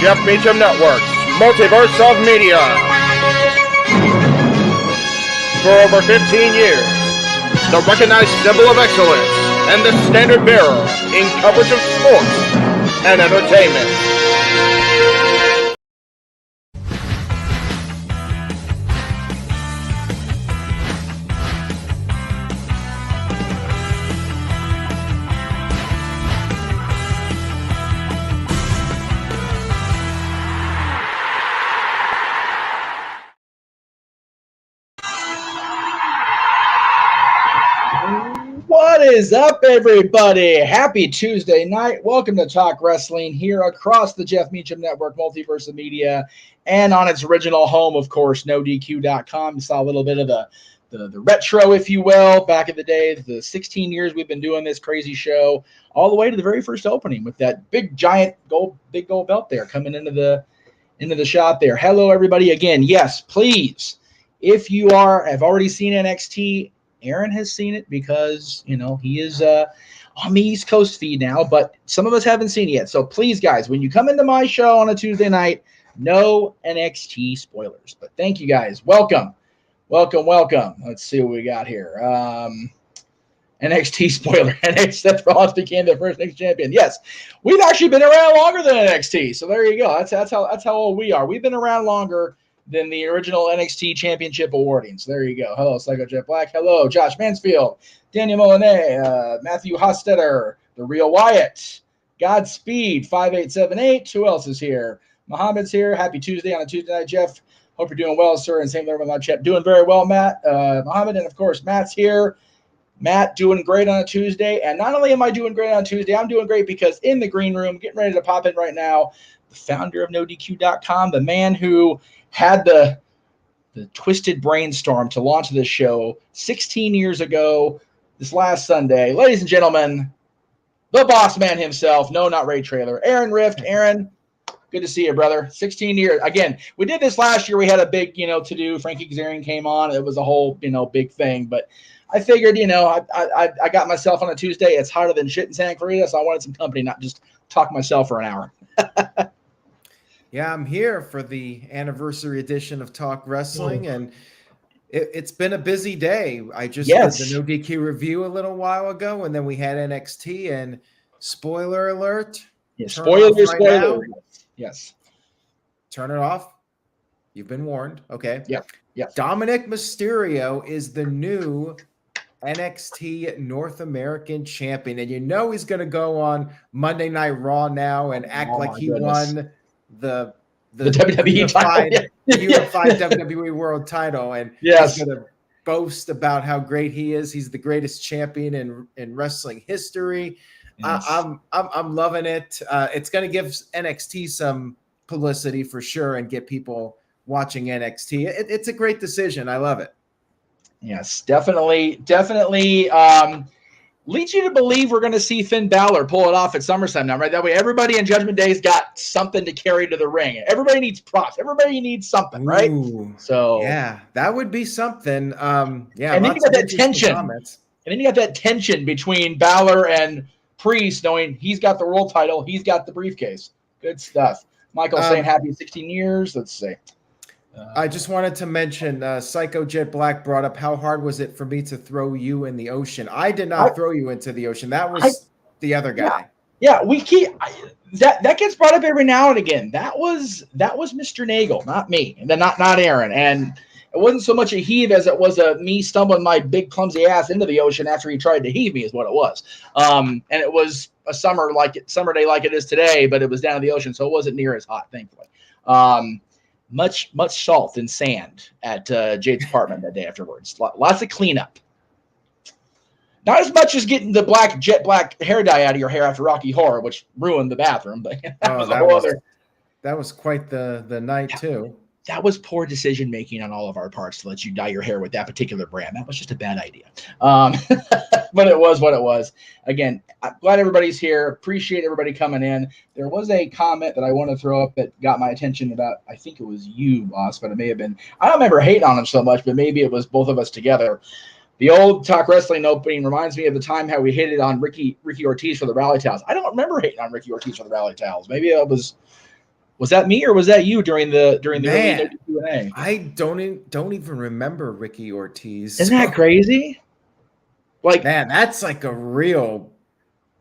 Jeff Meacham Network's Multiverse of Media. For over 15 years, the recognized symbol of excellence and the standard bearer in coverage of sports and entertainment. What is up, everybody? Happy Tuesday night. Welcome to Talk Wrestling here across the Jeff Meacham Network, Multiverse of Media, and on its original home, of course, NoDQ.com. You saw a little bit of the retro, if you will, back in the day, the 16 years we've been doing this crazy show, all the way to the very first opening with that big, giant gold belt there coming into the shot there. Hello, everybody. Again, yes, please, if you have already seen NXT, Aaron has seen it because, he is on the East Coast feed now, but some of us haven't seen it yet. So please, guys, when you come into my show on a Tuesday night, no NXT spoilers. But thank you, guys. Welcome. Let's see what we got here. NXT spoiler. Seth Rollins became the first next champion. Yes, we've actually been around longer than NXT. So there you go. That's how old we are. We've been around longer than the original NXT Championship awarding. So there you go. Hello, Psycho Jet Black. Hello, Josh Mansfield, Daniel Molinay, Matthew Hostetter, The Real Wyatt, Godspeed, 5878. Who else is here? Mohammed's here. Happy Tuesday on a Tuesday night, Jeff. Hope you're doing well, sir. And same there with my chat. Doing very well, Matt. Mohammed, and of course, Matt's here. Matt doing great on a Tuesday. And not only am I doing great on a Tuesday, I'm doing great because in the green room, getting ready to pop in right now, the founder of NoDQ.com, the man who had the twisted brainstorm to launch this show 16 years ago, this last Sunday. Ladies and gentlemen, the boss man himself. No, not Ray Traylor. Aaron Rift. Aaron, good to see you, brother. 16 years. Again, we did this last year. We had a big, to-do. Frankie Kazarian came on. It was a whole, big thing. But I figured, I got myself on a Tuesday. It's hotter than shit in Santa Clarita, so I wanted some company, not just talk myself for an hour. Yeah, I'm here for the anniversary edition of Talk Wrestling, and it's been a busy day. I just did the No DQ review a little while ago, and then we had NXT, and spoiler alert. Yeah, spoiler. Yes. Turn it off. You've been warned. Okay. Yep. Dominic Mysterio is the new NXT North American champion, and he's going to go on Monday Night Raw now and act like he won the WWE unified, title. unified WWE World Title, and he's going to boast about how great he is. He's the greatest champion in wrestling history. Yes. I'm loving it. It's going to give NXT some publicity for sure and get people watching NXT. It's a great decision. I love it. Yes, definitely. Leads you to believe we're going to see Finn Balor pull it off at SummerSlam now, right? That way everybody in Judgment Day's got something to carry to the ring. Everybody needs props. Everybody needs something, right? So yeah, that would be something. And then you got that tension. And then you got that tension between Balor and Priest, knowing he's got the world title, he's got the briefcase. Good stuff. Michael saying happy 16 years. Let's see. I just wanted to mention Psycho Jet Black brought up how hard was it for me to throw you in the ocean. I did not throw you into the ocean. That was the other guy. Yeah, we keep that gets brought up every now and again. That was Mr. Nagel, not me, and then not Aaron. And it wasn't so much a heave as it was me stumbling my big clumsy ass into the ocean after he tried to heave me, is what it was. And it was a summer day like it is today, but it was down in the ocean, so it wasn't near as hot, thankfully. Much salt and sand at Jade's apartment that day afterwards. Lots of cleanup. Not as much as getting the jet black hair dye out of your hair after Rocky Horror, which ruined the bathroom. But that was quite the night too. That was poor decision making on all of our parts to let you dye your hair with that particular brand. That was just a bad idea. But it was what it was. Again, I'm glad everybody's here. Appreciate everybody coming in. There was a comment that I want to throw up that got my attention about, I think it was you, boss, but it may have been, I don't remember hating on him so much, but maybe it was both of us together. The old Talk Wrestling opening reminds me of the time how we hated on Ricky Ortiz for the rally towels. I don't remember hating on Ricky Ortiz for the rally towels. Maybe it was Was that me or was that you during the early Q&A? I don't even remember Ricky Ortiz. Isn't that crazy? Like, man, that's like a real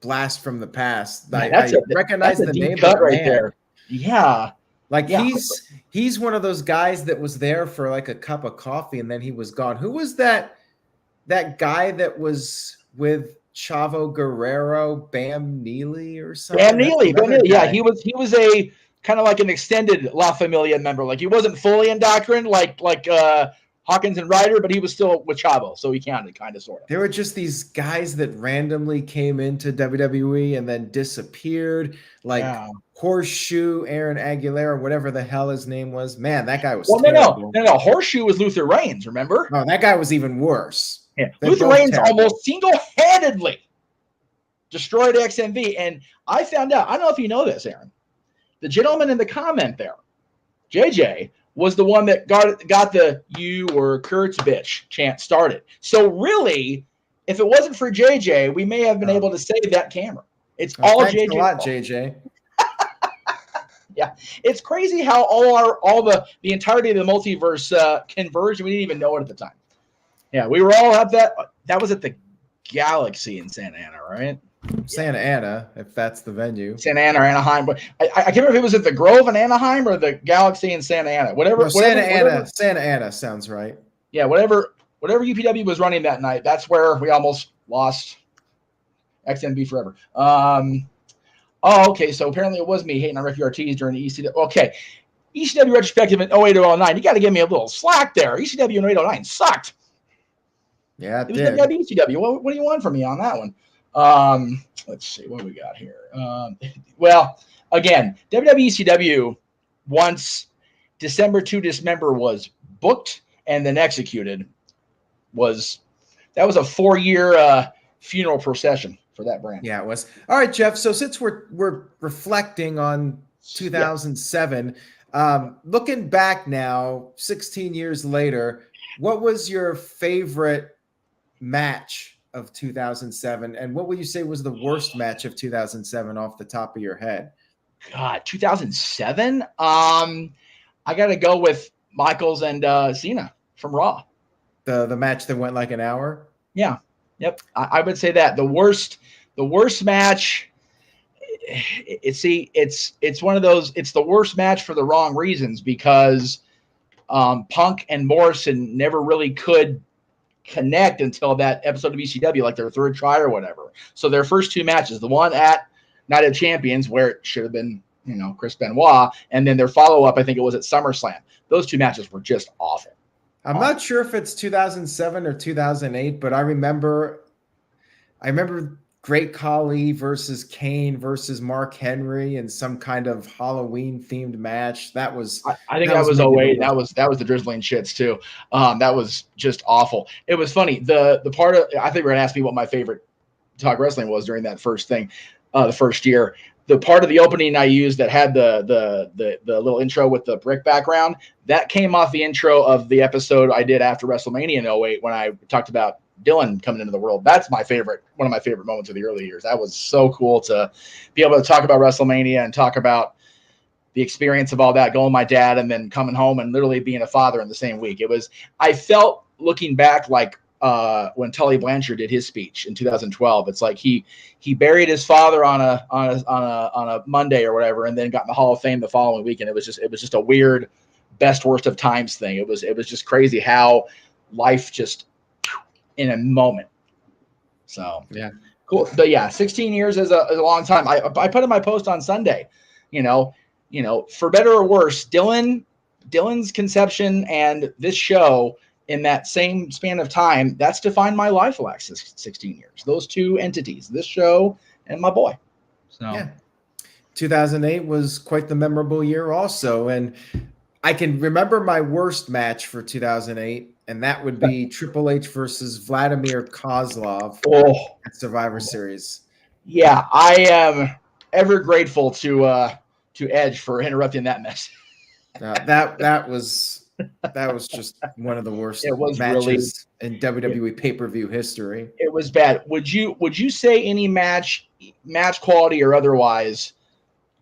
blast from the past. Man, I recognize the name cut right there. Yeah. Like he's one of those guys that was there for like a cup of coffee and then he was gone. Who was that guy that was with Chavo Guerrero, Bam Neely or something? Bam Neely. Yeah, he was a kind of like an extended La Familia member. Like he wasn't fully in Doctrine like Hawkins and Ryder, but he was still with Chavo, so he counted, kind of, sort of. There were just these guys that randomly came into WWE and then disappeared, like Horseshoe, Aaron Aguilera, whatever the hell his name was. Man, that guy was terrible. No. Horseshoe was Luther Reigns, remember? No, that guy was even worse. Yeah. Luther Reigns almost single-handedly destroyed XMV, and I found out, I don't know if you know this, Aaron, the gentleman in the comment there, JJ, was the one that got the "you or Kurt's bitch" chant started. So really, if it wasn't for JJ, we may have been able to save that camera. It's all thanks JJ. A lot, JJ. Yeah, it's crazy how all the entirety of the multiverse converged. We didn't even know it at the time. Yeah, we were all at that. That was at the Galaxy in Santa Ana, right? Santa Ana, if that's the venue. Santa Ana or Anaheim, but I can't remember if it was at the Grove in Anaheim or the Galaxy in Santa Ana. Santa Ana sounds right. Yeah, whatever UPW was running that night, that's where we almost lost XMB forever. Okay, so apparently it was me hating on Ricky Ortiz during the ECW. Okay, ECW retrospective in 08 to 09. You got to give me a little slack there. ECW in 08 09 sucked. Yeah, it was ECW. What do you want from me on that one? Let's see what we got here. Well, again, WWECW, once December to Dismember was booked and then executed, that was a 4-year funeral procession for that brand. Yeah, it was. All right, Jeff. So since we're reflecting on 2007, looking back now, 16 years later, what was your favorite match of 2007, and what would you say was the worst match of 2007 off the top of your head? God, 2007. I got to go with Michaels and Cena from Raw. The match that went like an hour. Yeah. Yep. I would say that the worst match. It's one of those. It's the worst match for the wrong reasons, because Punk and Morrison never really could connect until that episode of ECW, like their third try or whatever. So their first two matches, the one at Night of Champions where it should have been, Chris Benoit, and then their follow-up, I think it was at SummerSlam. Those two matches were just awful. I'm not sure if it's 2007 or 2008, but I remember Great Khali versus Kane versus Mark Henry in some kind of Halloween themed match. I think that was 08. That was the Drizzling Shits too. That was just awful. It was funny. The part of, I think we're gonna ask me what my favorite Talk Wrestling was during that first thing, the first year. The part of the opening I used that had the little intro with the brick background, that came off the intro of the episode I did after WrestleMania in 08 when I talked about Dylan coming into the world. That's one of my favorite moments of the early years. That was so cool to be able to talk about WrestleMania and talk about the experience of all that, going with my dad and then coming home and literally being a father in the same week. I felt looking back like when Tully Blanchard did his speech in 2012, it's like he buried his father on a Monday or whatever, and then got in the Hall of Fame the following week. And it was just a weird best worst of times thing. It was just crazy how life just in a moment. So yeah, cool. But yeah, 16 years is a long time. I put in my post on Sunday, for better or worse, Dylan's conception and this show in that same span of time, that's defined my life the last 16 years. Those two entities, this show and my boy. So yeah, 2008 was quite the memorable year also. And I can remember my worst match for 2008, and that would be Triple H versus Vladimir Kozlov at Survivor Series. Yeah, I am ever grateful to Edge for interrupting that mess. That was just one of the worst matches in WWE pay-per-view history. It was bad. Would you say any match quality or otherwise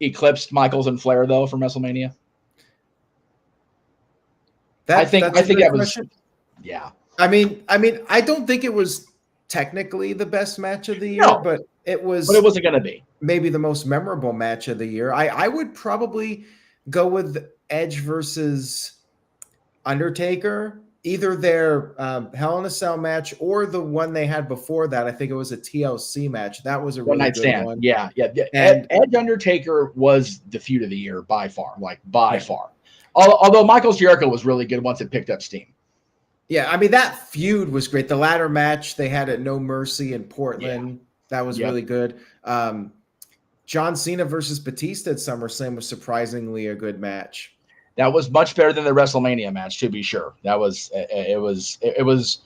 eclipsed Michaels and Flair though from WrestleMania? I think that was. Yeah. I mean, I don't think it was technically the best match of the year, but it was. But it wasn't going to be. Maybe the most memorable match of the year. I would probably go with Edge versus Undertaker, either their Hell in a Cell match or the one they had before that. I think it was a TLC match. That was a really good one. Yeah. And Edge Undertaker was the feud of the year by far, far. Although Michaels Jericho was really good once it picked up steam. Yeah, I mean, that feud was great. The ladder match they had at No Mercy in Portland, that was really good. John Cena versus Batista at SummerSlam was surprisingly a good match. That was much better than the WrestleMania match, to be sure. That was it was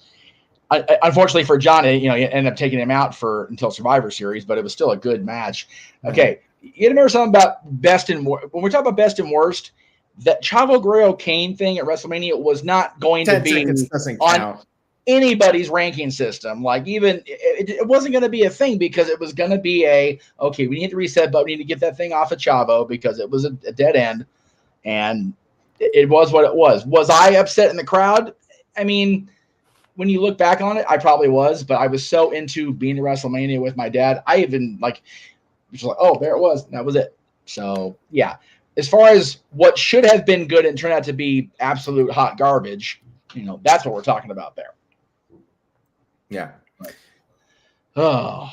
unfortunately for John, you ended up taking him out until Survivor Series, but it was still a good match. Okay, you remember something about best and when we're talking about best and worst, that Chavo Guerrero Kane thing at WrestleMania was not going to be on anybody's ranking system. Like even it wasn't going to be a thing because it was going to be we need to reset, but we need to get that thing off of Chavo because it was a dead end. And it was what it was. Was I upset in the crowd? I mean, when you look back on it, I probably was, but I was so into being at WrestleMania with my dad. I even there it was. That was it. So yeah, as far as what should have been good and turned out to be absolute hot garbage, that's what we're talking about there. Yeah. Oh,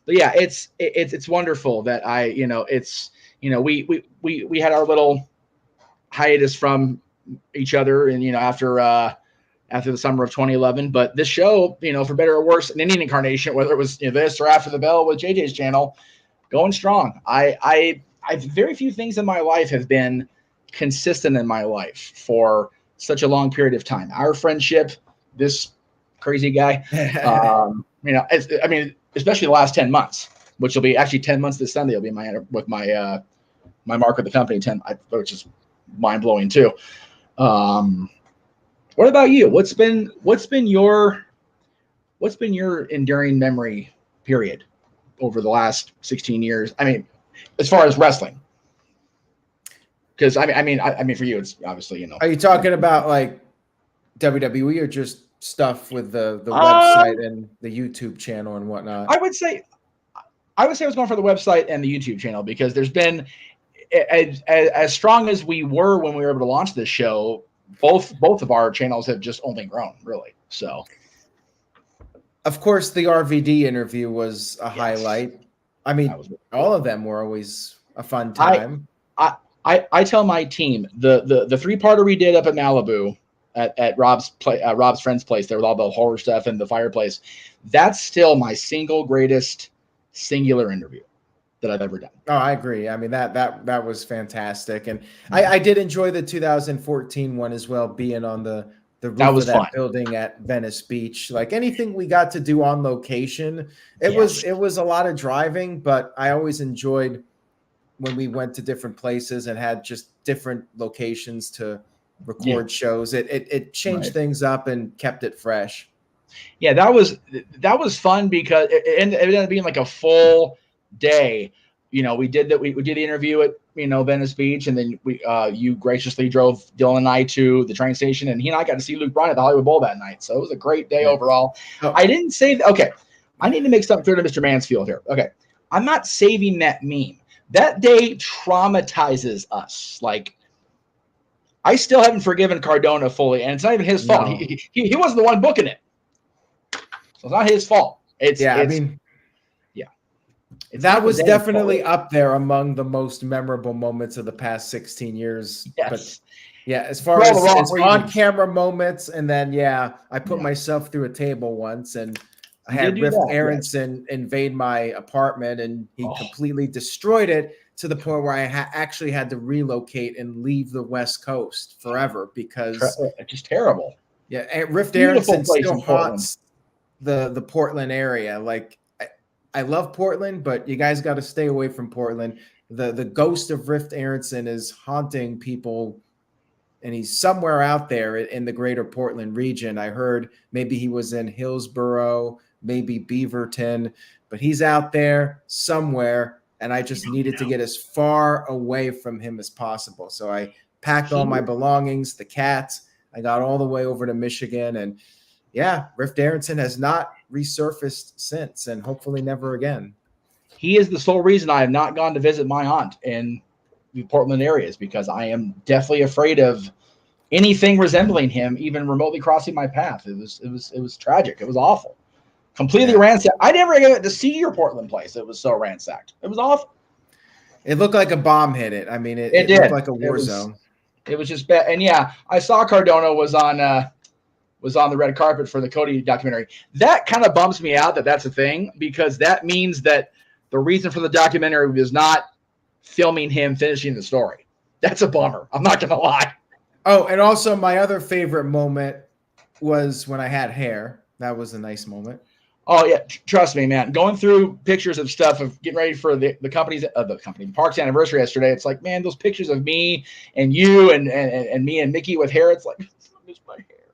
but yeah, it's wonderful that we had our little hiatus from each other and after the summer of 2011, but this show, for better or worse, in any incarnation, whether it was this or After the Bell with JJ's channel, going strong. I very few things in my life have been consistent in my life for such a long period of time. Our friendship, this crazy guy, especially the last 10 months, which will be actually 10 months this Sunday. Will be my mark with the company 10, which is mind blowing too. What about you? What's been your enduring memory period over the last 16 years? I mean, as far as wrestling, because I mean, for you, it's obviously Are you talking about like WWE or just stuff with the website and the YouTube channel and whatnot? I would say I was going for the website and the YouTube channel because there's been as strong as we were when we were able to launch this show. Both of our channels have just only grown, really. So, of course, the RVD interview was a highlight. I mean, all of them were always a fun time. I tell my team the 3-parter we did up in Malibu at Rob's friend's place there with all the horror stuff and the fireplace. That's still my single greatest singular interview that I've ever done. Oh, I agree. I mean, that was fantastic. And I did enjoy the 2014 one as well, being on the roof of that building at Venice Beach. Like anything we got to do on location, it was a lot of driving, but I always enjoyed when we went to different places and had just different locations to record shows. It changed things up and kept it fresh. Yeah, that was fun because it ended up being like a full day. We did that. We did the interview at Venice Beach, and then you graciously drove Dylan and I to the train station, and he and I got to see Luke Bryan at the Hollywood Bowl that night. So it was a great day overall. I didn't say okay. I need to make something clear to Mr. Mansfield here. Okay, I'm not saving that meme. That day traumatizes us. Like, I still haven't forgiven Cardona fully, and it's not even his fault. No. He wasn't the one booking it, so it's not his fault. That was definitely up there among the most memorable moments of the past 16 years. Yes. But yeah, as far as on-camera moments, and then I put myself through a table once, and I had Riff Aronson invade my apartment, and he completely destroyed it to the point where I actually had to relocate and leave the West Coast forever because it's just terrible. Yeah, and Riff Aronson still haunts the Portland area. Like, I love Portland, but you guys got to stay away from Portland. The ghost of Riff Aronson is haunting people, and he's somewhere out there in the greater Portland region. I heard maybe he was in Hillsborough, maybe Beaverton, but he's out there somewhere and I just needed to get as far away from him as possible. So I packed all my belongings, the cats. I got all the way over to Michigan, and yeah, Riff Darrington has not resurfaced since, and hopefully never again. He is the sole reason I have not gone to visit my aunt in the Portland areas, because I am definitely afraid of anything resembling him, even remotely crossing my path. It was tragic. It was awful. Completely ransacked. I never got to see your Portland place. It was so ransacked. It was awful. It looked like a bomb hit it. I mean, it did. Looked like a war zone. It was just bad. And yeah, I saw Cardona was on the red carpet for the Cody documentary. That kind of bums me out that that's a thing, because that means that the reason for the documentary was not filming him finishing the story. That's a bummer. I'm not going to lie. Oh, and also my other favorite moment was when I had hair. That was a nice moment. Oh yeah, trust me, man. Going through pictures of stuff of getting ready for the park's anniversary yesterday. It's like, man, those pictures of me and you and me and Mickey with hair. It's like, I miss my hair.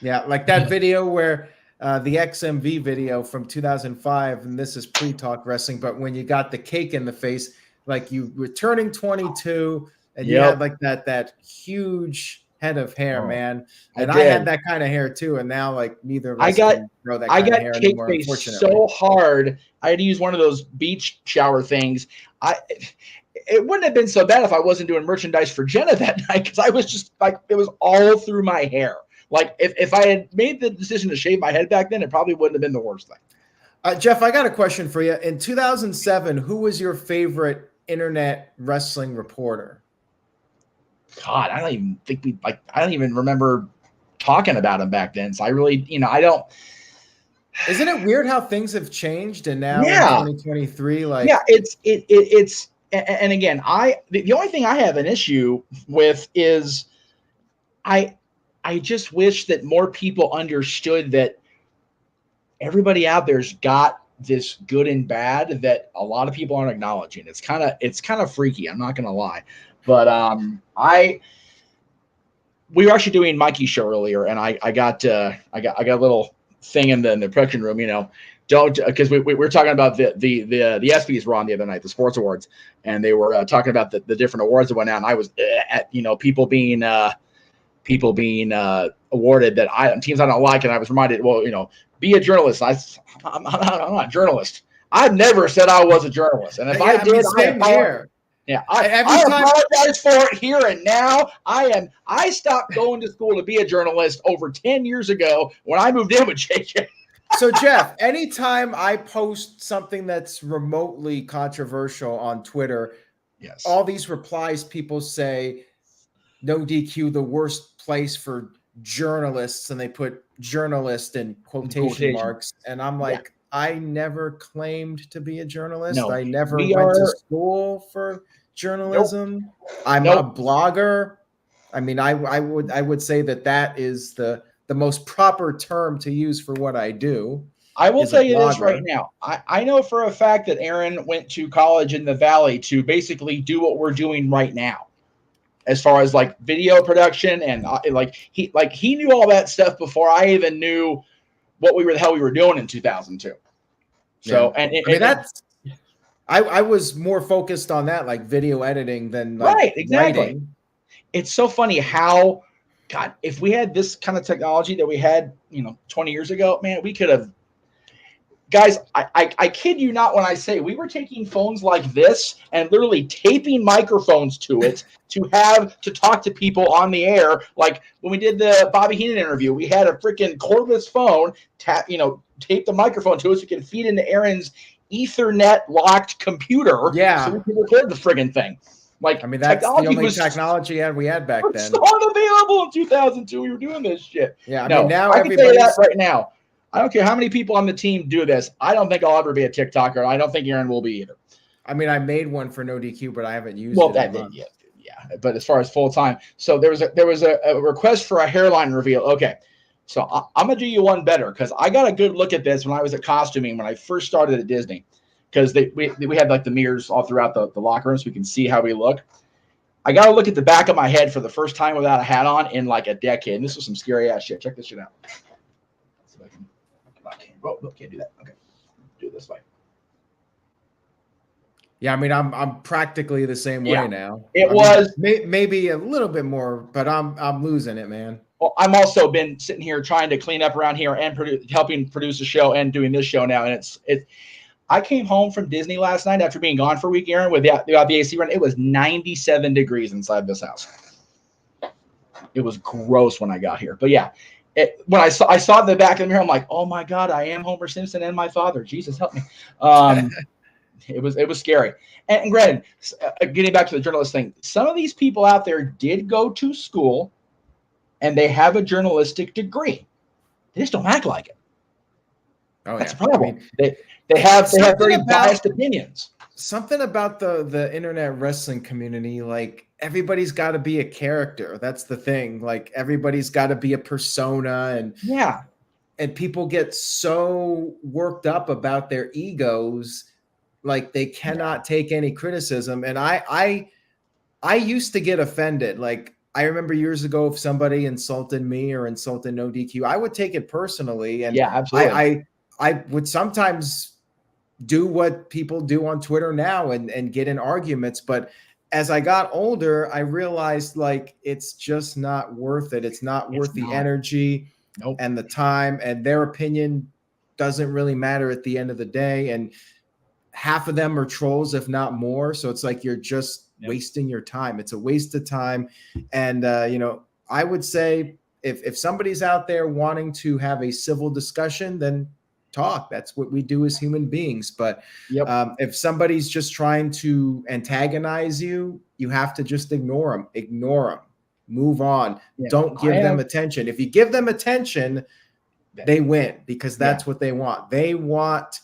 Yeah, like that video where the XMV video from 2005, and this is pre-talk wrestling, but when you got the cake in the face, like you were turning 22, and you had like that huge head of hair, man. And I had that kind of hair too, and now like neither of us can grow that kind of hair anymore. I got cake face so hard, I had to use one of those beach shower things. It wouldn't have been so bad if I wasn't doing merchandise for Jenna that night, because I was just like, it was all through my hair. Like if I had made the decision to shave my head back then, it probably wouldn't have been the worst thing. Jeff, I got a question for you. In 2007, who was your favorite internet wrestling reporter? God, I don't even remember talking about him back then. So I really, I don't. Isn't it weird how things have changed, and now in 2023, like it's and again, the only thing I have an issue with is I just wish that more people understood that everybody out there's got this good and bad that a lot of people aren't acknowledging. It's kind of freaky. I'm not going to lie. But we were actually doing Mikey's show earlier, and I got a little thing in the production room. Because we were talking about the ESPYs were on the other night, the sports awards, and they were talking about the different awards that went out. And I was at people being awarded that teams I don't like, and I was reminded, be a journalist. I'm not a journalist. I've never said I was a journalist, and if I did, I apologize for it here and now. I stopped going to school to be a journalist over 10 years ago when I moved in with JJ. So Jeff, anytime I post something that's remotely controversial on Twitter, all these replies, people say, "No DQ, the worst place for journalists," and they put journalist in quotation marks. And I'm like, I never claimed to be a journalist. No, I never went to school for journalism. Nope. I'm a blogger. I mean, I would say that is the most proper term to use for what I do. I will tell you this right now. I know for a fact that Aaron went to college in the Valley to basically do what we're doing right now, as far as like video production, and he knew all that stuff before I even knew what the hell we were doing in 2002. So, I was more focused on that, like video editing, than writing. It's so funny how, God, if we had this kind of technology that we had, 20 years ago, man, we could have. Guys, I kid you not when I say we were taking phones like this and literally taping microphones to it to talk to people on the air. Like when we did the Bobby Heenan interview, we had a freaking cordless phone, tape the microphone to us. We can feed into Aaron's Ethernet locked computer. Yeah. So we can record the friggin' thing. Like, I mean, that's the only technology we had back then. It's not available in 2002. We were doing this shit. Yeah. I mean, now I can tell you that right now. I don't care how many people on the team do this. I don't think I'll ever be a TikToker. I don't think Aaron will be either. I mean, I made one for No DQ, but I haven't used it. Yeah. But as far as full time, so there was a request for a hairline reveal. Okay, so I'm gonna do you one better, because I got a good look at this when I was at costuming when I first started at Disney, because we had like the mirrors all throughout the locker room so we can see how we look. I got to look at the back of my head for the first time without a hat on in like a decade. And this was some scary ass shit. Check this shit out. Oh, no, can't do that. Okay. Do it this way. Yeah, I mean, I'm practically the same way now. It was maybe a little bit more, but I'm losing it, man. Well, I'm also been sitting here trying to clean up around here and helping produce a show and doing this show now. And it's I came home from Disney last night after being gone for a week, Aaron, without the AC run. It was 97 degrees inside this house. It was gross when I got here. But yeah, when I saw the back of the mirror, I'm like, oh my God, I am Homer Simpson and my father. Jesus help me. It was scary. And granted, getting back to the journalist thing, some of these people out there did go to school and they have a journalistic degree. They just don't act like it. Oh, that's yeah. a problem. I mean, they have very biased opinions. Something about the internet wrestling community, like everybody's got to be a character. That's the thing. Like everybody's got to be a persona, and people get so worked up about their egos, like they cannot take any criticism. And I used to get offended. Like I remember years ago, if somebody insulted me or insulted No DQ, I would take it personally. And yeah, absolutely. I would sometimes do what people do on Twitter now and get in arguments. But as I got older, I realized like it's just not worth it. It's not worth the energy and the time, and their opinion doesn't really matter at the end of the day. And half of them are trolls, if not more. So it's like you're just wasting your time. It's a waste of time. And I would say if somebody's out there wanting to have a civil discussion, then talk. That's what we do as human beings. But if somebody's just trying to antagonize you, you have to just ignore them, move on. Don't give them attention. If you give them attention, they win, because that's what they want. They want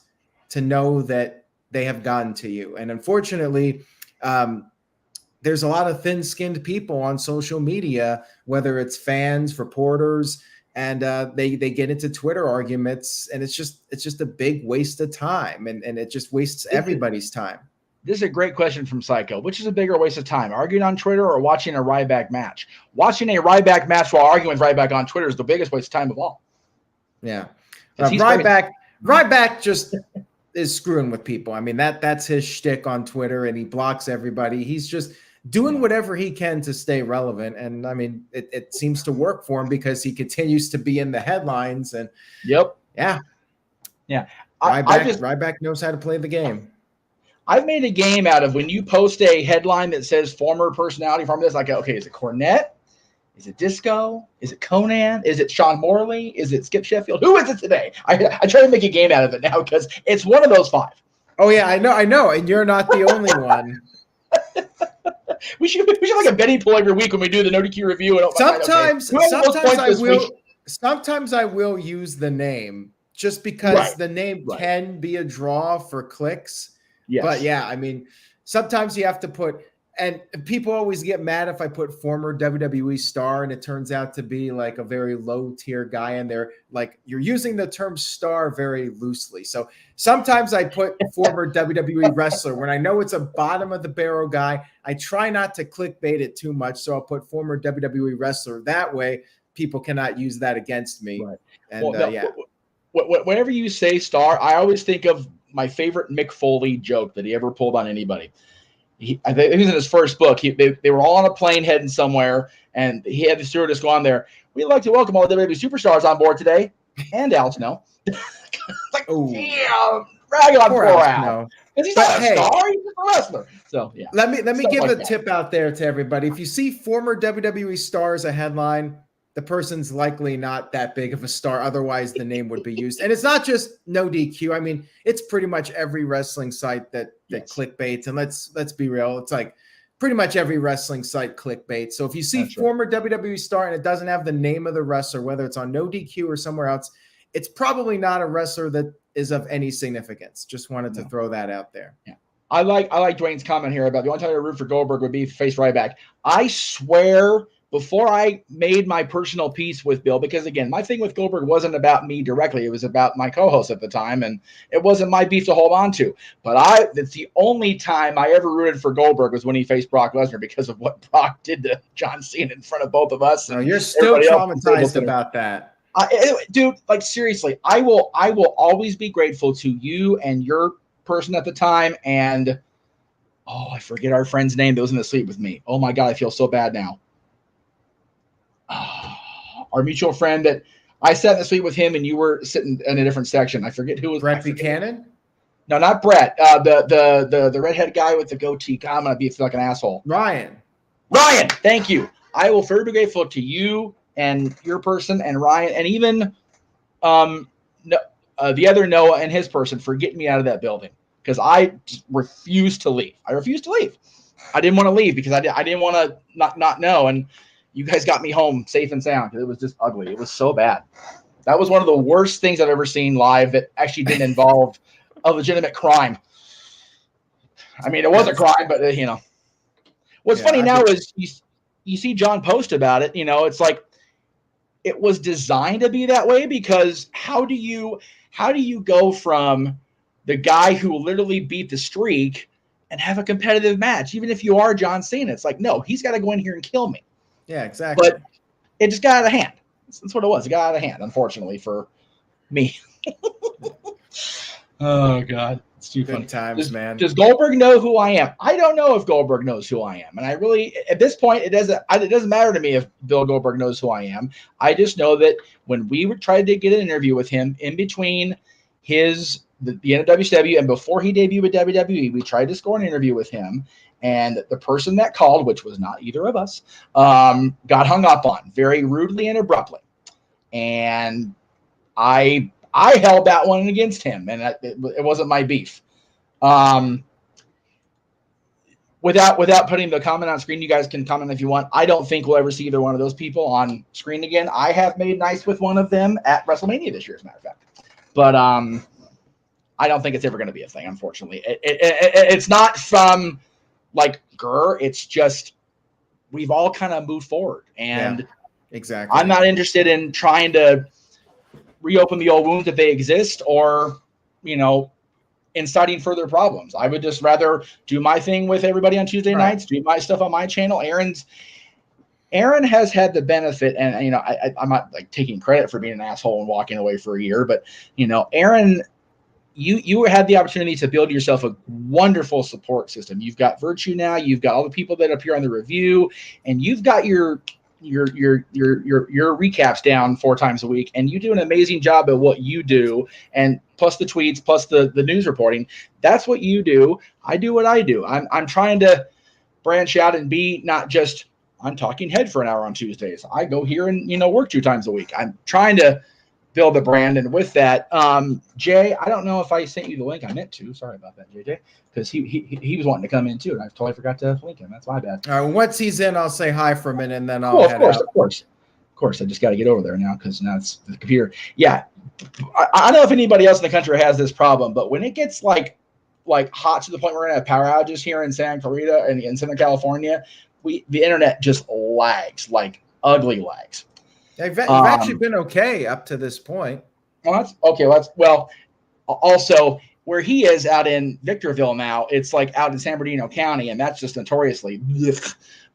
to know that they have gotten to you. And unfortunately, there's a lot of thin-skinned people on social media, whether it's fans, reporters, and they get into Twitter arguments, and it's just a big waste of time, and it just wastes everybody's time. This is a great question from Psycho. Which is a bigger waste of time, arguing on Twitter or watching a Ryback match? Watching a Ryback match while arguing with Ryback on Twitter is the biggest waste of time of all. Yeah. Ryback just is screwing with people. I mean, that's his shtick on Twitter, and he blocks everybody. He's just doing whatever he can to stay relevant. And I mean, it seems to work for him because he continues to be in the headlines. And Ryback knows how to play the game. I've made a game out of when you post a headline that says former personality from this, like, okay, is it Cornette? Is it Disco? Is it Conan? Is it Sean Morley? Is it Skip Sheffield? Who is it today? I try to make a game out of it now because it's one of those five. Oh yeah, I know, and you're not the only one. We should like a betting pool every week when we do the No DQ review. And sometimes I will use the name just because the name can be a draw for clicks. Yes. But yeah, I mean, sometimes you have to put, and people always get mad if I put former WWE star and it turns out to be like a very low tier guy, and they're like, you're using the term star very loosely. So sometimes I put former WWE wrestler when I know it's a bottom of the barrel guy. I try not to clickbait it too much. So I'll put former WWE wrestler. That way people cannot use that against me. Right. And whenever you say star, I always think of my favorite Mick Foley joke that he ever pulled on anybody. I think it was in his first book. They were all on a plane heading somewhere, and he had the stewardess go on there. We'd like to welcome all the WWE superstars on board today, and Al Snow. Like, damn, rag on poor Al. Because he's not a star, he's just a wrestler. So yeah. Let me give a tip out there to everybody. If you see former WWE stars a headline, the person's likely not that big of a star. Otherwise, the name would be used. And it's not just No DQ. I mean, it's pretty much every wrestling site that clickbaits. And let's be real. It's like pretty much every wrestling site clickbait. So if you see former WWE star and it doesn't have the name of the wrestler, whether it's on No DQ or somewhere else, it's probably not a wrestler that is of any significance. Just wanted to throw that out there. Yeah. I like Dwayne's comment here about the only time I root for Goldberg would be face Ryback. I swear, before I made my personal peace with Bill, because again, my thing with Goldberg wasn't about me directly. It was about my co-host at the time, and it wasn't my beef to hold on to. But that's the only time I ever rooted for Goldberg was when he faced Brock Lesnar because of what Brock did to John Cena in front of both of us. No, you're still traumatized about that. Dude, like seriously, I will always be grateful to you and your person at the time and Oh, I forget our friend's name that was in the suite with me. Oh my God, I feel so bad now. Our mutual friend that I sat in the suite with him, and you were sitting in a different section. I forget who was. Brett Buchanan? No, not Brett. The redhead guy with the goatee. God, I'm gonna feel like an asshole. Ryan, thank you. I will forever be grateful to you and your person and Ryan and even the other Noah and his person for getting me out of that building, because I refused to leave. I didn't want to leave because I didn't want to not know. And you guys got me home safe and sound, because it was just ugly. It was so bad. That was one of the worst things I've ever seen live that actually didn't involve a legitimate crime. I mean, it was a crime, but what's funny now is you see John post about it. It's like it was designed to be that way, because how do you go from the guy who literally beat the streak and have a competitive match, even if you are John Cena? It's like, no, he's got to go in here and kill me. Yeah, exactly. But it just got out of hand. That's what it was. It got out of hand, unfortunately for me. Oh God, it's too funny. Times, man. Does Goldberg know who I am? I don't know if Goldberg knows who I am, and I really, at this point, it doesn't matter to me if Bill Goldberg knows who I am. I just know that when we tried to get an interview with him in between the end of WCW and before he debuted with WWE, we tried to score an interview with him, and the person that called, which was not either of us, got hung up on very rudely and abruptly, and I held that one against him, and it wasn't my beef. Without putting the comment on screen, you guys can comment if you want. I don't think we'll ever see either one of those people on screen again. I have made nice with one of them at WrestleMania this year, as a matter of fact. But I don't think it's ever going to be a thing, unfortunately. It's not from like Gurr. It's just we've all kind of moved forward, and exactly. I'm not interested in trying to reopen the old wounds if they exist, or inciting further problems. I would just rather do my thing with everybody on Tuesday nights, do my stuff on my channel. Aaron has had the benefit, and I'm not like taking credit for being an asshole and walking away for a year, but Aaron, you had the opportunity to build yourself a wonderful support system. You've got Virtue now, you've got all the people that appear on the review, and you've got your recaps down 4 times a week, and you do an amazing job at what you do, and plus the tweets, plus the news reporting. That's what you do. I do what I do. I'm trying to branch out and be not just I'm talking head for an hour on Tuesdays. I go here and work 2 times a week. I'm trying to build a brand, and with that, Jay, I don't know if I sent you the link. I meant to. Sorry about that, JJ, because he was wanting to come in too, and I totally forgot to link him. That's my bad. All right, once he's in, I'll say hi for a minute, and then I'll head out. Of course. I just got to get over there now, because now it's the computer. Yeah, I don't know if anybody else in the country has this problem, but when it gets like hot to the point where we're gonna have power outages here in Santa Clarita and in Southern California, the internet just lags, like ugly lags. You've actually been okay up to this point. Well, that's okay. Also, where he is out in Victorville now, it's like out in San Bernardino County, and that's just notoriously.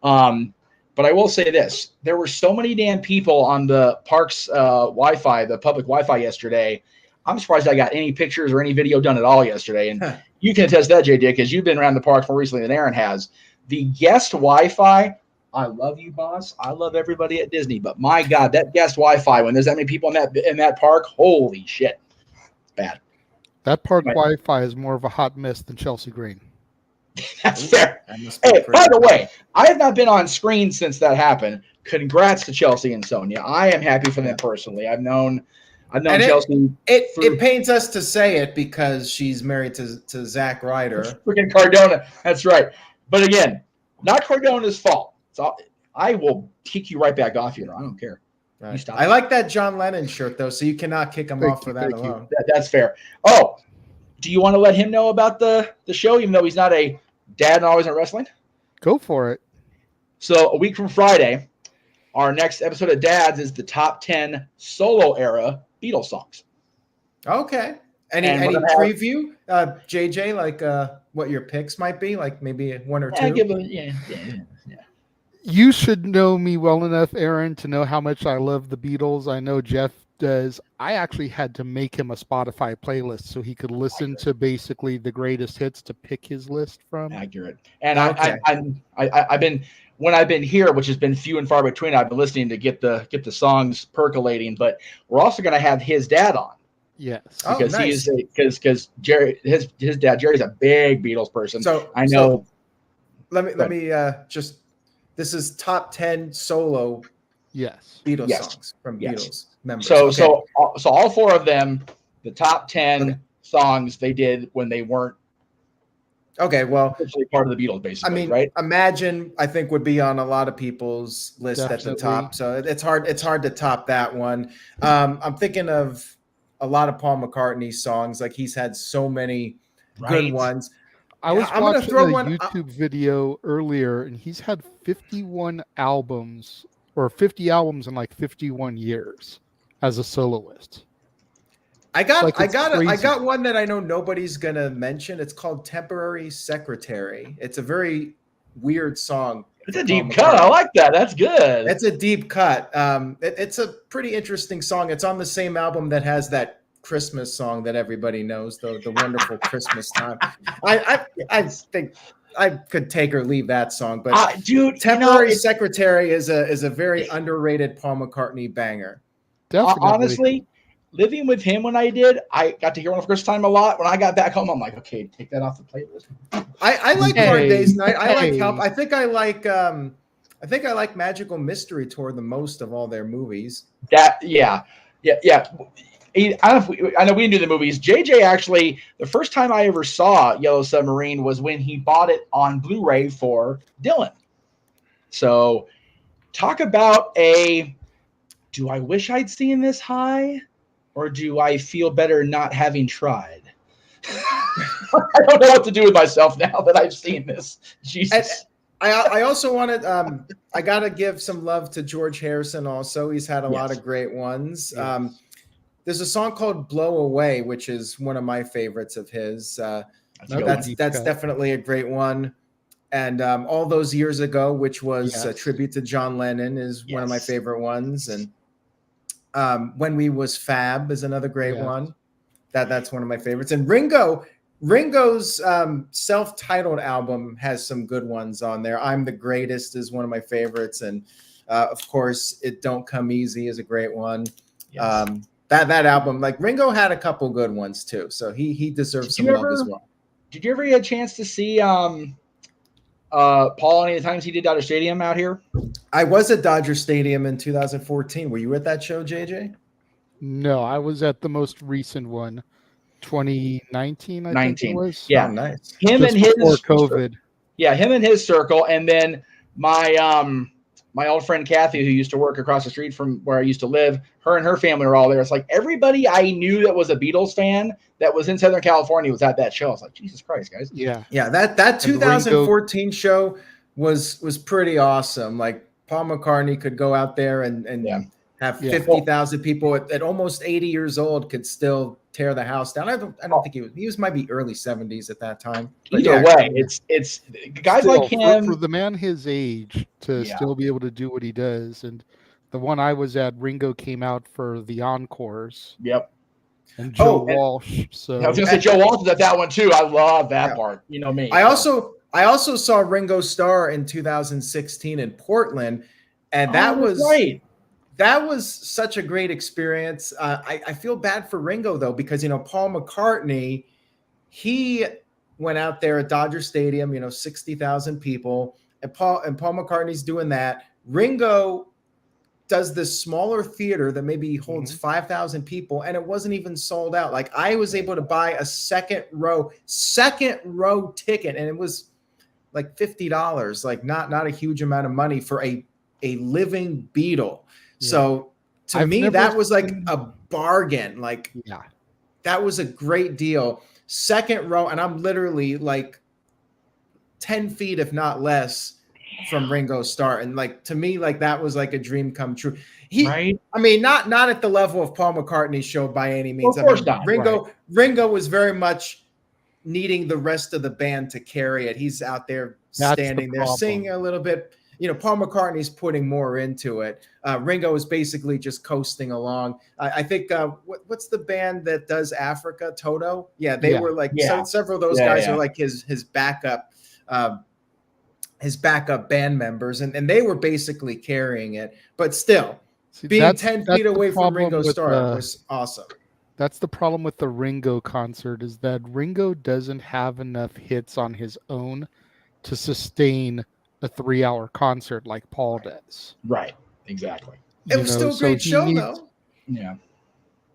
But I will say this: there were so many damn people on the park's Wi-Fi, the public Wi-Fi yesterday. I'm surprised I got any pictures or any video done at all yesterday. And you can attest that, JD, because you've been around the park more recently than Aaron has. The guest Wi-Fi. I love you, boss. I love everybody at Disney, but my God, that guest Wi-Fi, when there's that many people in that park, holy shit, it's bad. That park Wi-Fi is more of a hot mess than Chelsea Green. That's fair. Hey, by the way, I have not been on screen since that happened. Congrats to Chelsea and Sonia. I am happy for them personally. I've known Chelsea. It pains us to say it because she's married to Zack Ryder. Freaking Cardona. That's right. But again, not Cardona's fault. So I will kick you right back off here. I don't care. Right. I like that John Lennon shirt, though, so you cannot kick him off for that alone. That's fair. Oh, do you want to let him know about the show, even though he's not a dad and always in wrestling? Go for it. So a week from Friday, our next episode of Dads is the top 10 solo era Beatles songs. Okay. Any preview, JJ, like what your picks might be, like maybe 1 or 2? Yeah. You should know me well enough, Aaron, to know how much I love the Beatles. I know Jeff does, I actually had to make him a Spotify playlist so he could listen to basically the greatest hits to pick his list from. Accurate. And I've been, when I've been here, which has been few and far between, I've been listening to get the songs percolating. But we're also going to have his dad on. Yes, because nice. because Jerry, his dad Jerry's a big Beatles person. So I know. So let me just. This is top 10 solo. Yes. Beatles songs from Beatles members. So all four of them, the top 10 songs they did when they weren't. Okay, well, actually part of the Beatles, basically. I mean, right? Imagine, I think, would be on a lot of people's list at the top. So it's hard to top that one. I'm thinking of a lot of Paul McCartney songs. Like, he's had so many good ones. I was watching a YouTube video earlier, and he's had 51 albums or 50 albums in like 51 years as a soloist. I got one that I know nobody's gonna mention. It's called "Temporary Secretary." It's a very weird song. It's a deep cut. I like that. That's good. It's a deep cut. It's a pretty interesting song. It's on the same album that has that Christmas song that everybody knows, the Wonderful Christmas Time. I think I could take or leave that song, but dude, Temporary Secretary is a very underrated Paul McCartney banger. Definitely. Honestly, living with him when I did, I got to hear one the first time a lot. When I got back home, I'm like, okay, take that off the playlist. I like Hard Day's Night. I like Help. I think I like Magical Mystery Tour the most of all their movies. Yeah. I know we didn't do the movies. JJ actually, the first time I ever saw Yellow Submarine was when he bought it on Blu-ray for Dylan. So talk about do I wish I'd seen this high, or do I feel better not having tried? I don't know what to do with myself now that I've seen this. Jesus. I also wanted, I got to give some love to George Harrison also. He's had a lot of great ones. Yes. There's a song called "Blow Away," which is one of my favorites of his. That's definitely a great one. And All Those Years Ago, which was a tribute to John Lennon, is one of my favorite ones. And When We Was Fab is another great one. That's one of my favorites. And Ringo's self-titled album has some good ones on there. I'm the Greatest is one of my favorites. And of course, It Don't Come Easy is a great one. Yes. That album, like, Ringo had a couple good ones too, so he deserves some love as well. Did you ever get a chance to see Paul any of the times he did Dodger Stadium out here? I was at Dodger Stadium in 2014. Were you at that show, JJ? No, I was at the most recent one, 2019. I think it was. Yeah, nice. Him just and his before COVID. Yeah, him and his circle, and then my old friend Kathy, who used to work across the street from where I used to live, her and her family were all there. It's like everybody I knew that was a Beatles fan that was in Southern California was at that show. I was like, Jesus Christ, guys. Yeah. That 2014 show was pretty awesome. Like, Paul McCartney could go out there and have 50,000 people at almost 80 years old could still tear the house down. I don't think he was might be early 70s at that time. But either way, it's guys still, like him for the man his age to still be able to do what he does. And the one I was at, Ringo came out for the encores. Yep. And Joe Walsh. So I was gonna say Joe Walsh was at that one too. I love that part. You know me. I also saw Ringo Starr in 2016 in Portland, and that was great. That was such a great experience. I feel bad for Ringo though, because Paul McCartney, he went out there at Dodger Stadium, 60,000 people, and Paul McCartney's doing that. Ringo does this smaller theater that maybe holds 5,000 people, and it wasn't even sold out. Like, I was able to buy a second row ticket, and it was like $50, like not a huge amount of money for a living Beatle. Yeah. So to me, that was like a bargain. Like, that was a great deal. Second row, and I'm literally like 10 feet, if not less, from Ringo Starr. And like, to me, like, that was like a dream come true. I mean, not at the level of Paul McCartney's show by any means. Of course not. Ringo was very much needing the rest of the band to carry it. He's out there standing there singing a little bit. Paul McCartney's putting more into it. Ringo is basically just coasting along. I think what's the band that does Africa? Toto. Yeah, they were like several of those guys are like his backup. His backup band members, and they were basically carrying it. But still, being 10 feet away from Ringo Starr was awesome. That's the problem with the Ringo concert, is that Ringo doesn't have enough hits on his own to sustain a 3-hour concert like Paul does. Right. Exactly. It was still a great show, though. Yeah.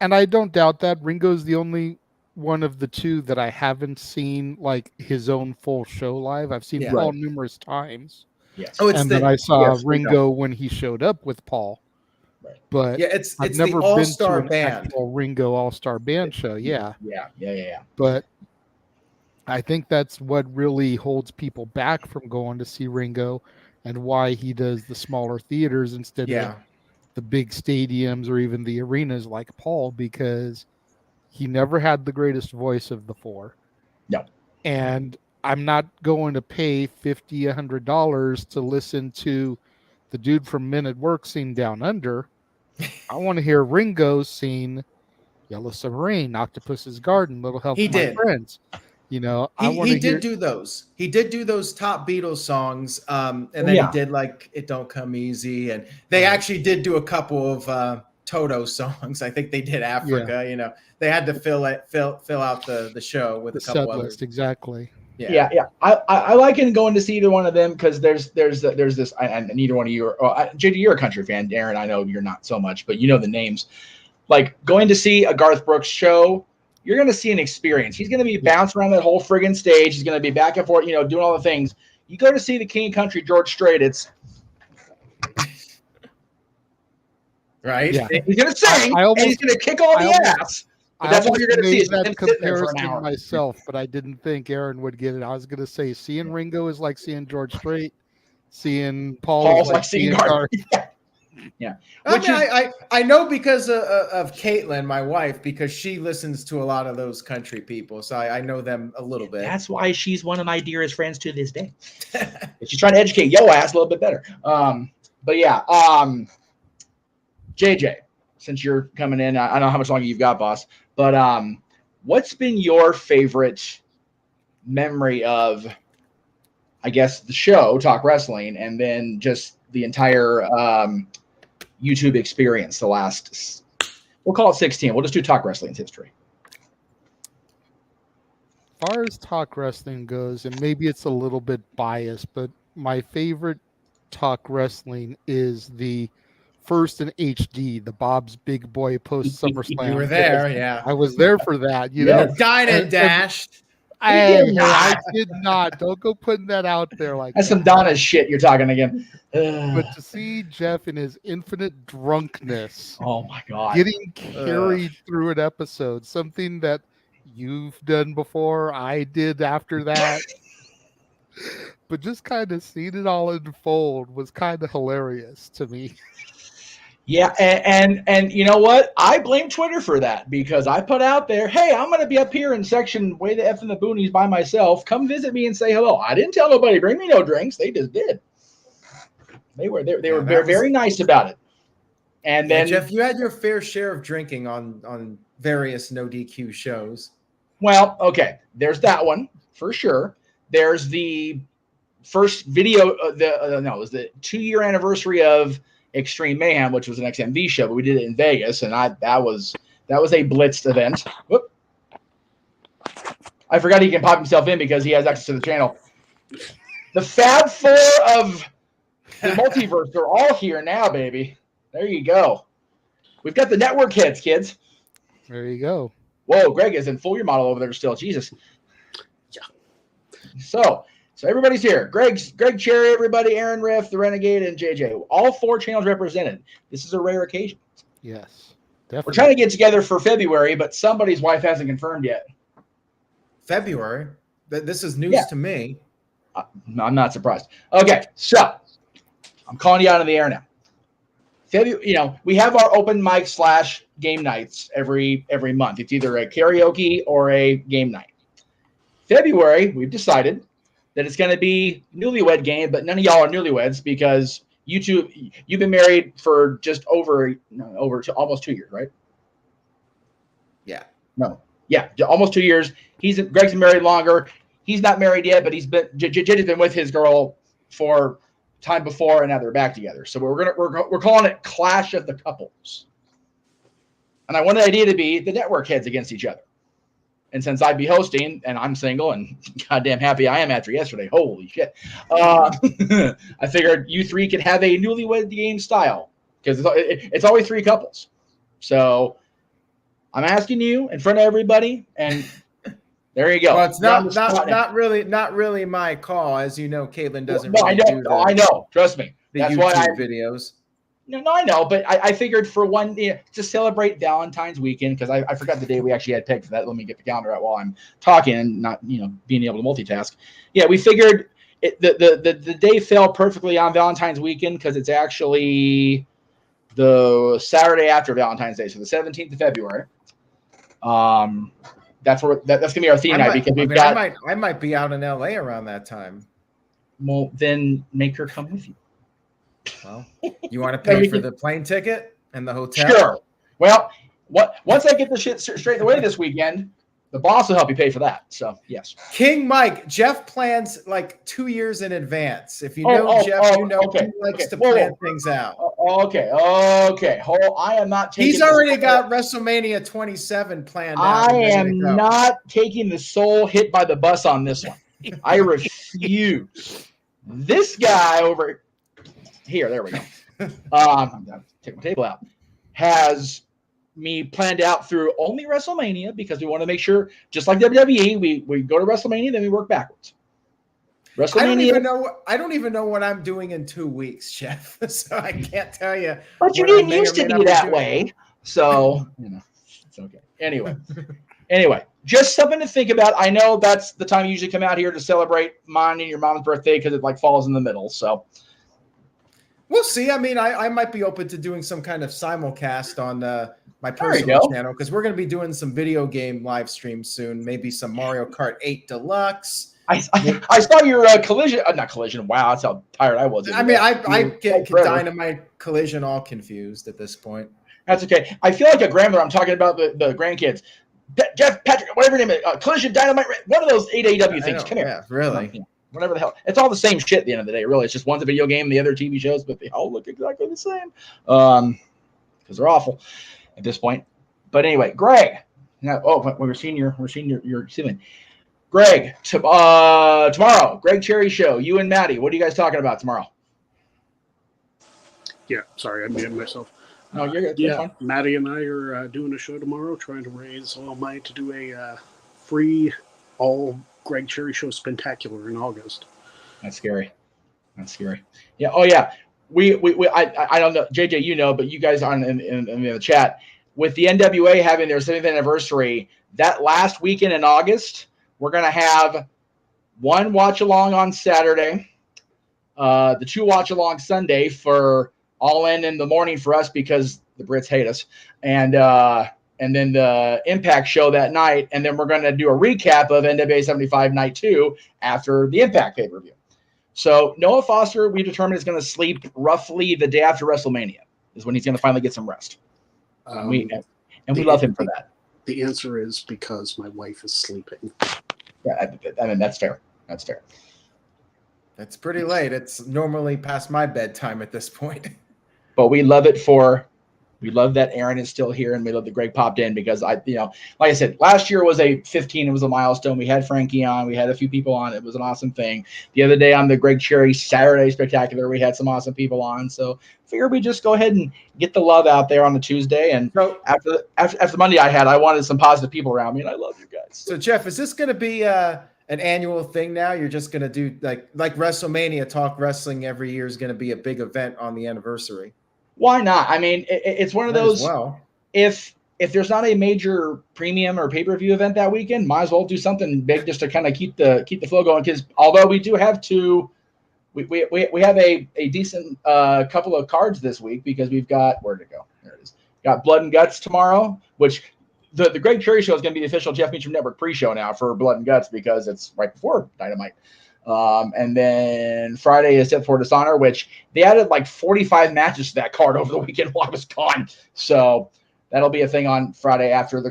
And I don't doubt that. Ringo's the only one of the two that I haven't seen like his own full show live. I've seen Paul numerous times. Yes. Then I saw Ringo when he showed up with Paul. Right. But it's never the All-Star Band. Actual Ringo All-Star Band show. Yeah. Yeah. But I think that's what really holds people back from going to see Ringo, and why he does the smaller theaters instead of the big stadiums or even the arenas like Paul, because he never had the greatest voice of the four. No. And I'm not going to pay $50, $100 to listen to the dude from Men at Work sing Down Under. I want to hear Ringo sing Yellow Submarine, Octopus's Garden, Little Help from My Friends. He did do those. He did do those top Beatles songs, and then he did like It Don't Come Easy, and they actually did do a couple of Toto songs. I think they did Africa. They had to fill out the show with a couple others. List, exactly. Yeah. I like going to see either one of them, because there's this. And neither one of you are. JD, you're a country fan. Aaron, I know you're not so much, but you know the names. Like going to see a Garth Brooks show, you're going to see an experience. He's going to be bouncing around that whole friggin' stage. He's going to be back and forth, doing all the things. You go to see the King of Country, George Strait. It's right. Yeah. He's going to sing, and he's going to kick all the ass. But that's what you're going to see. Is that comparison myself, but I didn't think Aaron would get it. I was going to say seeing Ringo is like seeing George Strait, seeing Paul is like seeing Garth. Yeah. I know because of Caitlin, my wife, because she listens to a lot of those country people, so I know them a little bit. That's why she's one of my dearest friends to this day. She's trying to educate yo ass a little bit better. But yeah, JJ, since you're coming in, I don't know how much longer you've got, boss, but what's been your favorite memory of, I guess, the show Talk Wrestling, and then just the entire YouTube experience, the last, we'll call it 16. We'll just do Talk Wrestling's history. As far as Talk Wrestling goes, and maybe it's a little bit biased, but my favorite Talk Wrestling is the first in HD, the Bob's Big Boy post SummerSlam. You were there, yeah. I was there for that. You know, dined and dashed. I did not. Don't go putting that out there like that's some Donna's shit you're talking again. But to see Jeff in his infinite drunkenness, oh my god, getting carried through an episode, something that you've done before, I did after that, but just kind of seeing it all unfold was kind of hilarious to me. Yeah, and you know what? I blame Twitter for that, because I put out there, hey, I'm going to be up here in section way the F in the boonies by myself. Come visit me and say hello. I didn't tell nobody, bring me no drinks. They just did. They were very nice about it. And then Jeff, you had your fair share of drinking on various no DQ shows. Well, okay, there's that one for sure. There's the first video. It was the 2-year anniversary of Extreme Mayhem, which was an XMV show, but we did it in Vegas, and that was a blitzed event. Whoop. I forgot he can pop himself in because he has access to the channel. The Fab Four of the multiverse are all here now, baby. There you go. We've got the network hits, kids. There you go. Whoa, Greg is in full year model over there still. Jesus. Yeah. So everybody's here. Greg Cherry, everybody, Aaron Riff, the Renegade, and JJ. All 4 channels represented. This is a rare occasion. Yes, definitely. We're trying to get together for February, but somebody's wife hasn't confirmed yet. February? This is news to me. I'm not surprised. Okay, so I'm calling you out on the air now. February, we have our open mic / game nights every month. It's either a karaoke or a game night. February, we've decided that it's going to be newlywed game, but none of y'all are newlyweds because you've been married for just over almost 2 years, right? Yeah. No. Yeah, almost 2 years. Greg's been married longer. He's not married yet, but JJ's been with his girl for time before, and now they're back together. So we're calling it Clash of the Couples. And I want the idea to be the network heads against each other. And since I'd be hosting, and I'm single, and goddamn happy I am after yesterday. Holy shit! I figured you three could have a newlywed game style because it's always three couples. So I'm asking you in front of everybody, and there you go. Well, it's not really my call, as you know. Caitlin doesn't. No, really I know. Trust me. That's why videos. No, I know, but I figured for one to celebrate Valentine's weekend, because I forgot the day we actually had pegged for that. Let me get the calendar out while I'm talking and not being able to multitask. Yeah, we figured the day fell perfectly on Valentine's weekend because it's actually the Saturday after Valentine's Day, so the 17th of February. That's gonna be our theme night because I might be out in LA around that time. Well, then make her come with you. Well, you want to pay for the plane ticket and the hotel? Sure. Well, once I get the shit straight away this weekend, the boss will help you pay for that. So, yes. King Mike, Jeff plans like 2 years in advance. If you know Jeff, he likes to plan things out. Okay. I am not taking. He's already got WrestleMania 27 planned out. I am not taking the soul hit by the bus on this one. I refuse. This guy over here, there we go. I'm going to take my table out. Has me planned out through only WrestleMania because we want to make sure, just like WWE, we go to WrestleMania, then we work backwards. WrestleMania. I don't even know what I'm doing in 2 weeks, Jeff. So I can't tell you. But you didn't used to be that way. So, it's okay. Anyway, just something to think about. I know that's the time you usually come out here to celebrate mine and your mom's birthday because it falls in the middle. So we'll see. I mean, I might be open to doing some kind of simulcast on my personal channel because we're going to be doing some video game live streams soon. Maybe some Mario Kart 8 Deluxe. I saw your collision. Not collision. Wow, that's how tired I was. I mean, I get Dynamite Collision all confused at this point. That's okay. I feel like a grandmother. I'm talking about the grandkids. Jeff, Patrick, whatever your name is, Collision, Dynamite, one of those 8 AEW things. Come here. Yeah, really. Whatever the hell. It's all the same shit at the end of the day, really. It's just one's a video game, the other TV shows, but they all look exactly the same. Because they're awful at this point. But anyway, Greg. Now, we're seeing your ceiling. Greg, tomorrow, Greg Cherry Show, you and Maddie. What are you guys talking about tomorrow? Yeah, sorry, I muted myself. No, you're good. Yeah, Maddie and I are doing a show tomorrow, trying to raise all money to do a free all Greg Cherry Show Spectacular in August. That's scary. Yeah. Oh yeah. We I don't know, JJ, but you guys on in the chat with the NWA having their 7th anniversary that last weekend in August. We're gonna have one watch along on Saturday, the 2 watch along Sunday for All In the morning for us because the Brits hate us, and then the Impact show that night, and then we're going to do a recap of NWA 75 Night 2 after the Impact pay-per-view. So Noah Foster, we determined, is going to sleep roughly the day after WrestleMania is when he's going to finally get some rest. We love him for that. The answer is because my wife is sleeping. Yeah, I mean, that's fair. That's pretty late. It's normally past my bedtime at this point. But we love that Aaron is still here, and we love that Greg popped in because like I said, last year was a 15. It was a milestone. We had Frankie on. We had a few people on. It was an awesome thing. The other day on the Greg Cherry Saturday Spectacular, we had some awesome people on. So figured we just go ahead and get the love out there on the Tuesday. And after the Monday I wanted some positive people around me, and I love you guys. So Jeff, is this going to be an annual thing now? You're just going to do like WrestleMania Talk Wrestling every year is going to be a big event on the anniversary? Why not? I mean, it's one of those. If there's not a major premium or pay-per-view event that weekend, might as well do something big just to kind of keep the flow going. Because although we do have we have a decent couple of cards this week because we've got where'd it go? There it is. Got Blood and Guts tomorrow, which the Greg Cherry Show is going to be the official Jeff Meacham Network pre-show now for Blood and Guts because it's right before Dynamite. And then Friday is Death for Dishonor, which they added like 45 matches to that card over the weekend while I was gone. So that'll be a thing on Friday after the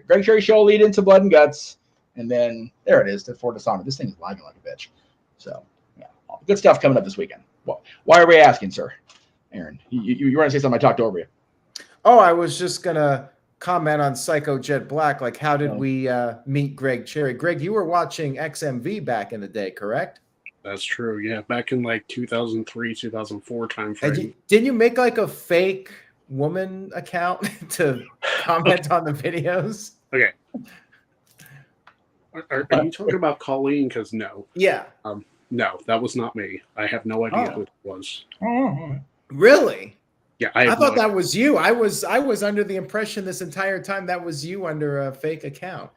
Greg Cherry show lead into Blood and Guts. And then there it is, Death for Dishonor. This thing is lagging like a bitch. So, yeah, good stuff coming up this weekend. Well, why are we asking, sir? Aaron, you want to say something? I talked over you. Oh, I was just going to comment on Psycho Jet Black. Like, how did we meet Greg Cherry? Greg, you were watching XMV back in the day, correct? That's true. Yeah, back in like 2003, 2004 time frame. Didn't you make like a fake woman account to comment on the videos? Okay. Are you talking about Colleen? Because no. Yeah. No, that was not me. I have no idea who it was. Really? Yeah, I thought that was you. I was under the impression this entire time that was you under a fake account.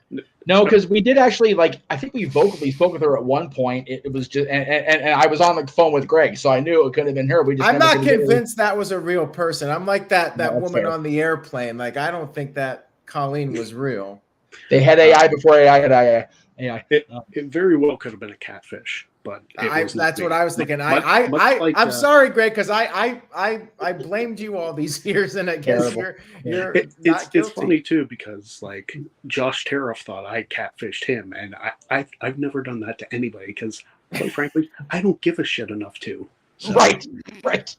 No, because we did actually, like, I think we vocally spoke with her at one point. It was just, and I was on the phone with Greg, so I knew it could have been her. I'm not convinced that was a real person. I'm like that woman fair. On the airplane. Like, I don't think that Colleen was real. They had AI before AI had AI. It very well could have been a catfish, but that's what I was thinking. I'm sorry, Greg, because I blamed you all these years, and I guess you're it's funny too, because like Josh Tariff thought I catfished him, and I've never done that to anybody because, quite frankly, I don't give a shit enough to. So. Right.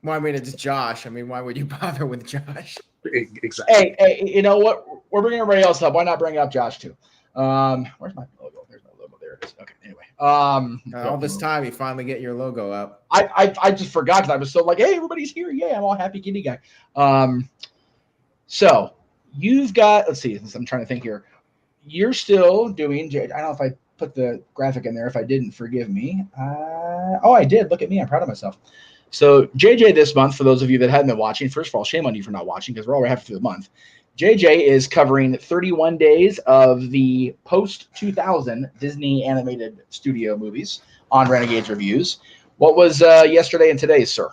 Well, I mean, it's Josh. I mean, why would you bother with Josh? Exactly. Hey, you know what? We're bringing everybody else up. Why not bring up Josh too? Where's my logo? There's my logo. There it is. Okay. Anyway, all this time you finally get your logo up. I just forgot because I was so like, hey, everybody's here. Yeah, I'm all happy kitty guy. So you've got. Let's see. I'm trying to think here. You're still doing. I don't know if I put the graphic in there. If I didn't, forgive me. I did. Look at me. I'm proud of myself. So JJ this month, for those of you that hadn't been watching, first of all, shame on you for not watching because we're already halfway through the month. JJ is covering 31 days of the post-2000 Disney animated studio movies on Renegades Reviews. What was yesterday and today, sir?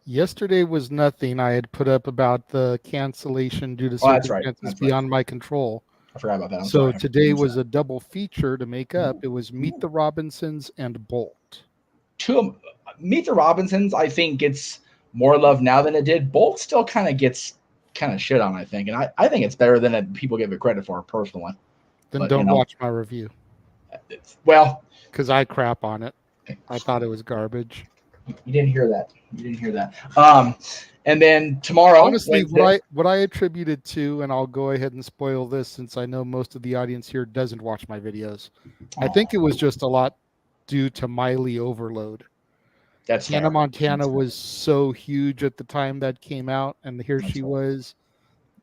Yesterday was nothing. I had put up about the cancellation due to circumstances beyond my control. I forgot about that. So today was a double feature to make up. It was Meet the Robinsons and Bolt. Meet the Robinsons, I think, gets more love now than it did. Bolt still kind of gets shit on, I think. And I think it's better than people give it credit for, personally. Then don't watch my review. Well, because I crap on it. I thought it was garbage. You didn't hear that. And then tomorrow, honestly, what I attributed to, and I'll go ahead and spoil this since I know most of the audience here doesn't watch my videos. I think it was just a lot due to Miley overload. That's Hannah Montana was so huge at the time that came out, and here she was,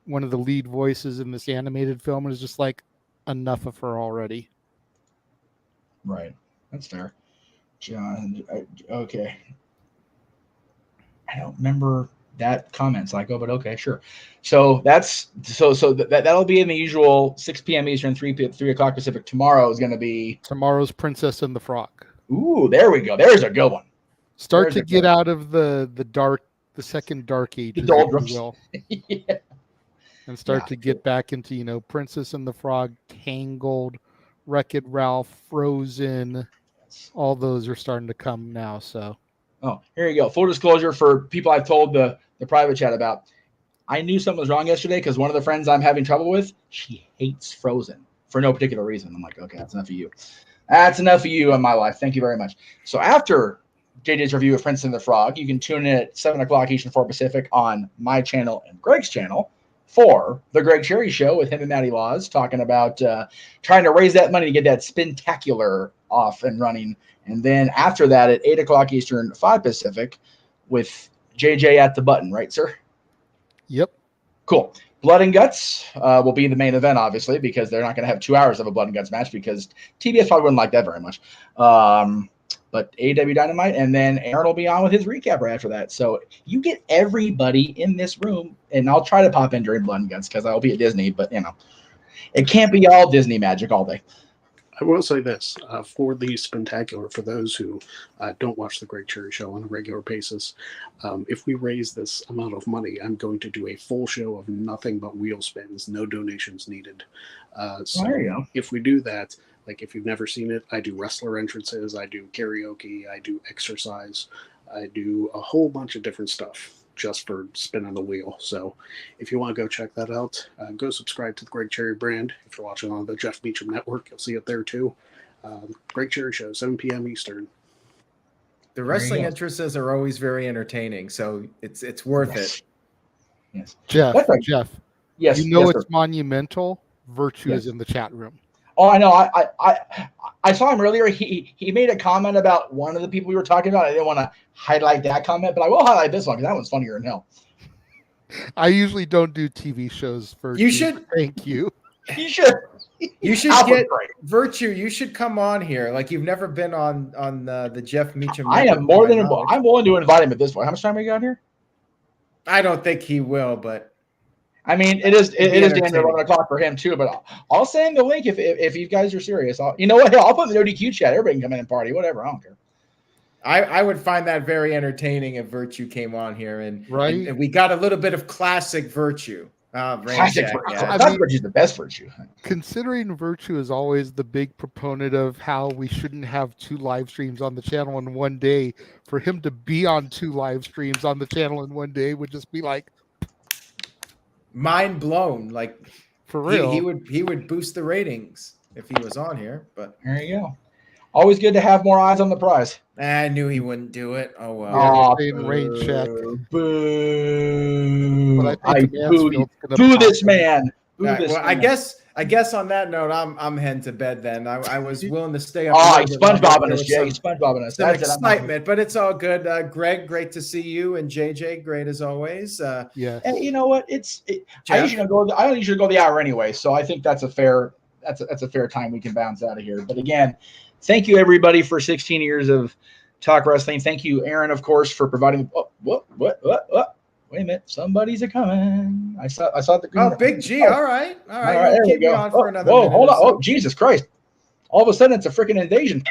one of the lead voices in this animated film, and it's just like enough of her already. Right, that's fair. John, okay. I don't remember that comment cycle, but okay, sure. So that'll be in the usual 6 p.m. Eastern, 3 o'clock Pacific. Tomorrow is going to be tomorrow's Princess and the Frog. Ooh, there we go. There's a good one. Start to get out of the second dark ages, if you will. Yeah. And start to get back into, Princess and the Frog, Tangled, Wreck-It Ralph, Frozen. All those are starting to come now. So, here you go. Full disclosure for people I've told the private chat about. I knew something was wrong yesterday because one of the friends I'm having trouble with, she hates Frozen for no particular reason. I'm like, okay, that's enough of you. That's enough of you in my life. Thank you very much. So after JJ's review of Princess and the Frog, you can tune in at 7 o'clock Eastern, 4 Pacific on my channel and Greg's channel for the Greg Cherry Show with him and Maddie Laws, talking about trying to raise that money to get that Spintacular off and running. And then after that at 8 o'clock Eastern, 5 Pacific with JJ at the button, right, sir? Yep. Cool. Blood and Guts will be the main event, obviously, because they're not going to have 2 hours of a Blood and Guts match because TBS probably wouldn't like that very much. But AEW Dynamite, and then Aaron will be on with his recap right after that. So you get everybody in this room, and I'll try to pop in during Blood and Guts because I'll be at Disney, but, it can't be all Disney magic all day. I will say this, for the Spintacular, for those who don't watch the Greg Cherry Show on a regular basis, if we raise this amount of money, I'm going to do a full show of nothing but wheel spins, no donations needed. So there you go. If we do that, Like if you've never seen it, I do wrestler entrances, I do karaoke, I do exercise, I do a whole bunch of different stuff just for spinning the wheel. So if you want to go check that out, go subscribe to the Greg Cherry brand. If you're watching on the Jeff Meacham Network, you'll see it there too. Greg Cherry Show, 7 p.m. Eastern. The wrestling entrances are always very entertaining, so it's worth it. Yes. Jeff, yes, you know yes, it's monumental. Virtue is in the chat room. Oh, I know. I saw him earlier. He made a comment about one of the people we were talking about. I didn't want to highlight that comment, but I will highlight this one because that one's funnier than hell. I usually don't do TV shows for you. Should thank you. You should. You should get Virtue. You should come on here. Like you've never been on the Jeff Meacham. I am more than I'm willing to invite him at this point. How much time we got here? I don't think he will, but I mean, it is damn near 11 o'clock for him too. But I'll send the link if you guys are serious. You know what? Hell, I'll put in the ODQ chat. Everybody can come in and party. Whatever. I don't care. I would find that very entertaining if Virtue came on here and we got a little bit of classic Virtue. Classic Virtue. Yeah. I mean, Virtue's the best Virtue. Considering Virtue is always the big proponent of how we shouldn't have 2 live streams on the channel in one day, for him to be on 2 live streams on the channel in one day would just be like mind blown. Like for real, he would boost the ratings if he was on here. But there you go. Always good to have more eyes on the prize. I knew he wouldn't do it. Oh well. Rain check. Boo! Boo this man. Well, I guess on that note, I'm heading to bed. Then I was willing to stay up. Oh, he's SpongeBobbing us, Jay. He's SpongeBobbing us. Some excitement, but it's all good. Greg, great to see you, and JJ, great as always. Yeah. And you know what? I usually go the hour anyway, so I think that's a fair time we can bounce out of here. But again, thank you everybody for 16 years of talk wrestling. Thank you, Aaron, of course, for providing. What? Wait a minute, somebody's a coming. I saw the green. Oh, Big G. All right. There we go. Whoa, hold on. Oh, Jesus Christ! All of a sudden, it's a freaking invasion.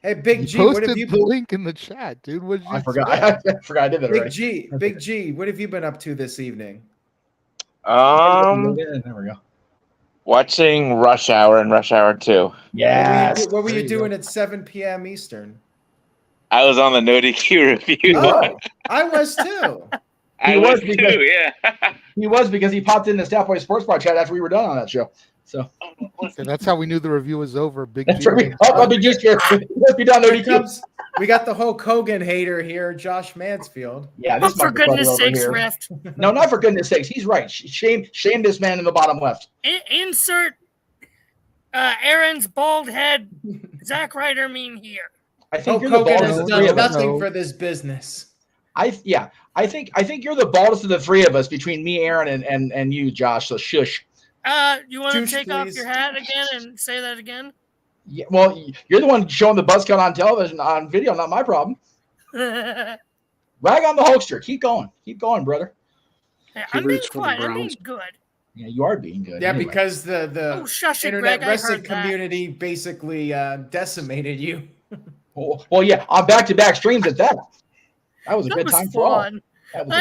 Hey, Big G. What have you the link in the chat, dude? What did you? I forgot. I forgot I did that already. Big G. What have you been up to this evening? There we go. Watching Rush Hour and Rush Hour 2. Yes. What were you doing at 7 p.m. Eastern? I was on the No DQ review. Oh, I was too. He was because he popped in the Staff Boy Sports Bar chat after we were done on that show. So and that's how we knew the review was over. Big G. Right. Big G's here. We got the Hulk Hogan hater here, Josh Mansfield. Yeah, this for goodness sakes, Rift. No, not for goodness sakes. He's right. Shame this man in the bottom left. Insert Aaron's bald head Zack Ryder meme here. I think Hulk Hogan has done nothing for this business. I think you're the baldest of the three of us between me, Aaron, and you, Josh. So shush. You want to take off your hat again and say that again? Yeah, well, you're the one showing the buzz cut on television, on video. Not my problem. Rag on the Hulkster. Keep going, brother. Hey, I'm being quiet. I'm being good. Yeah, you are being good. Yeah, anyway. Because the internet Greg, wrestling community basically decimated you. Well, yeah, on back-to-back streams at that. That was a good time for all. I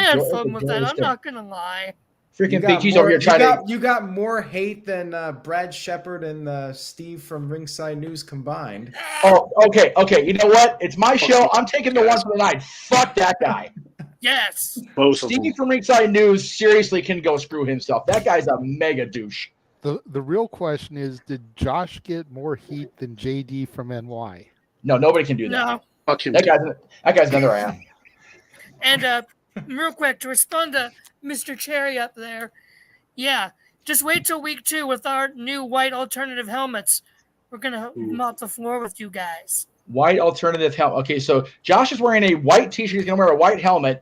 had fun with that. I'm not gonna lie. Freaking Big G's over here trying to. You got more hate than Brad Shepard and Steve from Ringside News combined. Oh, okay. You know what? It's my show. I'm taking the one for the night. Fuck that guy. Yes. Steve from Ringside News seriously can go screw himself. That guy's a mega douche. The real question is, did Josh get more heat than JD from NY? No, nobody can do that. No. That guy's another ass. And real quick, to respond to Mr. Cherry up there, yeah, just wait till week 2 with our new white alternative helmets. We're going to mop the floor with you guys. White alternative helmet. Okay, so Josh is wearing a white t-shirt. He's going to wear a white helmet.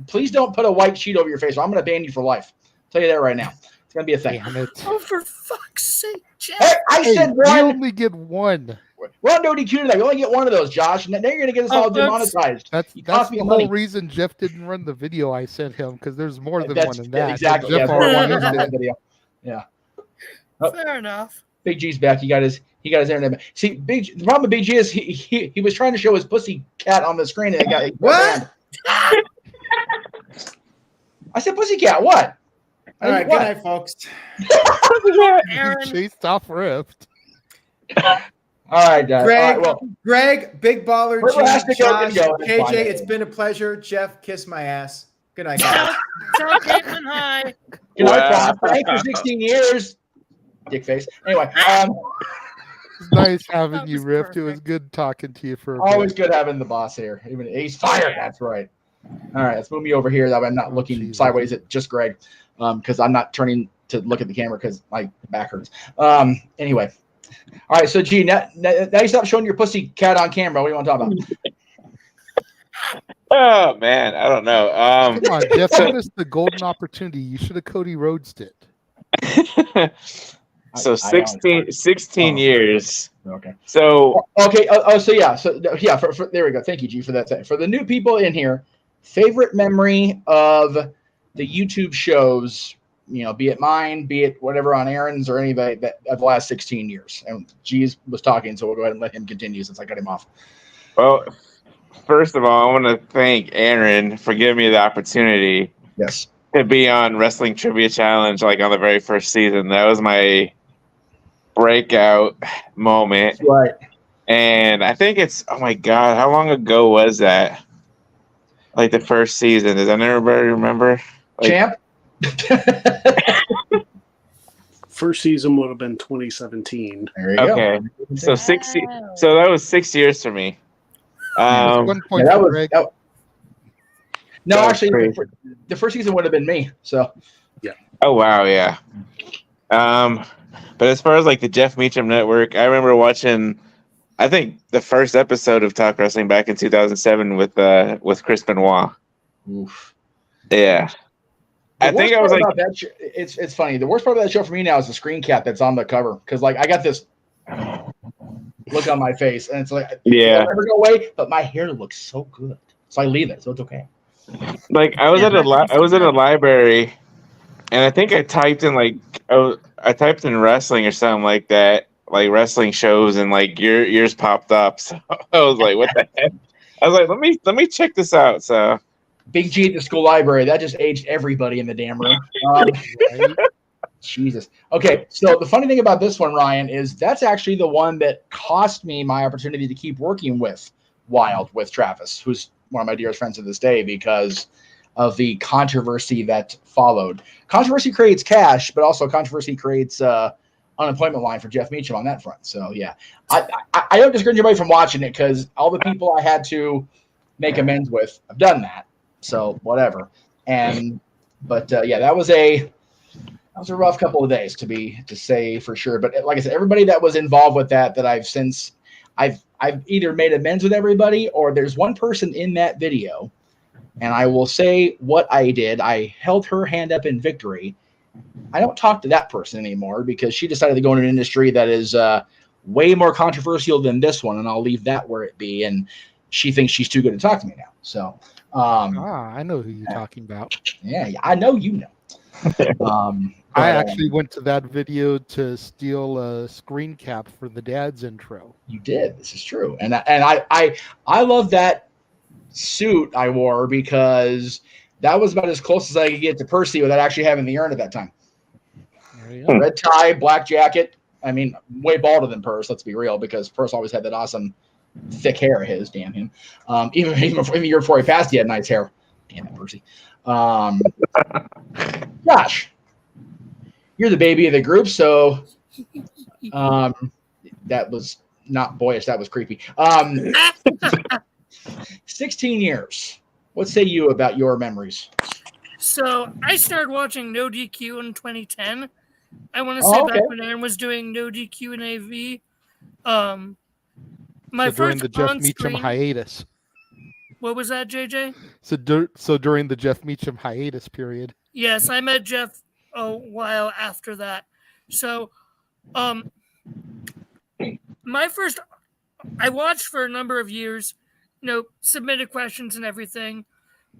Please don't put a white sheet over your face, or I'm going to ban you for life. I'll tell you that right now. It's going to be a thing. Oh, for fuck's sake, Jeff. Hey, I said one. You only get one. We're on ODQ tonight. You only get one of those, Josh. And then you're going to get us all demonetized. That's the whole reason Jeff didn't run the video I sent him, because there's more than one in that. Exactly. Jeff yeah. Fair enough. Big G's back. He got his internet. See, the problem with Big G is he was trying to show his pussy cat on the screen and it got what? I said pussy cat. What? All right. Good night, folks. Aaron chased off Rift. All right, guys. Greg, All right, well, Greg, Big Baller, Whoever has G, to go, Josh, can go. That's KJ, fine. it's been a pleasure. Jeff, kiss my ass. Good night, guys. Tell Caitlin hi. Good night, Wow. Bob. Thanks for 16 years. Dick face. Anyway, It's nice having That you, was Rift. It was perfect. good talking to you for a always bit. good having the boss here. Even he's fired. That's right. All right, let's move me over here. That way I'm not Oh, looking Jesus. sideways at just Greg, because I'm not turning to look at the camera because my back hurts. Anyway, all right. So, G, now you stop showing your pussy cat on camera. What do you want to talk about? Oh man, I don't know. Come on, Jeff. You missed the golden opportunity. You should have Cody Rhodes'd it. So I 16 years. Okay. So Okay. So yeah. So yeah. There we go. Thank you, G, for that. For the new people in here, favorite memory of the YouTube shows, be it mine, be it whatever on Aaron's or anybody that of the last 16 years. And G was talking, so we'll go ahead and let him continue since I cut him off. well, first of all, I want to thank Aaron for giving me the opportunity Yes. to be on Wrestling Trivia Challenge, like on the very first season. That was my breakout moment. Right. And I think it's, oh my God, how long ago was that? Like the first season. Does anybody remember? Like, Champ. First season would have been 2017. There you go. okay. So Wow. so that was 6 years for me. That's 1 point Yeah, for Greg. no, That was actually, crazy. the first season would have been me. So Oh wow, yeah. But as far as like the Jeff Meacham Network, I remember watching, I think the first episode of Talk Wrestling back in 2007 with Chris Benoit. oof. Yeah, I think I was like, that show, it's funny. The worst part of that show for me now is the screen cap that's on the cover because like I got this look on my face and it's like yeah, it'll never go away, but my hair looks so good, so I leave it, so it's okay. like I was at a library, and I think I typed in like I typed in wrestling or something like that, like wrestling shows, and like yours popped up. So I was like, what the heck? I was like, let me check this out. So Big G at the school library that just aged everybody in the damn room. Right? Jesus. Okay, so the funny thing about this one, Ryan, is that's actually the one that cost me my opportunity to keep working with Wild with Travis, who's one of my dearest friends to this day because of the controversy that followed. Controversy creates cash, but also controversy creates unemployment line for Jeff Meacham on that front. So yeah, I don't discourage anybody from watching it because all the people I had to make amends with have done that. So whatever. But that was a rough couple of days to say for sure. But like I said, everybody that was involved with that I've either made amends with everybody or there's one person in that video, and I will say what I did. I held her hand up in victory. I don't talk to that person anymore because she decided to go in an industry that is way more controversial than this one, and I'll leave that where it be. And she thinks she's too good to talk to me now. So I know who you're talking about. yeah, I know you know. I actually went to that video to steal a screen cap for the dad's intro. You did. This is true, and I love that suit I wore because that was about as close as I could get to Percy without actually having the urn at that time. There you go. Red tie, black jacket. I mean, way balder than Purse. Let's be real, because Purse always had that awesome thick hair of his. Damn him. Even a year before he passed, he had nice hair. Damn it, Percy. Josh, you're the baby of the group, so that was not boyish. That was creepy. 16 years. What say you about your memories? So I started watching No DQ in 2010. I want to say back when Aaron was doing No DQ and AV. My So during first the Jeff on-screen- Meacham hiatus. What was that, JJ? So during the Jeff Meacham hiatus period. Yes, I met Jeff a while after that. So, my first, I watched for a number of years, submitted questions and everything.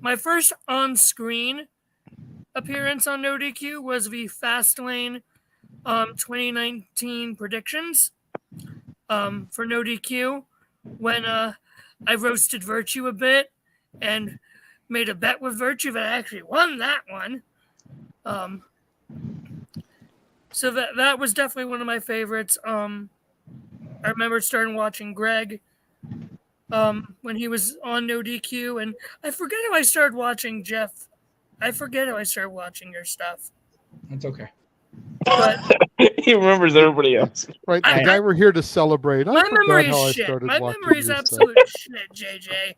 My first on-screen appearance on No DQ was the Fastlane 2019 predictions for No DQ when I roasted Virtue a bit and made a bet with Virtue that I actually won that one. So that was definitely one of my favorites. I remember starting watching Greg when he was on No DQ, and I forget how I started watching Jeff. I forget how I started watching your stuff. That's okay. But he remembers everybody else. Right, the guy we're here to celebrate. My memory is shit. My memory is absolute shit, JJ.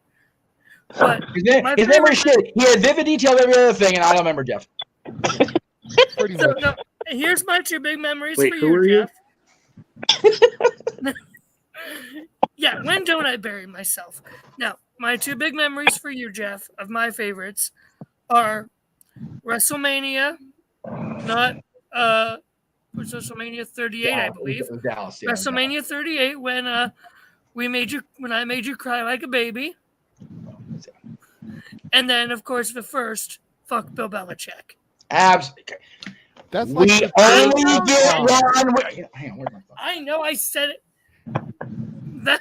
But his memory shit. He had vivid detail of every other thing, and I don't remember Jeff. Pretty much. No, here's my two big memories Wait, for who are you, Jeff. Yeah, when don't I bury myself? Now, my two big memories for you, Jeff, of my favorites are WrestleMania, not was WrestleMania 38, I believe. Dallas, WrestleMania 38 when I made you cry like a baby. And then, of course, the first, fuck Bill Belichick. Absolutely. That's we like only get one. Hang on, where's my phone? I know I said it. That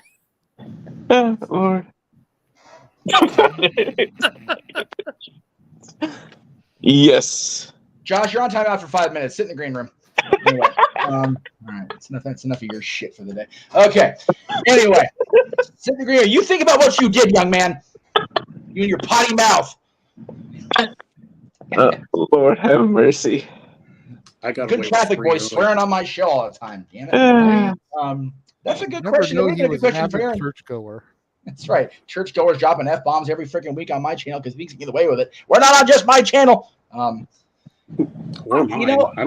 Lord. Yes. Josh, you're on timeout for 5 minutes. Sit in the green room. Anyway, all right, that's enough of your shit for the day. Okay. Anyway, sit in the green room. You think about what you did, young man. You and your potty mouth. Lord have mercy. I got good Catholic boy swearing on my show all the time. Damn it. That's a good question. Know he was an avid churchgoer. That's right. Churchgoers dropping F-bombs every freaking week on my channel because he can get away with it. We're not on just my channel. I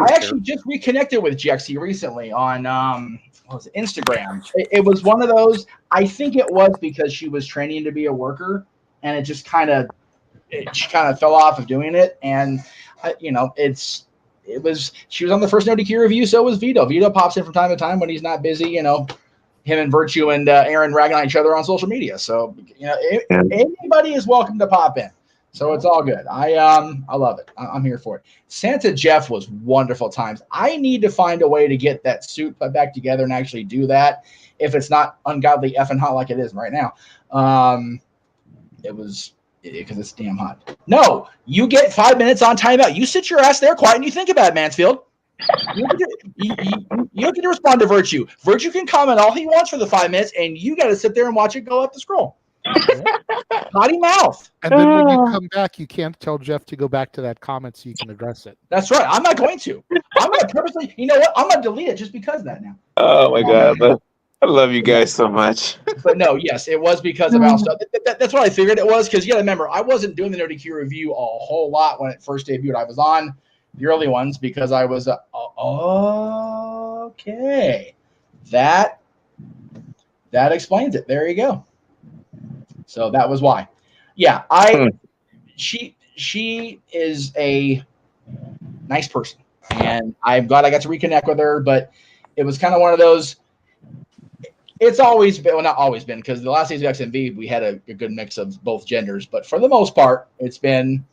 actually just reconnected with Jexy recently on what was it, Instagram. It was one of those. I think it was because she was training to be a worker, and it just kind of fell off of doing it. And she was on the first No DQ review. So was Vito. Vito pops in from time to time when he's not busy. Him and Virtue and Aaron ragging on each other on social media. So anybody is welcome to pop in. So it's all good. I love it. I'm here for it. Santa Jeff was wonderful times. I need to find a way to get that suit put back together and actually do that if it's not ungodly effing hot like it is right now. It was because it's damn hot. No, you get 5 minutes on timeout. You sit your ass there quiet and you think about it, Mansfield. You don't get to respond to Virtue. Virtue can comment all he wants for the 5 minutes, and you got to sit there and watch it go up the scroll. Potty mouth. And then when you come back, you can't tell Jeff to go back to that comment so you can address it. That's right. I'm not going to. I'm going to purposely. You know what? I'm going to delete it just because of that now. Oh my God. I love you guys so much. But no, yes, it was because of Al stuff. That's what I figured it was, because you got to remember, I wasn't doing the No DQ review a whole lot when it first debuted. I was on the early ones because I was okay. That explains it. There you go. So that was why. Yeah, she is a nice person, and I'm glad I got to reconnect with her. But it was kind of one of those. It's always been, well, not always been, because the last days of XMV we had a good mix of both genders, but for the most part, it's been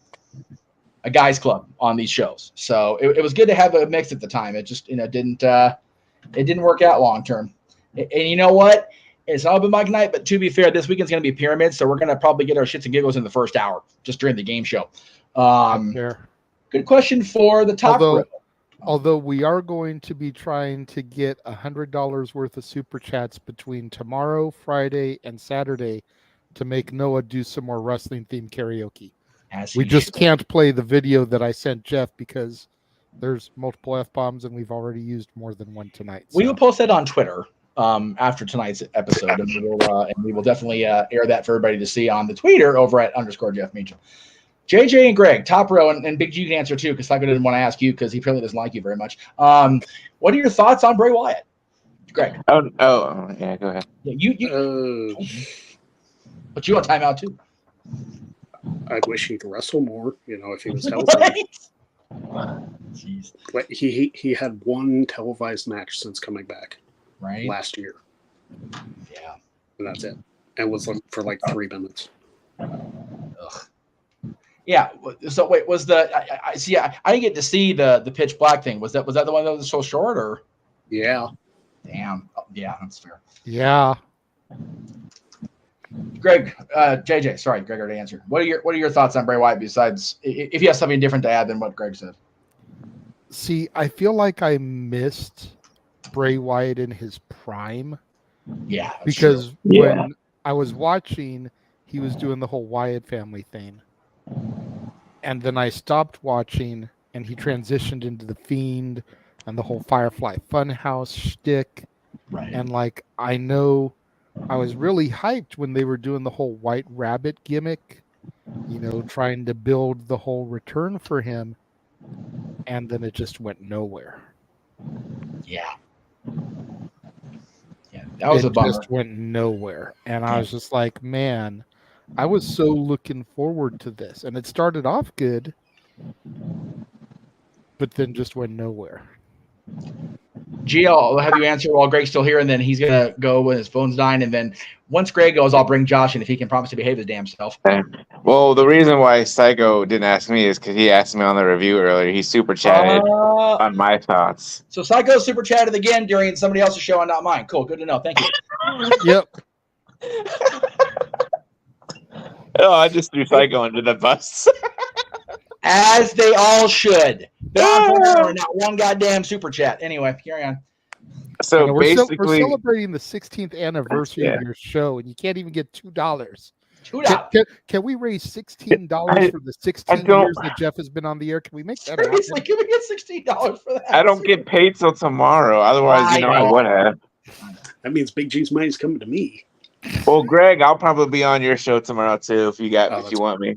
a guys club on these shows. So it was good to have a mix at the time. It just didn't work out long term. And you know what? It's not open mic night, but to be fair, this weekend's going to be Pyramids, so we're going to probably get our shits and giggles in the first hour, just during the game show. Good question for the top row. Although we are going to be trying to get $100 worth of super chats between tomorrow, Friday, and Saturday to make Noah do some more wrestling themed karaoke. We just can't play the video that I sent Jeff because there's multiple F-bombs and we've already used more than one tonight. We will post that on Twitter after tonight's episode, and we will definitely air that for everybody to see on the Twitter over at _Jeff Meacham. JJ and Greg, top row, and Big G can answer too, because Psycho didn't want to ask you because he apparently doesn't like you very much. What are your thoughts on Bray Wyatt, Greg? Oh, yeah, go ahead. Yeah, but you want timeout too. I wish he'd wrestle more, if he was healthy. Jeez. But he had one televised match since coming back, right, last year. Yeah, and that's it. And it was for like 3 minutes. Ugh. Yeah. So wait, was I didn't get to see the pitch black thing. Was that the one that was so short, or? Yeah. Damn. Oh, yeah, that's fair. Yeah. Greg, JJ, sorry, Greg already answered. What are your thoughts on Bray Wyatt, besides if you have something different to add than what Greg said? See, I feel like I missed Bray Wyatt in his prime Yeah, because Yeah. when I was watching, he was doing the whole Wyatt family thing, and then I stopped watching, and he transitioned into the Fiend and the whole Firefly Funhouse shtick, right. and like I know I was really hyped when they were doing the whole White Rabbit gimmick, trying to build the whole return for him, and then it just went nowhere. Yeah. Yeah, that was a bummer. It just went nowhere. And I was just like, man, I was so looking forward to this. And it started off good, but then just went nowhere. G, I'll have you answer while Greg's still here, and then he's going to go when his phone's dying. And then once Greg goes, I'll bring Josh in if he can promise to behave his damn self. Well, the reason why Psycho didn't ask me is because he asked me on the review earlier. He super chatted on my thoughts. So Psycho super chatted again during somebody else's show and not mine. Cool. Good to know. Thank you. Yep. Oh, I just threw Psycho under the bus. As they all should. Not one goddamn super chat. Anyway, carry on. So we're basically, celebrating the 16th anniversary of your show, and you can't even get $2. $2. Can we raise $16 for the 16 years that Jeff has been on the air? Can we make that happen? Seriously, can we get $16 for that? I don't get paid till tomorrow. Otherwise, I would have. That means Big G's money's coming to me. Well, Greg, I'll probably be on your show tomorrow too if you want me.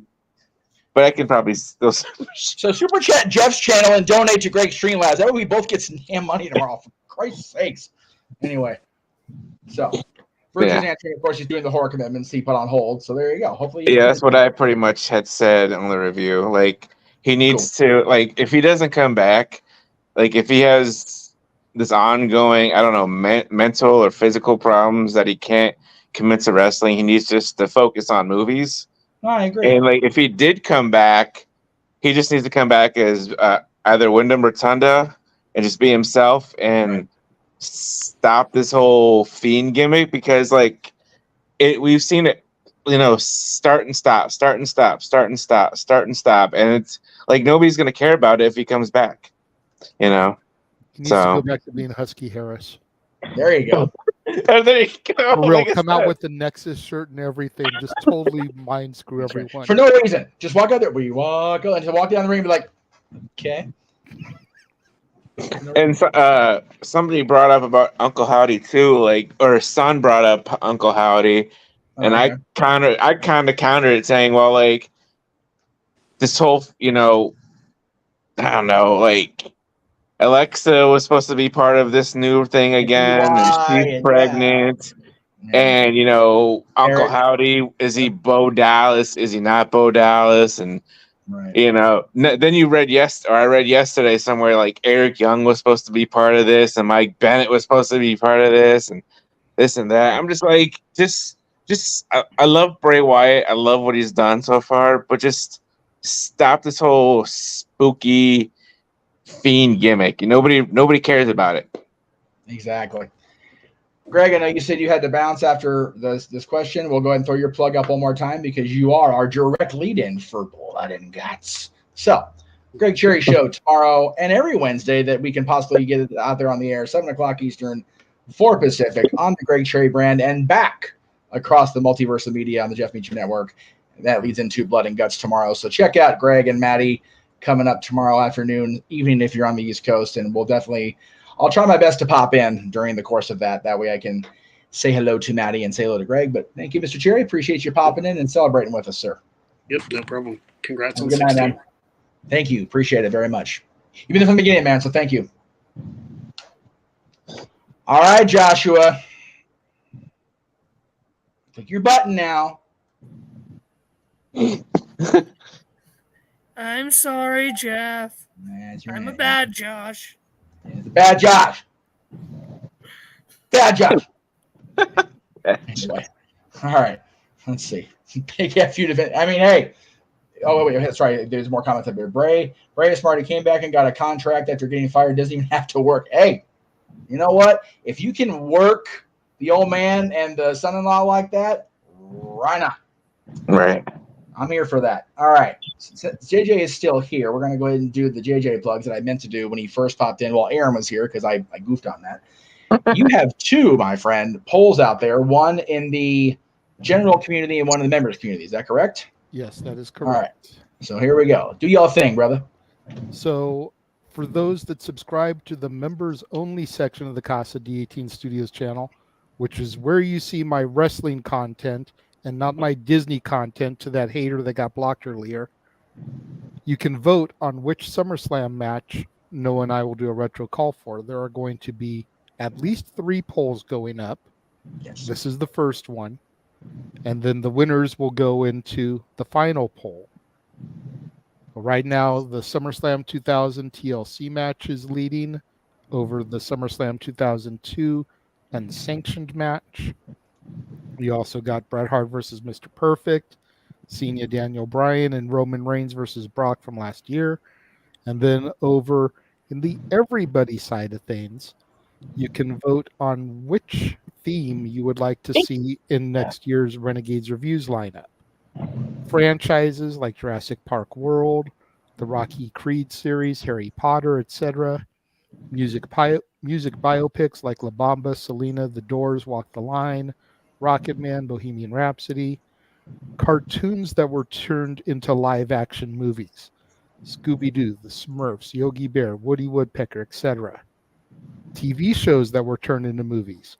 But I can probably still. So super chat Jeff's channel and donate to Greg's Streamlabs. That way we both get some damn money tomorrow. For Christ's sakes. Anyway, so Bruce's answering. Of course, he's doing the horror commitments he put on hold. So there you go. Hopefully, that's what I pretty much had said on the review. Like he needs to, like, if he doesn't come back, like if he has this ongoing, I don't know, mental or physical problems that he can't commit to wrestling, he needs just to focus on movies. No, I agree. And like if he did come back, he just needs to come back as either Wyndham Rotunda and just be himself and stop this whole Fiend gimmick, because like we've seen it, start and stop, and it's like nobody's gonna care about it if he comes back. He needs to go back to being Husky Harris. There you go. There you go. For real, come out with the Nexus shirt and everything. Just totally mind screw everyone. For no reason. Just walk out there. We walk out and just walk down the ring and be like, okay. And somebody brought up about Uncle Howdy too, or son brought up Uncle Howdy, and I kind of countered it saying, well, like this whole, I don't know, like Alexa was supposed to be part of this new thing again, and she's pregnant. And Uncle Howdy, is he Bo Dallas? Is he not Bo Dallas? And then you read I read yesterday somewhere like Eric Young was supposed to be part of this, and Mike Bennett was supposed to be part of this, and this and that. I'm just like, I love Bray Wyatt. I love what he's done so far, but just stop this whole spooky Fiend gimmick. Nobody cares about it. Exactly. Greg, I know you said you had to bounce after this question. We'll go ahead and throw your plug up one more time because you are our direct lead-in for Blood and Guts. So, Greg Cherry Show tomorrow and every Wednesday that we can possibly get it out there on the air, 7 o'clock Eastern, 4 Pacific, on the Greg Cherry brand and back across the multiverse of media on the Jeff Meacham Network. And that leads into Blood and Guts tomorrow. So check out Greg and Maddie coming up tomorrow afternoon, evening if you're on the East Coast, and I'll try my best to pop in during the course of that. That way I can say hello to Maddie and say hello to Greg. But thank you, Mr. Cherry. Appreciate you popping in and celebrating with us, sir. Yep, no problem. Congrats on good 16. night, man. Thank you. Appreciate it very much. You've been from the beginning, man, so thank you. All right, Joshua. Click your button now. I'm sorry, Jeff. I'm a bad Josh. It's a bad Josh. Bad Josh. Anyway. All right. Let's see. Big F you to I mean, hey. Oh, wait. That's right. There's more comments up here. Bray Smarty came back and got a contract after getting fired. Doesn't even have to work. Hey, you know what? If you can work the old man and the son-in-law like that, why not? Right. I'm here for that. All right. Since JJ is still here, we're going to go ahead and do the JJ plugs that I meant to do when he first popped in while Aaron was here because I goofed on that. You have two, my friend, polls out there, one in the general community and one in the members community. Is that correct? Yes, that is All right. correct. So here we go. Do y'all thing, brother. So for those that subscribe to the members only section of the Casa D18 Studios channel, which is where you see my wrestling content and not my Disney content to that hater that got blocked earlier, you can vote on which SummerSlam match Noah and I will do a retro call for. There are going to be at least 3 polls going up. Yes. This is the first one. And then the winners will go into the final poll. Right now, the SummerSlam 2000 TLC match is leading over the SummerSlam 2002 unsanctioned match. We also got Bret Hart versus Mr. Perfect, Cena, Daniel Bryan, and Roman Reigns versus Brock from last year. And then over in the everybody side of things, you can vote on which theme you would like to see in next year's Renegades Reviews lineup. Franchises like Jurassic Park World, the Rocky Creed series, Harry Potter, etc. Music biopics like La Bamba, Selena, The Doors, Walk the Line, Rocket Man, Bohemian Rhapsody. Cartoons that were turned into live-action movies. Scooby-Doo, The Smurfs, Yogi Bear, Woody Woodpecker, etc. TV shows that were turned into movies.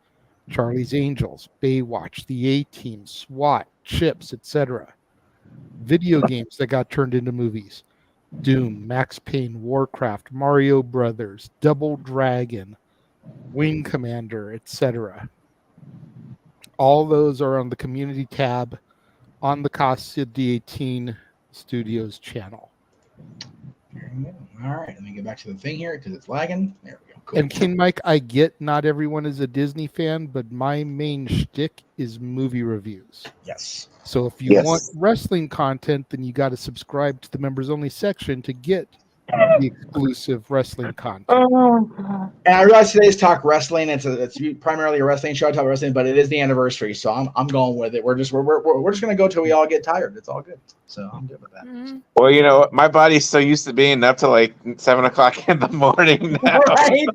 Charlie's Angels, Baywatch, The A-Team, SWAT, Chips, etc. Video games that got turned into movies. Doom, Max Payne, Warcraft, Mario Brothers, Double Dragon, Wing Commander, etc. All those are on the community tab on the Casa D18 Studios channel. There you go. All right, let me get back to the thing here because it's lagging. There we go. Cool. And King Mike, I get not everyone is a Disney fan, but my main shtick is movie reviews. Yes. So if you want wrestling content, then you got to subscribe to the members only section to get the exclusive wrestling content. And I realize today's talk wrestling. It's primarily a wrestling show, talk wrestling, but it is the anniversary, so I'm going with it. We're just gonna go till we all get tired. It's all good. So I'm good with that. Mm-hmm. Well, you know, my body's so used to being up to like 7 o'clock in the morning now. Right?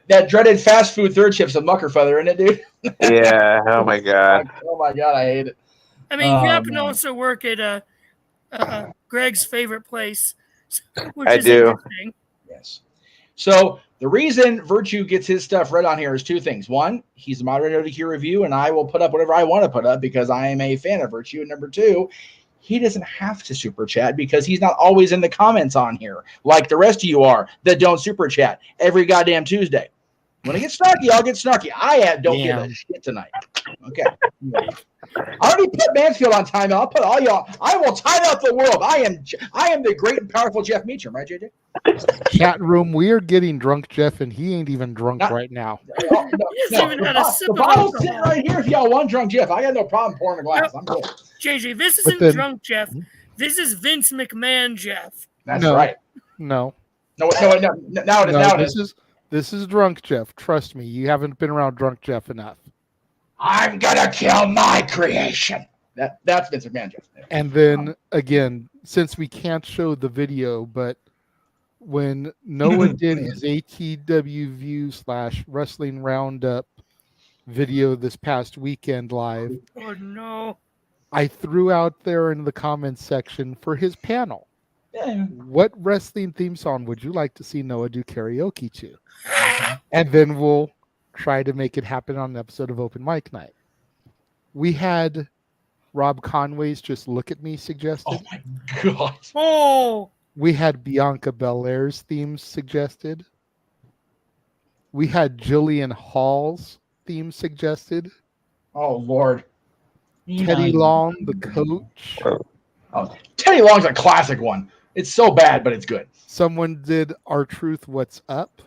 That dreaded fast food third shift's a mucker feather, isn't it, dude? Yeah. Oh my god. Oh my god, I hate it. I mean, you happen to also work at Greg's favorite place, which I is do. interesting. Yes. So the reason Virtue gets his stuff read on here is 2 things. 1, he's the moderator of the Q Review, and I will put up whatever I want to put up because I am a fan of Virtue. And number 2, he doesn't have to super chat because he's not always in the comments on here like the rest of you are that don't super chat every goddamn Tuesday. When I get snarky, I'll get snarky. I don't give a shit tonight. Okay. I already put Mansfield on timeout. I'll put all y'all. I will time out the world. I am the great and powerful Jeff Meacham, right, JJ? Chat room, we are getting drunk, Jeff, and he ain't even drunk right now. No, the bottle's sitting right here if y'all want drunk Jeff. I got no problem pouring a glass. I'm good. JJ, this isn't drunk Jeff. This is Vince McMahon Jeff. That's right. No. Now it is. This is drunk Jeff. Trust me, you haven't been around drunk Jeff enough. I'm gonna kill my creation. That's Vince McMahon, Jeff. And then again, since we can't show the video, but when Noah did his ATW View / Wrestling Roundup video this past weekend live, oh no! I threw out there in the comments section for his panel. Yeah. What wrestling theme song would you like to see Noah do karaoke to? And then we'll try to make it happen on an episode of Open Mic Night. We had Rob Conway's Just Look at Me suggested. Oh my god. Oh. We had Bianca Belair's themes suggested. We had Jillian Hall's theme suggested. Oh Lord. Teddy Long, the coach. Oh, Teddy Long's a classic one. It's so bad, but it's good. Someone did Our Truth, What's Up,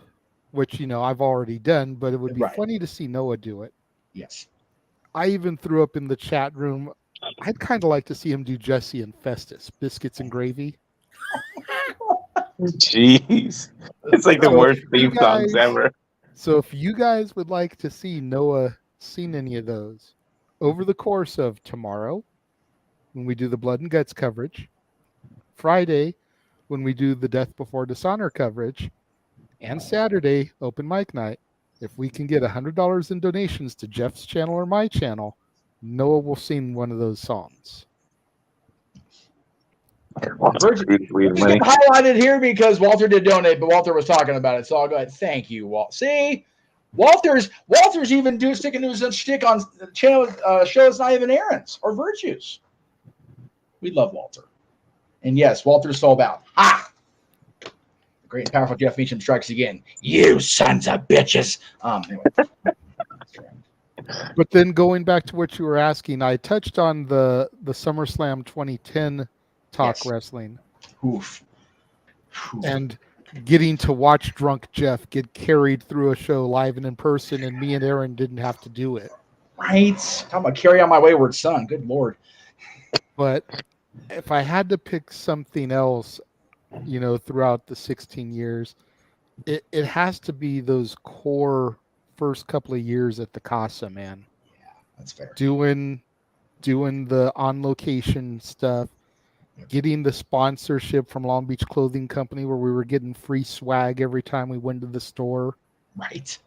which, I've already done, but it would be funny to see Noah do it. Yes. I even threw up in the chat room, I'd kind of like to see him do Jesse and Festus, Biscuits and Gravy. Jeez. It's like the worst theme songs ever. So if you guys would like to see Noah sing any of those, over the course of tomorrow, when we do the Blood and Guts coverage, Friday, when we do the Death Before Dishonor coverage, and Saturday, open mic night. If we can get $100 in donations to Jeff's channel or my channel, Noah will sing one of those songs. Highlighted here because Walter did donate, but Walter was talking about it, so I'll go ahead. Thank you, Walt. See, Walter's even sticking to his shtick on channel shows not even Aaron's or Virtues. We love Walter, and yes, Walter's sold out. The great and powerful Jeff Meacham strikes again. You sons of bitches. Anyway. But then going back to what you were asking, I touched on the SummerSlam 2010 talk wrestling. Oof. And getting to watch drunk Jeff get carried through a show live and in person, and me and Aaron didn't have to do it. Right. I'm going to carry on my wayward son. Good Lord. But if I had to pick something else, throughout the 16 years, it has to be those core first couple of years at the Casa, man. Yeah, that's fair. Doing the on location stuff, getting the sponsorship from Long Beach Clothing Company where we were getting free swag every time we went to the store. Right.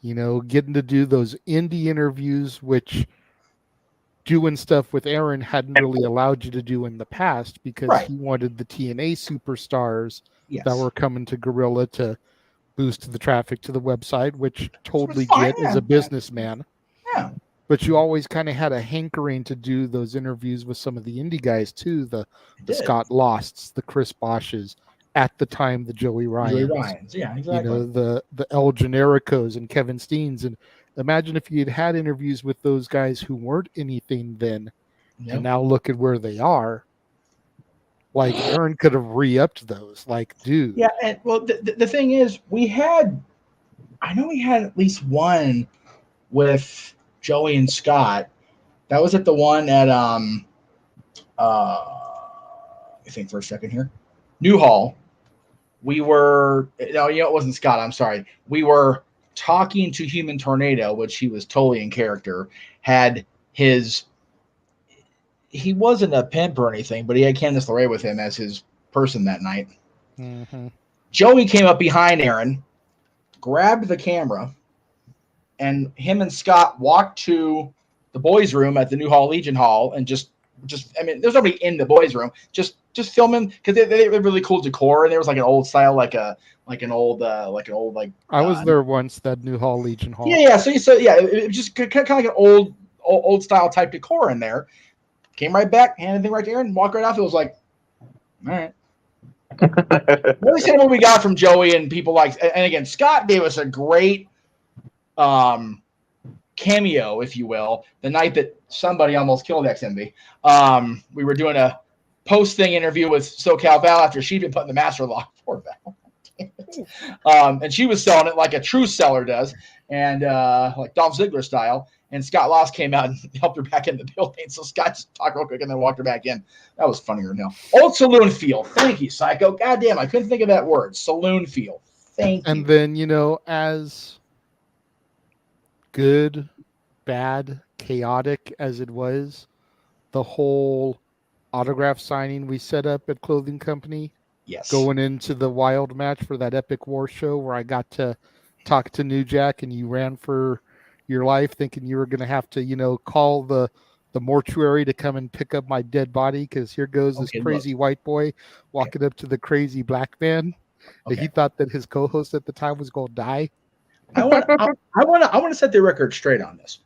Getting to do those indie interviews, which doing stuff with Aaron hadn't really allowed you to do in the past because he wanted the TNA superstars that were coming to Gorilla to boost the traffic to the website, which totally get as a businessman. Yeah. But you always kind of had a hankering to do those interviews with some of the indie guys too, the Scott Losts, the Chris Bosches, at the time the Joey Ryans. Yeah, exactly. The El Genericos and Kevin Steens. And imagine if you had interviews with those guys who weren't anything then, and now look at where they are. Like Aaron could have re-upped those. Like, dude. Yeah, and well, the thing is, I know we had at least one with Joey and Scott. That was at the one at I think for a second here, Newhall. We were it wasn't Scott. I'm sorry. We were talking to Human Tornado, which he was totally in character. He wasn't a pimp or anything, but he had Candice LeRae with him as his person that night. Mm-hmm. Joey came up behind Aaron, grabbed the camera, and him and Scott walked to the boys' room at the Newhall Legion Hall and just there's nobody in the boys' room. Just filming because they were really cool decor, and there was like an old style, I was there once, that Newhall Legion Hall. Yeah. So it was just kind of like an old style type decor in there. Came right back, handed the thing right to Aaron, walked right off. It was like, all right. Really seeing what we got from Joey and people like, and again, Scott gave us a great cameo, if you will, the night that somebody almost killed XMB. We were doing a post-thing interview with SoCal Val after she'd been put in the master lock for Val. And she was selling it like a true seller does, and like Dolph Ziggler style. And Scott Lost came out and helped her back in the building. So Scott just talked real quick and then walked her back in. That was funnier than hell. Old Saloon Feel. Thank you, Psycho. Goddamn, I couldn't think of that word. Saloon Feel. Thank you. And then, as good, bad, chaotic as it was, the whole autograph signing we set up at Clothing Company. Yes. Going into the Wild match for that Epic War show where I got to talk to New Jack and you ran for your life thinking you were going to have to, call the mortuary to come and pick up my dead body because here goes this crazy white boy walking up to the crazy black man. Okay. He thought that his co-host at the time was going to die. I want to set the record straight on this.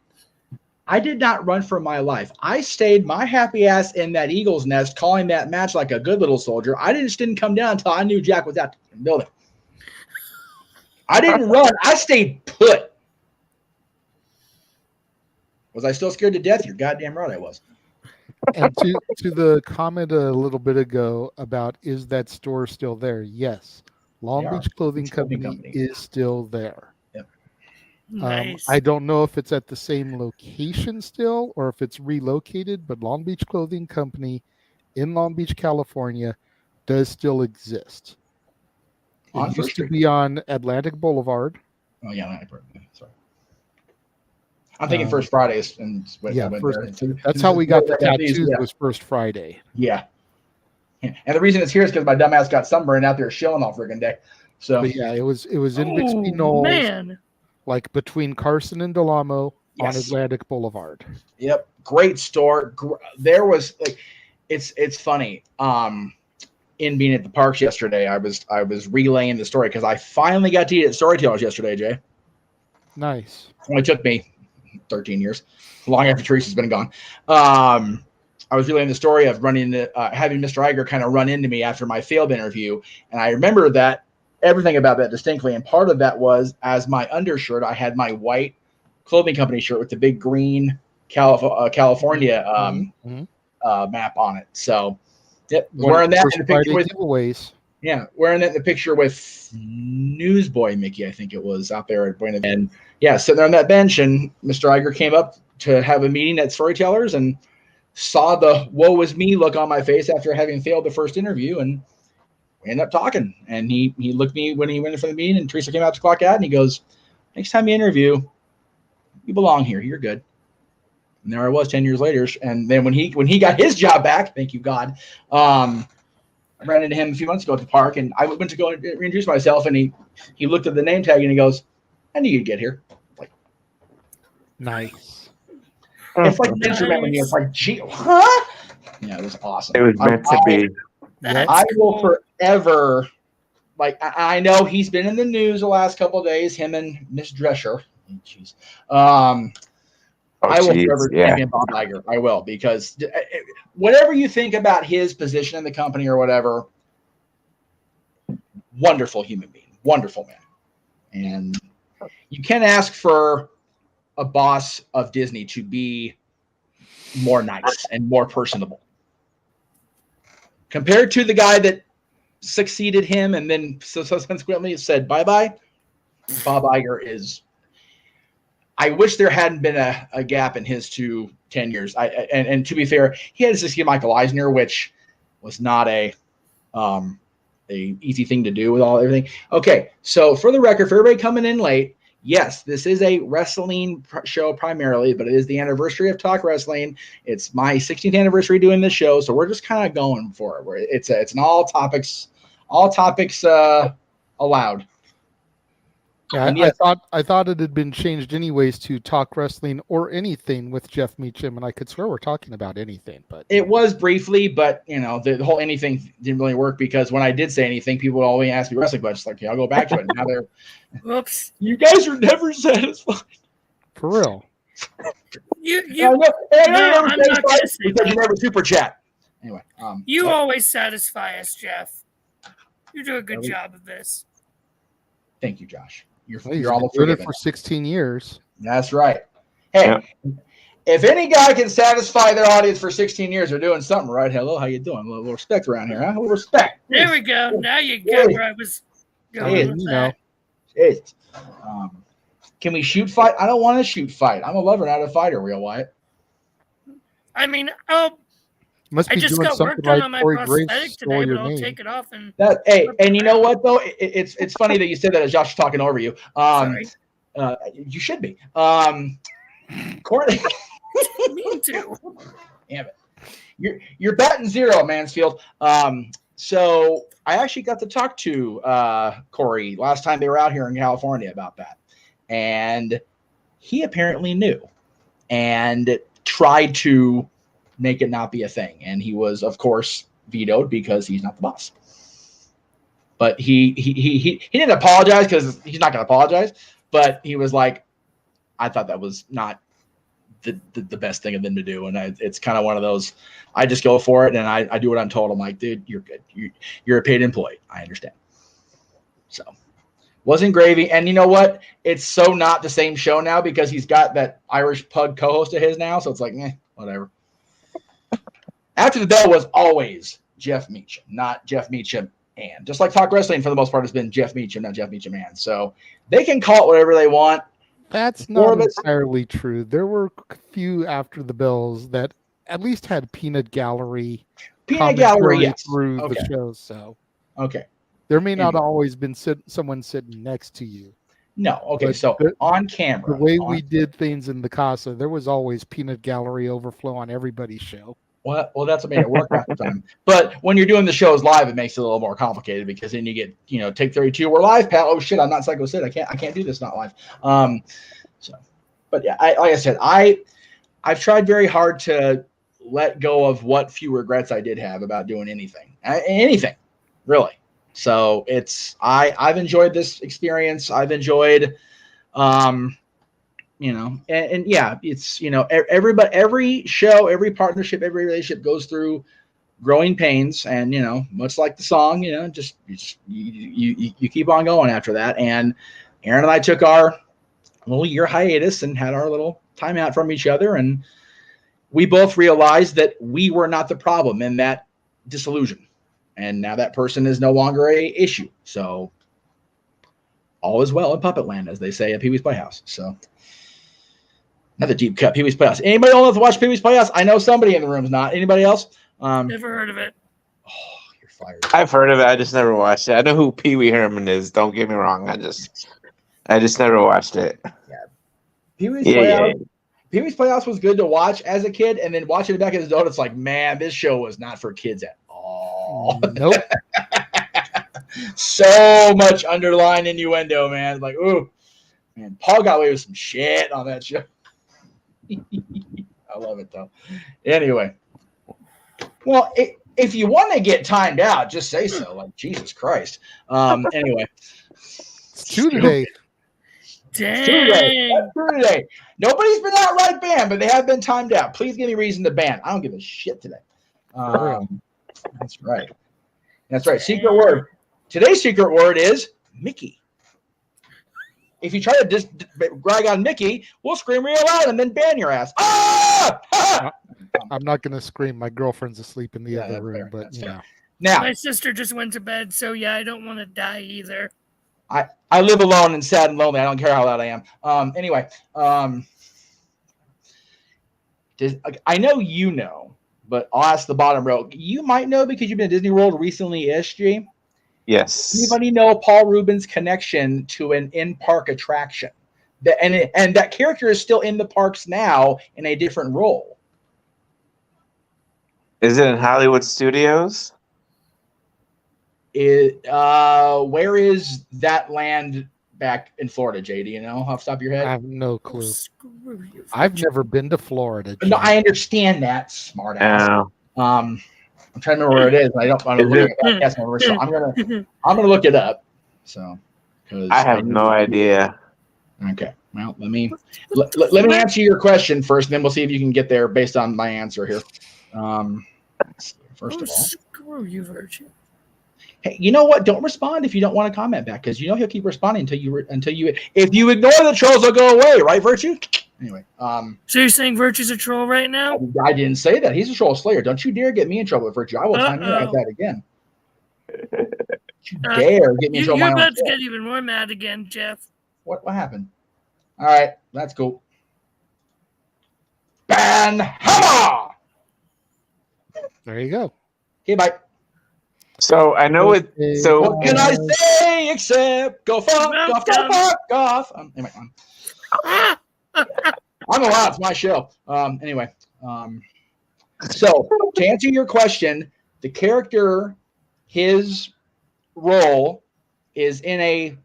I did not run for my life. I stayed my happy ass in that eagle's nest, calling that match like a good little soldier. I didn't come down until I knew Jack was out the building. I didn't run. I stayed put. Was I still scared to death? You're goddamn right I was. And to the comment a little bit ago about is that store still there? Yes. Long Beach Clothing Company is still there. Yep. Nice. I don't know if it's at the same location still or if it's relocated, but Long Beach Clothing Company in Long Beach, California does still exist. It used to be on Atlantic Boulevard. Oh, yeah, Atlantic Boulevard. Sorry. I'm thinking First Fridays. And that's how we got the tattoos was First Friday. Yeah. And the reason it's here is because my dumbass got sunburned out there shilling all friggin' day. So but yeah, it was in Bixby Knolls, man. like between Carson and Delamo on Yes. Atlantic Boulevard. Yep, great store. There was like, it's funny. In being at the parks yesterday, I was relaying the story because I finally got to eat at Storytellers yesterday, Jay. Nice. It only took me 13 years, long after Teresa's been gone. I was relaying the story of having Mr. Iger kind of run into me after my failed interview, and I remember that everything about that distinctly. And part of that was, as my undershirt, I had my white clothing company shirt with the big green California map on it. So, yep, wearing that in the picture with giveaways. Yeah, wearing that in the picture with Newsboy Mickey, I think it was, out there at Buena. And yeah, sitting there on that bench, and Mr. Iger came up to have a meeting at Storytellers and saw the woe is me look on my face after having failed the first interview, and we ended up talking. And he looked at me when he went in for the meeting, and Teresa came out to clock out, and he goes, "Next time you interview, you belong here. You're good." And there I was 10 years later. And then when he got his job back, thank you God, I ran into him a few months ago at the park, and I went to go and reintroduce myself, and he looked at the name tag and he goes, "I knew you'd get here." Like, nice. It's like Meacham when you're like, "Gee, huh?" Yeah, it was awesome. It was meant to be. I will forever, like, I know he's been in the news the last couple of days, him and Miss Drescher. Jeez. I will forever champion Bob Iger. I will, because whatever you think about his position in the company or whatever, wonderful human being, wonderful man. And you can ask for a boss of Disney to be more nice and more personable. Compared to the guy that succeeded him and then subsequently said bye-bye, Bob Iger is... I wish there hadn't been a gap in his 10 years. And to be fair, he had to succeed Michael Eisner, which was not a easy thing to do with everything. Okay, so for the record, for everybody coming in late, yes, this is a wrestling show primarily, but it is the anniversary of Talk Wrestling. It's my 16th anniversary doing this show, so we're just kind of going for it. It's an all topics allowed. Yeah, I thought it had been changed anyways to Talk Wrestling or anything with Jeff Meacham, and I could swear we're talking about anything, but it was briefly, but the whole anything didn't really work, because when I did say anything, people would always ask me wrestling questions. Like, I'll go back to it. Now they're, whoops, you guys are never satisfied. For real. I'm not gonna say that. You never super chat. Anyway, you always satisfy us, Jeff. You do a good job of this. Thank you, Josh. You're almost doing it for 16 years. That's right. Hey, if any guy can satisfy their audience for 16 years, they're doing something right. Hello, how you doing? A little respect around here, huh? A little respect. There we go. Now you get where I was going with that. Jesus. Can we shoot fight? I don't want to shoot fight. I'm a lover, not a fighter, real Wyatt. I mean, I just got work done on my prosthetic today, but I'll take it off and. And you know what though? It's funny that you said that as Josh is talking over you. Sorry. You should be. Courtney. Me too. Damn it. You're batting zero, Mansfield. So I actually got to talk to Corey last time they were out here in California about that, and he apparently knew and tried to make it not be a thing. And he was, of course, vetoed because he's not the boss. But he didn't apologize, because he's not going to apologize. But he was like, I thought that was not the best thing of them to do. And it's kind of one of those, I just go for it and I do what I'm told. I'm like, dude, you're good. You're a paid employee. I understand. So wasn't gravy. And you know what? It's so not the same show now, because he's got that Irish pug co-host of his now. So it's like, whatever. After the Bell was always Jeff Meacham, not Jeff Meacham and. Just like Talk Wrestling for the most part has been Jeff Meacham, not Jeff Meacham and. So they can call it whatever they want. That's not entirely true. There were a few after the Bells that at least had Peanut Gallery yes. through the show. So there may not always been someone sitting next to you. No, okay. So on camera, the way we did things in the Casa, there was always Peanut Gallery overflow on everybody's show. Well, that's what made it work half the time. But when you're doing the shows live, it makes it a little more complicated because then you get, take 32. We're live, pal. Oh shit, I'm not Psycho Sid. I can't do this not live. But yeah, like I said, I've tried very hard to let go of what few regrets I did have about doing anything, really. So I've enjoyed this experience. I've enjoyed, and yeah, it's, every show, every partnership, every relationship goes through growing pains, and, much like the song, just you keep on going after that. And Aaron and I took our little year hiatus and had our little time out from each other. And we both realized that we were not the problem in that disillusion. And now that person is no longer a issue. So all is well in Puppet Land, as they say at Pee-wee's Playhouse. So another deep cut, Pee-wee's Playhouse. Anybody old enough to watch Pee-wee's Playhouse? I know somebody in the room's not. Anybody else? Never heard of it. Oh, you're fired. I've heard of it. I just never watched it. I know who Pee Wee Herman is. Don't get me wrong. I just never watched it. Yeah. Pee-wee's Playhouse. Pee-wee's Playhouse was good to watch as a kid, and then watching it back as an adult, it's like, man, this show was not for kids at all. Nope. So much underlying innuendo, man. Like, ooh, man, Paul got away with some shit on that show. I love it though. Anyway, well, if you want to get timed out, just say so. Like, Jesus Christ. Anyway, It's 2 today. Dang. That's true today. Nobody's been outright banned, but they have been timed out. Please give me reason to ban. I don't give a shit today. That's right. That's right. Secret word. Today's secret word is Mickey. If you try to brag on Mickey, we'll scream real loud and then ban your ass. Ah! I'm not going to scream. My girlfriend's asleep in the other room, fair. but Now, My sister just went to bed, so yeah, I don't want to die either. I live alone and sad and lonely. I don't care how loud I am. Anyway, I know you know, but I'll ask the bottom row. You might know because you've been at Disney World recently-ish, G. Yes. Anybody know Paul Rubens' connection to an in-park attraction? And that character is still in the parks now in a different role. Is it in Hollywood Studios? Where is that land back in Florida, Jay? Do you know off the top of your head? I have no clue. Screw you. I've never been to Florida. No, I understand that, smart ass. Oh. I'm trying to remember where it is. I don't want to look at that number, so I'm gonna look it up. So, I have no idea. Okay, well, let me answer your question first, and then we'll see if you can get there based on my answer here. First of all, screw you, Virtue. Hey, you know what? Don't respond if you don't want to comment back, because he'll keep responding until you. If you ignore the trolls, they'll go away, right, Virtue? Anyway, so you're saying Virtue's a troll right now? I didn't say that. He's a troll slayer. Don't you dare get me in trouble with Virtue. I will time you at that again. You dare get me in trouble. You're about to get even more mad again, Jeff. What happened? All right, that's cool. Ban hammer. There you go. Okay, bye. So I know it. So what can I say except go fuck off? Anyway, I'm allowed. It's my show. Anyway, so to answer your question, the character, his role is in a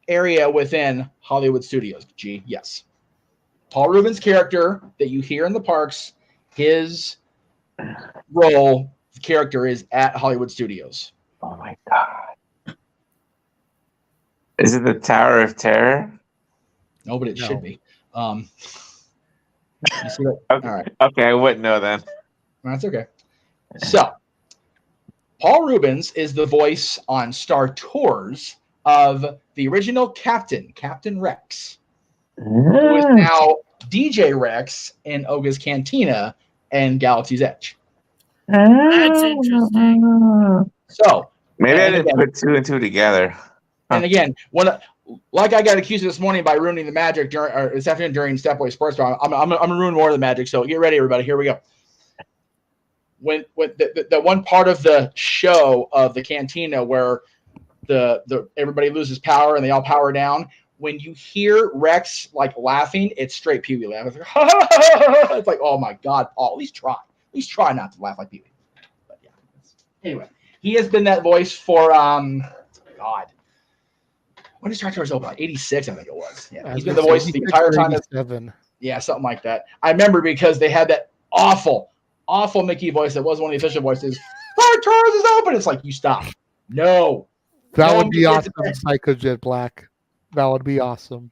area within Hollywood Studios. G, yes. Paul Rubens' character that you hear in the parks, his role, the character is at Hollywood Studios. Oh my God. Is it the Tower of Terror? No, but it should be. You see that? Okay. All right. Okay, I wouldn't know then. That's okay. So, Paul Rubens is the voice on Star Tours of the original Captain Rex, who is now DJ Rex in Oga's Cantina and Galaxy's Edge. That's interesting. So maybe I didn't put two and two together. And again, like I got accused this morning by ruining the magic this afternoon during Stepway Sports Bar, I'm gonna ruin more of the magic. So get ready, everybody. Here we go. When the one part of the show of the Cantina where the everybody loses power and they all power down, when you hear Rex like laughing, it's straight Pee-wee laugh. It's like, oh my God, Paul, at least try. least try not to laugh like Pee Wee. But yeah. Anyway, he has been that voice for God. When did Star Wars open? 86, I think it was. Yeah, he's been the voice the entire time. Yeah, something like that. I remember because they had that awful Mickey voice that was one of the official voices. Star Wars is open. It's like, you stop. No. That would be awesome, Psycho Jet Black. That would be awesome.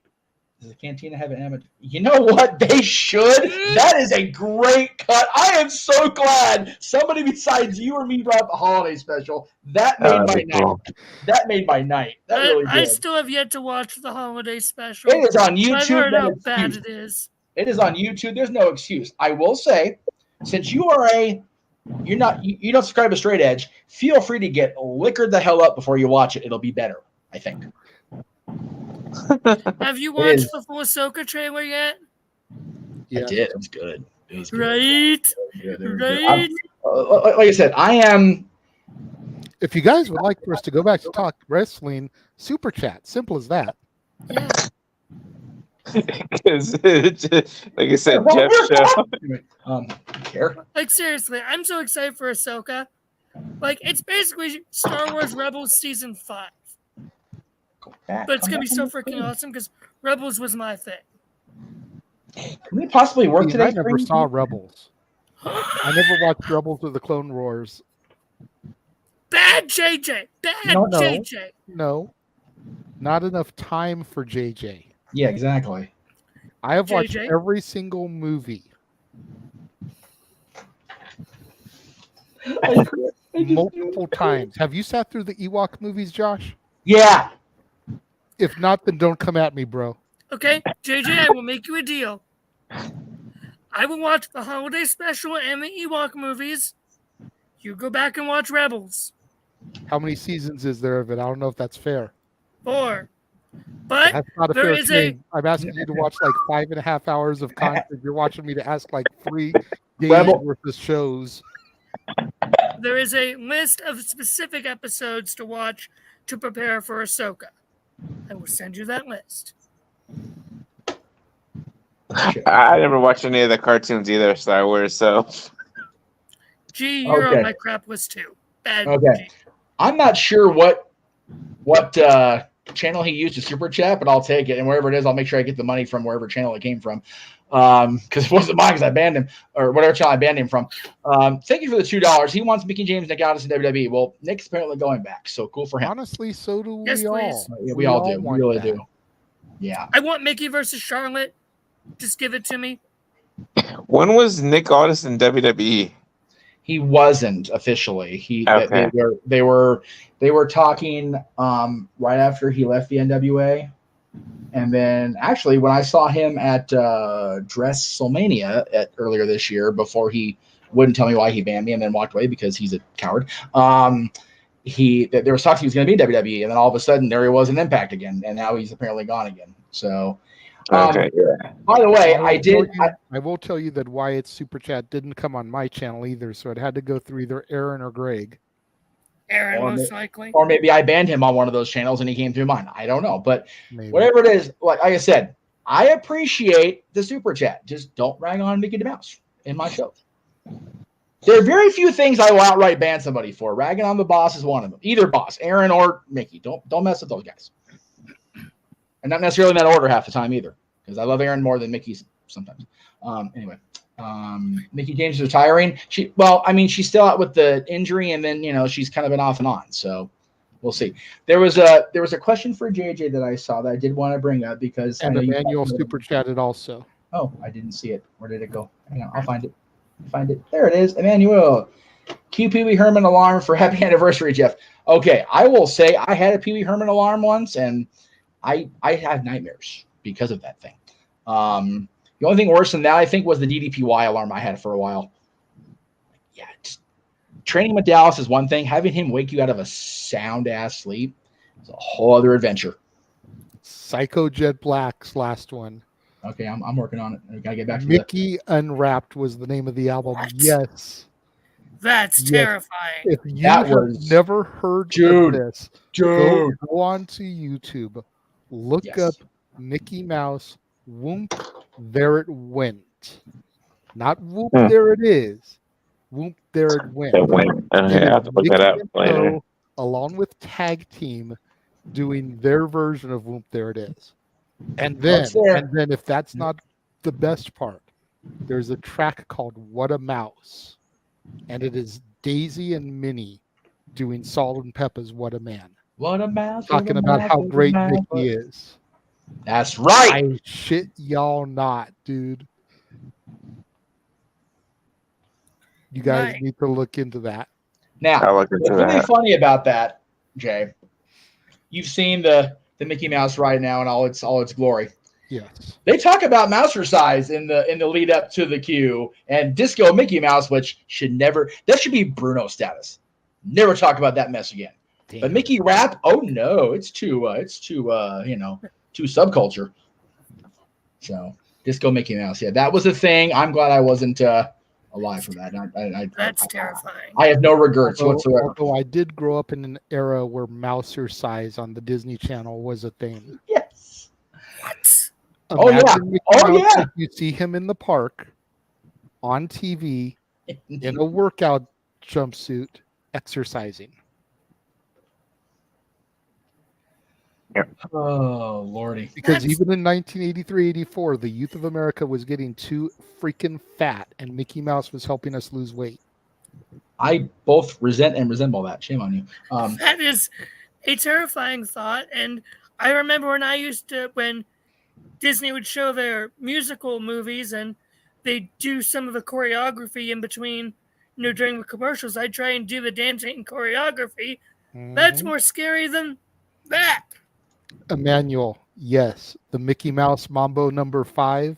Does the Cantina have an image? You know what? They should. That is a great cut. I am so glad somebody besides you or me brought up the holiday special. That made my night. That made my night. That really did. I still have yet to watch the holiday special. It is on YouTube. I've heard how bad it is. It is on YouTube. There's no excuse. I will say, since you don't subscribe to Straight Edge, feel free to get liquored the hell up before you watch it. It'll be better, I think. Have you watched the full Ahsoka trailer yet? Yeah. I did. It was good. It was good. Right. Like I said, I am. If you guys would like for us to go back to talk wrestling, super chat. Simple as that. Yeah. Like I said, Jeff show. Care. Like, seriously, I'm so excited for Ahsoka. Like, it's basically Star Wars Rebels Season 5. But it's going to be so freaking awesome because Rebels was my thing. Can we possibly work today? I never saw Rebels. I never watched Rebels of the Clone Wars. Bad JJ. JJ. No. Not enough time for JJ. Yeah, exactly. I have watched every single movie. Multiple times. Have you sat through the Ewok movies, Josh? Yeah. If not, then don't come at me, bro. Okay, JJ, I will make you a deal. I will watch the holiday special and the Ewok movies. You go back and watch Rebels. How many seasons is there of it? I don't know if that's fair. 4. But that's not a fair thing. I'm asking you to watch like 5.5 hours of content. You're watching me to ask like 3 days worth of shows. There is a list of specific episodes to watch to prepare for Ahsoka. I will send you that list. I never watched any of the cartoons either, Star Wars, so. Gee, you're on my crap list too. Bad. Okay. I'm not sure what channel he used to super chat, but I'll take it. And wherever it is, I'll make sure I get the money from wherever channel it came from. Because it wasn't mine because I banned him, or whatever channel I banned him from. Thank you for the $2. He wants Mickey James, Nick Aldis, in WWE. Well, Nick's apparently going back, so cool for him. Honestly, so do yes, we please. all. Yeah, we all do. We really do. Yeah. I want Mickey versus Charlotte. Just give it to me. When was Nick Aldis in WWE? He wasn't officially. They were talking right after he left the NWA. And then actually when I saw him at WrestleMania earlier this year, before he wouldn't tell me why he banned me and then walked away because he's a coward. There was talks he was going to be in WWE, and then all of a sudden there he was in Impact again, and now he's apparently gone again. So, by the way, I will tell you that Wyatt's super chat didn't come on my channel either, so it had to go through either Aaron or Greg. Aaron, most likely. Or maybe I banned him on one of those channels and he came through mine. I don't know, but whatever it is, like I said, I appreciate the super chat. Just don't rag on Mickey Mouse in my shows. There are very few things I will outright ban somebody for. Ragging on the boss is one of them. Either boss, Aaron or Mickey. Don't mess with those guys. And not necessarily in that order half the time either, because I love Aaron more than Mickey sometimes. Anyway, Mickey James is retiring. She's still out with the injury, and then she's kind of been off and on. So we'll see. There was a question for JJ that I saw that I did want to bring up because Emmanuel super chatted also. Oh, I didn't see it. Where did it go? Hang on, I'll find it. There it is. Emmanuel. Cue Pee Wee Herman alarm for happy anniversary, Jeff. Okay, I will say I had a Pee Wee Herman alarm once, and I have nightmares because of that thing. The only thing worse than that, I think, was the DDPY alarm I had for a while. Yeah, training with Dallas is one thing. Having him wake you out of a sound-ass sleep is a whole other adventure. Psycho Jet Black's last one. Okay, I'm working on it. I gotta get back to Mickey Unwrapped was the name of the album. What? Yes. That's terrifying. If you have never heard of this, go on to YouTube, look up Mickey Mouse, Whoomp, There It Went. Not Whoop, There It Is. Whoop There It Went. That went. I have to look that up later. Along with Tag Team doing their version of Whoop There It Is. And then if that's not the best part, there's a track called What a Mouse. And it is Daisy and Minnie doing Salt and Peppa's What a Man. What a mouse. Talking about how great Mickey is. That's right. I shit y'all not, dude. You guys need to look into that. Now, what's really funny about that, Jay, you've seen the Mickey Mouse right now in all its glory. Yes. They talk about Mousercise in the lead up to the queue and Disco Mickey Mouse, which should be Bruno status. Never talk about that mess again. Damn. But Mickey Rap, oh no, it's too subculture. So Disco Mickey Mouse, yeah, that was a thing. I'm glad I wasn't alive for that. That's terrifying. I have no regrets whatsoever. Although I did grow up in an era where Mousercise on the Disney Channel was a thing. Yes. What? Yeah. You see him in the park on TV in a workout jumpsuit exercising. Yep. Oh, Lordy. Because even in 1983-84, the youth of America was getting too freaking fat, and Mickey Mouse was helping us lose weight. I both resent and resemble that. Shame on you. That is a terrifying thought. And I remember when Disney would show their musical movies and they do some of the choreography in between, during the commercials, I'd try and do the dancing choreography. Mm-hmm. That's more scary than that. Emmanuel, yes, the Mickey Mouse Mambo number 5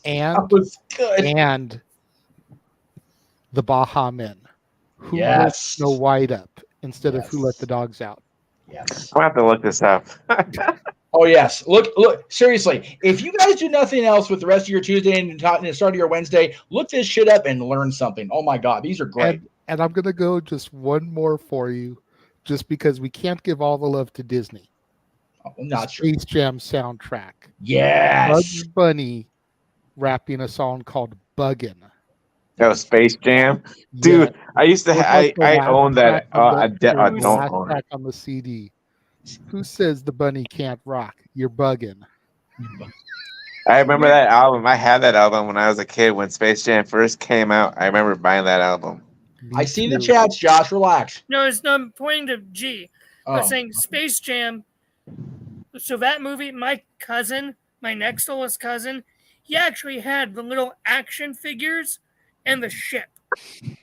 and the Baja Men. Who let Snow White up instead of Who Let the Dogs Out? Yes. I'll have to look this up. Oh, yes. Look, seriously, if you guys do nothing else with the rest of your Tuesday and the start of your Wednesday, look this shit up and learn something. Oh, my God. These are great. And I'm going to go just one more for you, just because we can't give all the love to Disney. Oh, not Space Jam soundtrack. Yes. Bugs Bunny rapping a song called Buggin'. That was Space Jam, dude. Yeah. I used to. I own that. I don't own it on the CD. Who says the bunny can't rock? You're bugging. I remember that album. I had that album when I was a kid when Space Jam first came out. I remember buying that album. I see the chats, Josh. Relax. No, it's not. I'm pointing to G. I'm saying Space Jam. So that movie, my next oldest cousin, he actually had the little action figures and the ship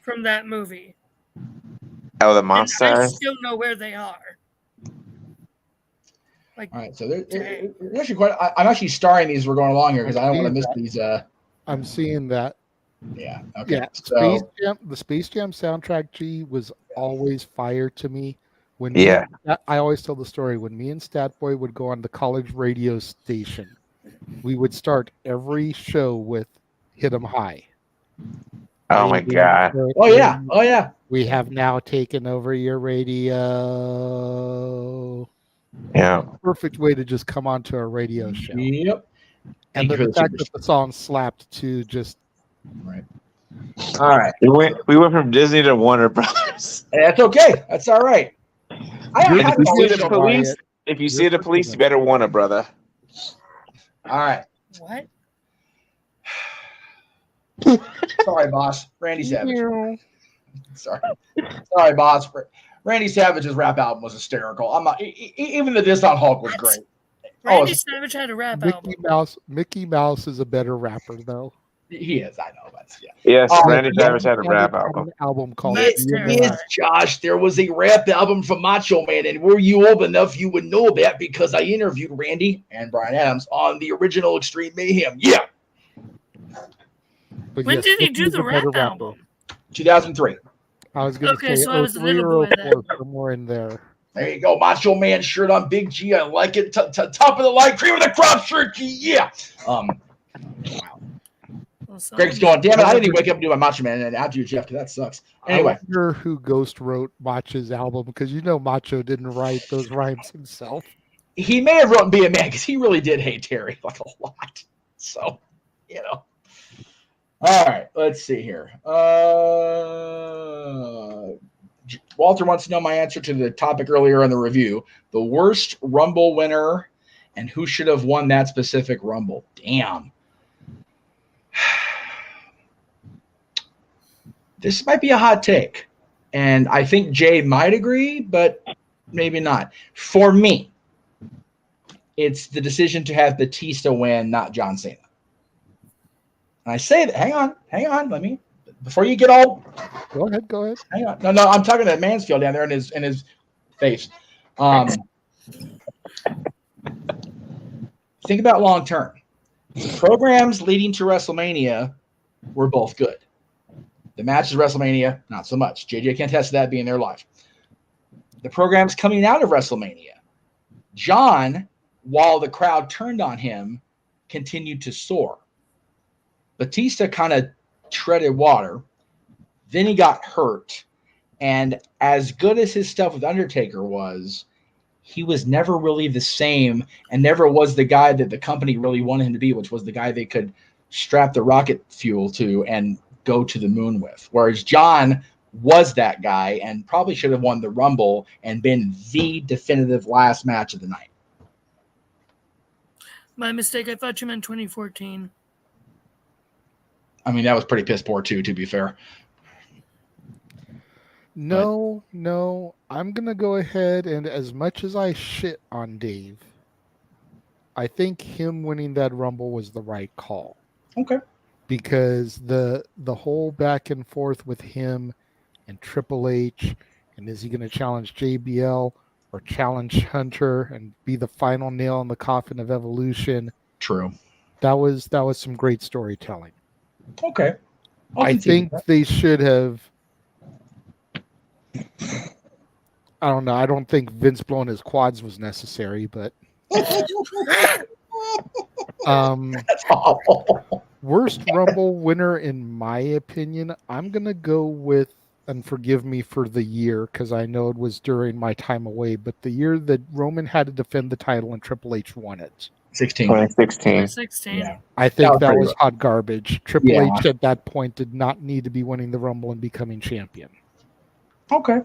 from that movie. Oh, the monsters. I still know where they are. All right, so there's actually quite. I'm actually starring these. We're going along here because I don't want to miss these. I'm seeing that. Yeah. Okay. Yeah. The Space Jam soundtrack, G, was always fire to me. I always tell the story when me and Statboy would go on the college radio station, we would start every show with "Hit 'Em High." Oh my God! Oh yeah! We have now taken over your radio. Yeah. Perfect way to just come onto a radio show. Yep. And the fact that the song slapped too, just right. All right. We went from Disney to Warner Brothers. That's okay. That's all right. If you see the police, you better warn a brother. All right. What? Sorry, boss. Randy Savage. Sorry, boss. Randy Savage's rap album was hysterical. I'm not. Even the Diss on Hulk was great. Randy Savage had a rap album. Mickey Mouse is a better rapper, though. He is. I know. But yeah. Yes, Randy Savage had a rap album. Called Yes, Josh. There was a rap album from Macho Man, and were you old enough, you would know that because I interviewed Randy and Bryan Adams on the original Extreme Mayhem. Yeah. But when did he do the rap album? 2003. I was going to say, so I was a little boy then. Somewhere in there. There you go, Macho Man shirt on Big G. I like it. Top of the line, cream of the crop shirt. Yeah. Wow. Greg's going, damn it, I didn't even wake up and do my Macho Man, and after you, Jeff, because that sucks. Anyway. I wonder who ghost wrote Macho's album, because Macho didn't write those rhymes himself. He may have written Be a Man, because he really did hate Terry like a lot. So, All right, let's see here. Walter wants to know my answer to the topic earlier in the review. The worst Rumble winner and who should have won that specific Rumble. Damn. This might be a hot take. And I think Jay might agree, but maybe not. For me, it's the decision to have Batista win, not John Cena. And I say that, hang on, let me, before you get all. Go ahead. Hang on. No, I'm talking to Mansfield down there in his face. Think about long term. The programs leading to WrestleMania were both good. The matches WrestleMania, not so much. JJ can attest to that being there live. The programs coming out of WrestleMania, John, while the crowd turned on him, continued to soar. Batista kind of treaded water. Then he got hurt. And as good as his stuff with Undertaker was, he was never really the same and never was the guy that the company really wanted him to be, which was the guy they could strap the rocket fuel to and go to the moon with. Whereas John was that guy and probably should have won the Rumble and been the definitive last match of the night. My mistake. I thought you meant 2014. I mean, that was pretty piss poor too, to be fair. No. I'm going to go ahead and as much as I shit on Dave, I think him winning that Rumble was the right call. Okay. Because the whole back and forth with him and Triple H, and is he going to challenge JBL or challenge Hunter and be the final nail in the coffin of Evolution? True. That was some great storytelling. Okay. I think they should have. I don't know. I don't think Vince blowing his quads was necessary, but That's awful. Worst Rumble winner in my opinion, I'm gonna go with, and forgive me for the year because I know it was during my time away, but the year that Roman had to defend the title and Triple H won it. 2016. Yeah. I think that was rough. hot garbage. Triple Yeah. H at that point did not need to be winning the Rumble and becoming champion. Okay.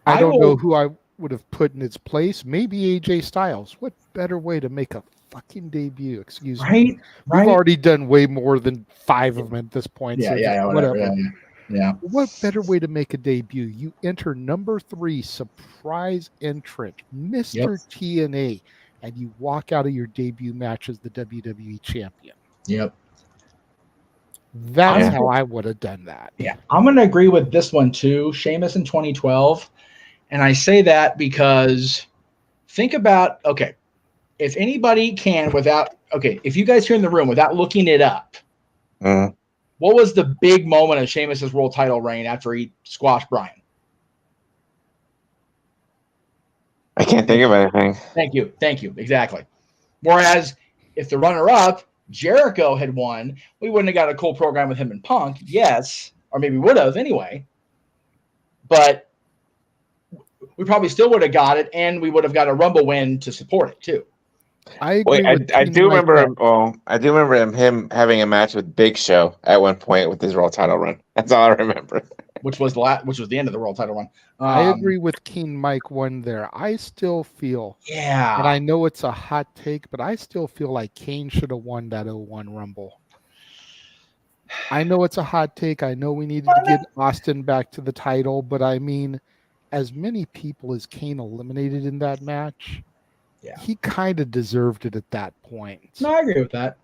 I don't know who I would have put in its place. Maybe AJ Styles. What better way to make a fucking debut? Excuse me. Right. We've already done way more than 5 of them at this point. Whatever. Yeah. What better way to make a debut? You enter number 3 surprise entrant, Mr. TNA, and you walk out of your debut match as the WWE champion. Yep. That's how I would have done that. Yeah. I'm going to agree with this one too. Sheamus in 2012. And I say that because think about, if anybody can if you guys here in the room without looking it up, what was the big moment of Sheamus's world title reign after he squashed Bryan? I can't think of anything. Thank you. Exactly. Whereas if the runner-up, Jericho, had won, we wouldn't have got a cool program with him and Punk. Yes. Or maybe would have anyway. But we probably still would have got it, and we would have got a Rumble win to support it too. I do remember him having a match with Big Show at one point with his World Title run. That's all I remember. Which was the end of the World Title run. I agree with King Mike 1 there. I still feel, and I know it's a hot take, but I still feel like Kane should have won that 01 Rumble. I know it's a hot take. I know we needed to get Austin back to the title, but I mean, as many people as Kane eliminated in that match, he kind of deserved it at that point. No, I agree with that.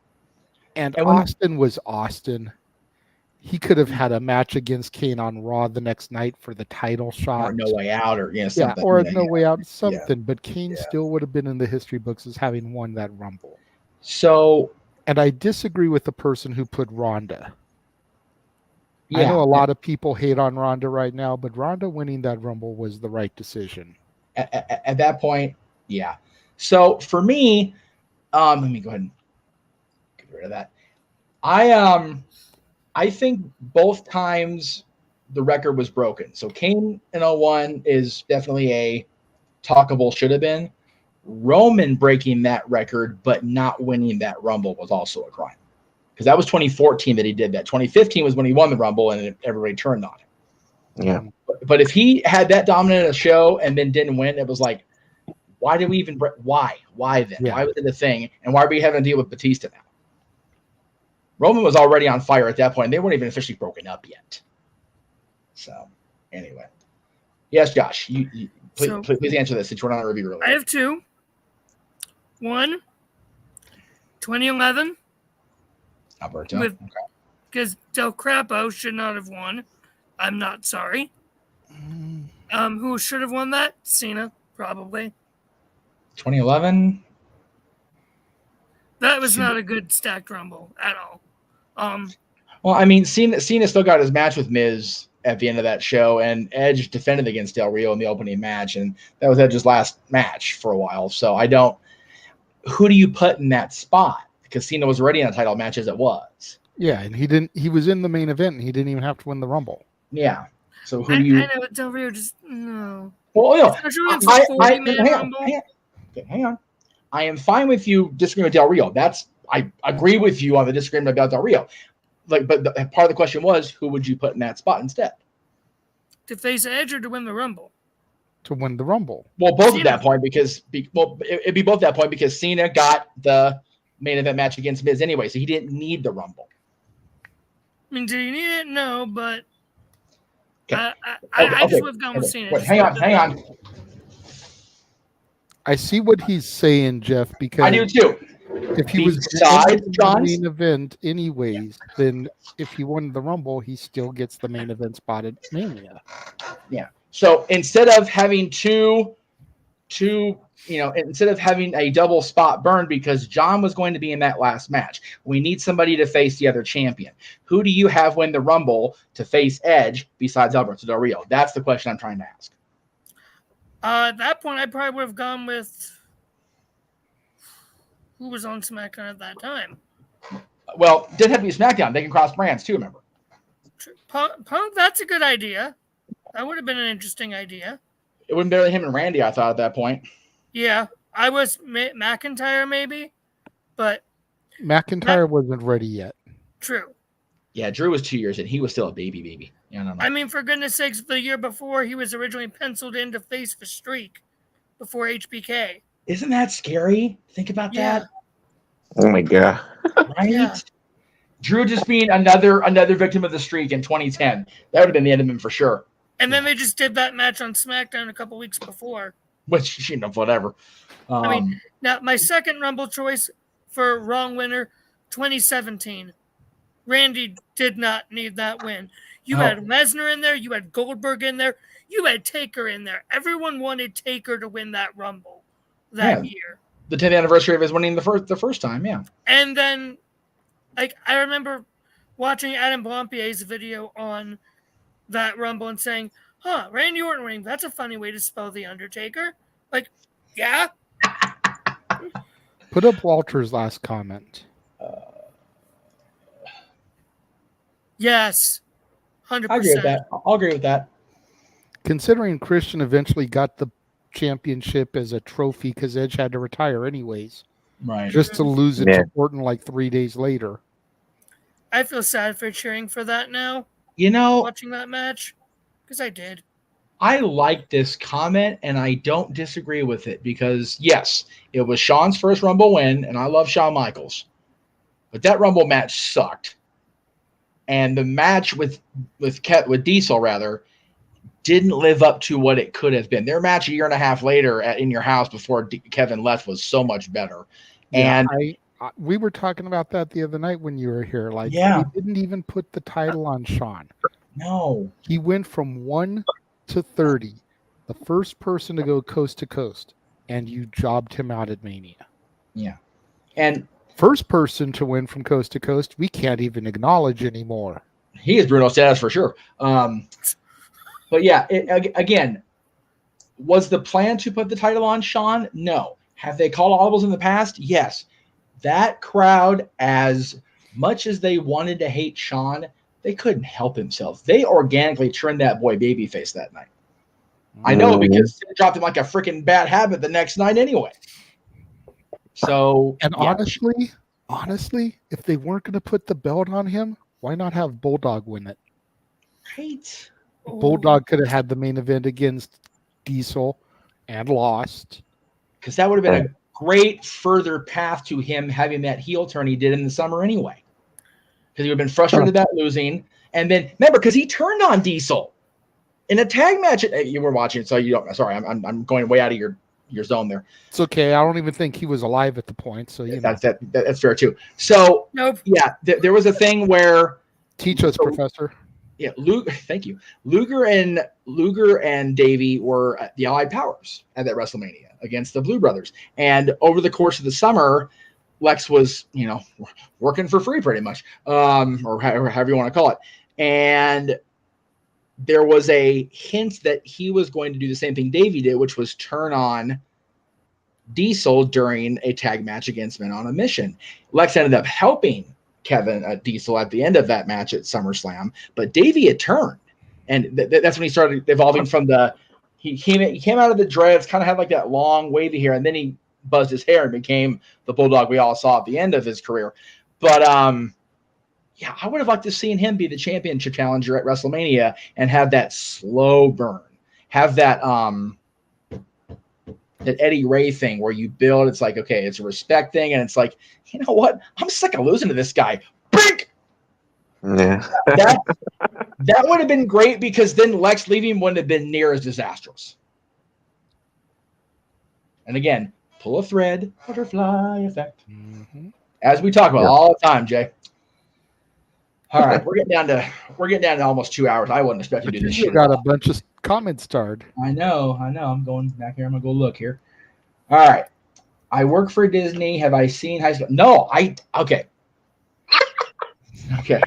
And Austin was Austin. He could have had a match against Kane on Raw the next night for the title shot. Or No Way Out, or something. Or No Way Out, something. But Kane still would have been in the history books as having won that Rumble. So, and I disagree with the person who put Ronda. I know a lot of people hate on Ronda right now, but Ronda winning that Rumble was the right decision. At that point, yeah. So for me, let me go ahead and get rid of that. I think both times the record was broken. So Kane in 01 is definitely a talkable should have been. Roman breaking that record but not winning that Rumble was also a crime. Because that was 2014 that he did that. 2015 was when he won the Rumble and everybody turned on him. Yeah. But if he had that dominant a show and then didn't win, it was like, why did we even? Why? Why then? Yeah. Why was it a thing? And why are we having to deal with Batista now? Roman was already on fire at that point. They weren't even officially broken up yet. So, anyway, yes, Josh, you please answer this since we're not on a review earlier. I have two. One, 2011. Alberto. Because Del Crapo should not have won. I'm not sorry. Who should have won that? Cena, probably. 2011. That was not a good stacked Rumble at all. Well, I mean, Cena still got his match with Miz at the end of that show, and Edge defended against Del Rio in the opening match, and that was Edge's last match for a while. So who do you put in that spot? Because Cena was already in a title match as it was. Yeah, and he was in the main event, and he didn't even have to win the Rumble. Yeah. So who do you? I know Del Rio just no. Well, no. Hang on. I am fine with you disagreeing with Del Rio. I agree with you on the disagreement about Del Rio. But part of the question was, who would you put in that spot instead? To face Edge or to win the Rumble? To win the Rumble. Well, both at that point it'd be both at that point because Cena got the main event match against Miz anyway, so he didn't need the Rumble. I mean, do you need it? No, but okay. I just would have gone with Cena. Wait, hang on. I see what he's saying, Jeff, because I do too. If he was in the main event anyways, then if he won the Rumble, he still gets the main event spot at Mania. Yeah. So instead of having instead of having a double spot burn because John was going to be in that last match, we need somebody to face the other champion. Who do you have win the Rumble to face Edge besides Alberto Del Rio? That's the question I'm trying to ask. At that point, I probably would have gone with who was on SmackDown at that time. Well, didn't have to be SmackDown. They can cross brands too, remember? Punk, that's a good idea. That would have been an interesting idea. It wouldn't be him and Randy, I thought, at that point. Yeah, I was McIntyre maybe, but McIntyre wasn't ready yet. True. Yeah, Drew was 2 years in. He was still a baby. Yeah, I don't know. I mean, for goodness sakes, the year before, he was originally penciled in to face the Streak before HBK. Isn't that scary? Think about that. Oh my god! Right? Yeah. Drew just being another victim of the Streak in 2010. That would have been the end of him for sure. And then they just did that match on SmackDown a couple weeks before. Which, whatever. I mean, now my second Rumble choice for wrong winner, 2017. Randy did not need that win. You had Lesnar in there. You had Goldberg in there. You had Taker in there. Everyone wanted Taker to win that Rumble that year. The 10th anniversary of his winning the first time, yeah. And then, I remember watching Adam Blampier's video on that Rumble and saying, Randy Orton winning, that's a funny way to spell The Undertaker. Yeah. Put up Walter's last comment. Yes. 100%. I agree with that. I'll agree with that. Considering Christian eventually got the championship as a trophy because Edge had to retire anyways. Right. Just to lose it to Orton 3 days later. I feel sad for cheering for that now. Watching that match. Because I did. I like this comment, and I don't disagree with it because, yes, it was Shawn's first Rumble win, and I love Shawn Michaels. But that Rumble match sucked. And the match with Diesel, didn't live up to what it could have been. Their match a year and a half later in your house before Kevin left was so much better. Yeah, and we were talking about that the other night when you were here. He didn't even put the title on Shawn. No. He went from 1 to 30, the first person to go coast to coast, and you jobbed him out at Mania. Yeah. And first person to win from coast to coast, we can't even acknowledge anymore. He is Bruno status for sure. But yeah, again, was the plan to put the title on Shawn? No. Have they called audibles in the past? Yes. That crowd, as much as they wanted to hate Shawn, they couldn't help themselves. They organically turned that boy babyface that night. I know because it dropped him like a freaking bad habit the next night anyway. So, and honestly, if they weren't going to put the belt on him, why not have Bulldog win it? Right. Bulldog could have had the main event against Diesel and lost. Because that would have been a great further path to him having that heel turn he did in the summer anyway. Because he would have been frustrated about losing. And then, remember, because he turned on Diesel in a tag match. You were watching, so you don't. Sorry, I'm going way out of your zone there. It's okay. I don't even think he was alive at the point. So that's fair too. So nope. Yeah, there was a thing where teach us, Professor. Yeah, thank you. Luger and Davey were the Allied Powers at that WrestleMania against the Blue Brothers. And over the course of the summer, Lex was, working for free pretty much, or however you want to call it. And there was a hint that he was going to do the same thing Davey did, which was turn on Diesel during a tag match against Men on a Mission. Lex ended up helping Kevin Diesel at the end of that match at SummerSlam, but Davey had turned, and that's when he started evolving from he came out of the dreads, kind of had like that long wavy hair, and then he buzzed his hair and became the Bulldog we all saw at the end of his career. But yeah, I would have liked to seen him be the championship challenger at WrestleMania and have that slow burn, have that Eddie Ray thing where you build. It's like, okay, it's a respect thing, and it's like, you know what? I'm sick of losing to this guy. Brink! Yeah. that would have been great, because then Lex leaving wouldn't have been near as disastrous. And again, pull a thread, butterfly effect. Mm-hmm. As we talk about all the time, Jay. All right, we're getting down to almost 2 hours. I wasn't expecting to do this shit. You got a bunch of comments starred. I know. I'm going back here. I'm gonna go look here. All right. I work for Disney. Have I seen High School? No, okay. Okay.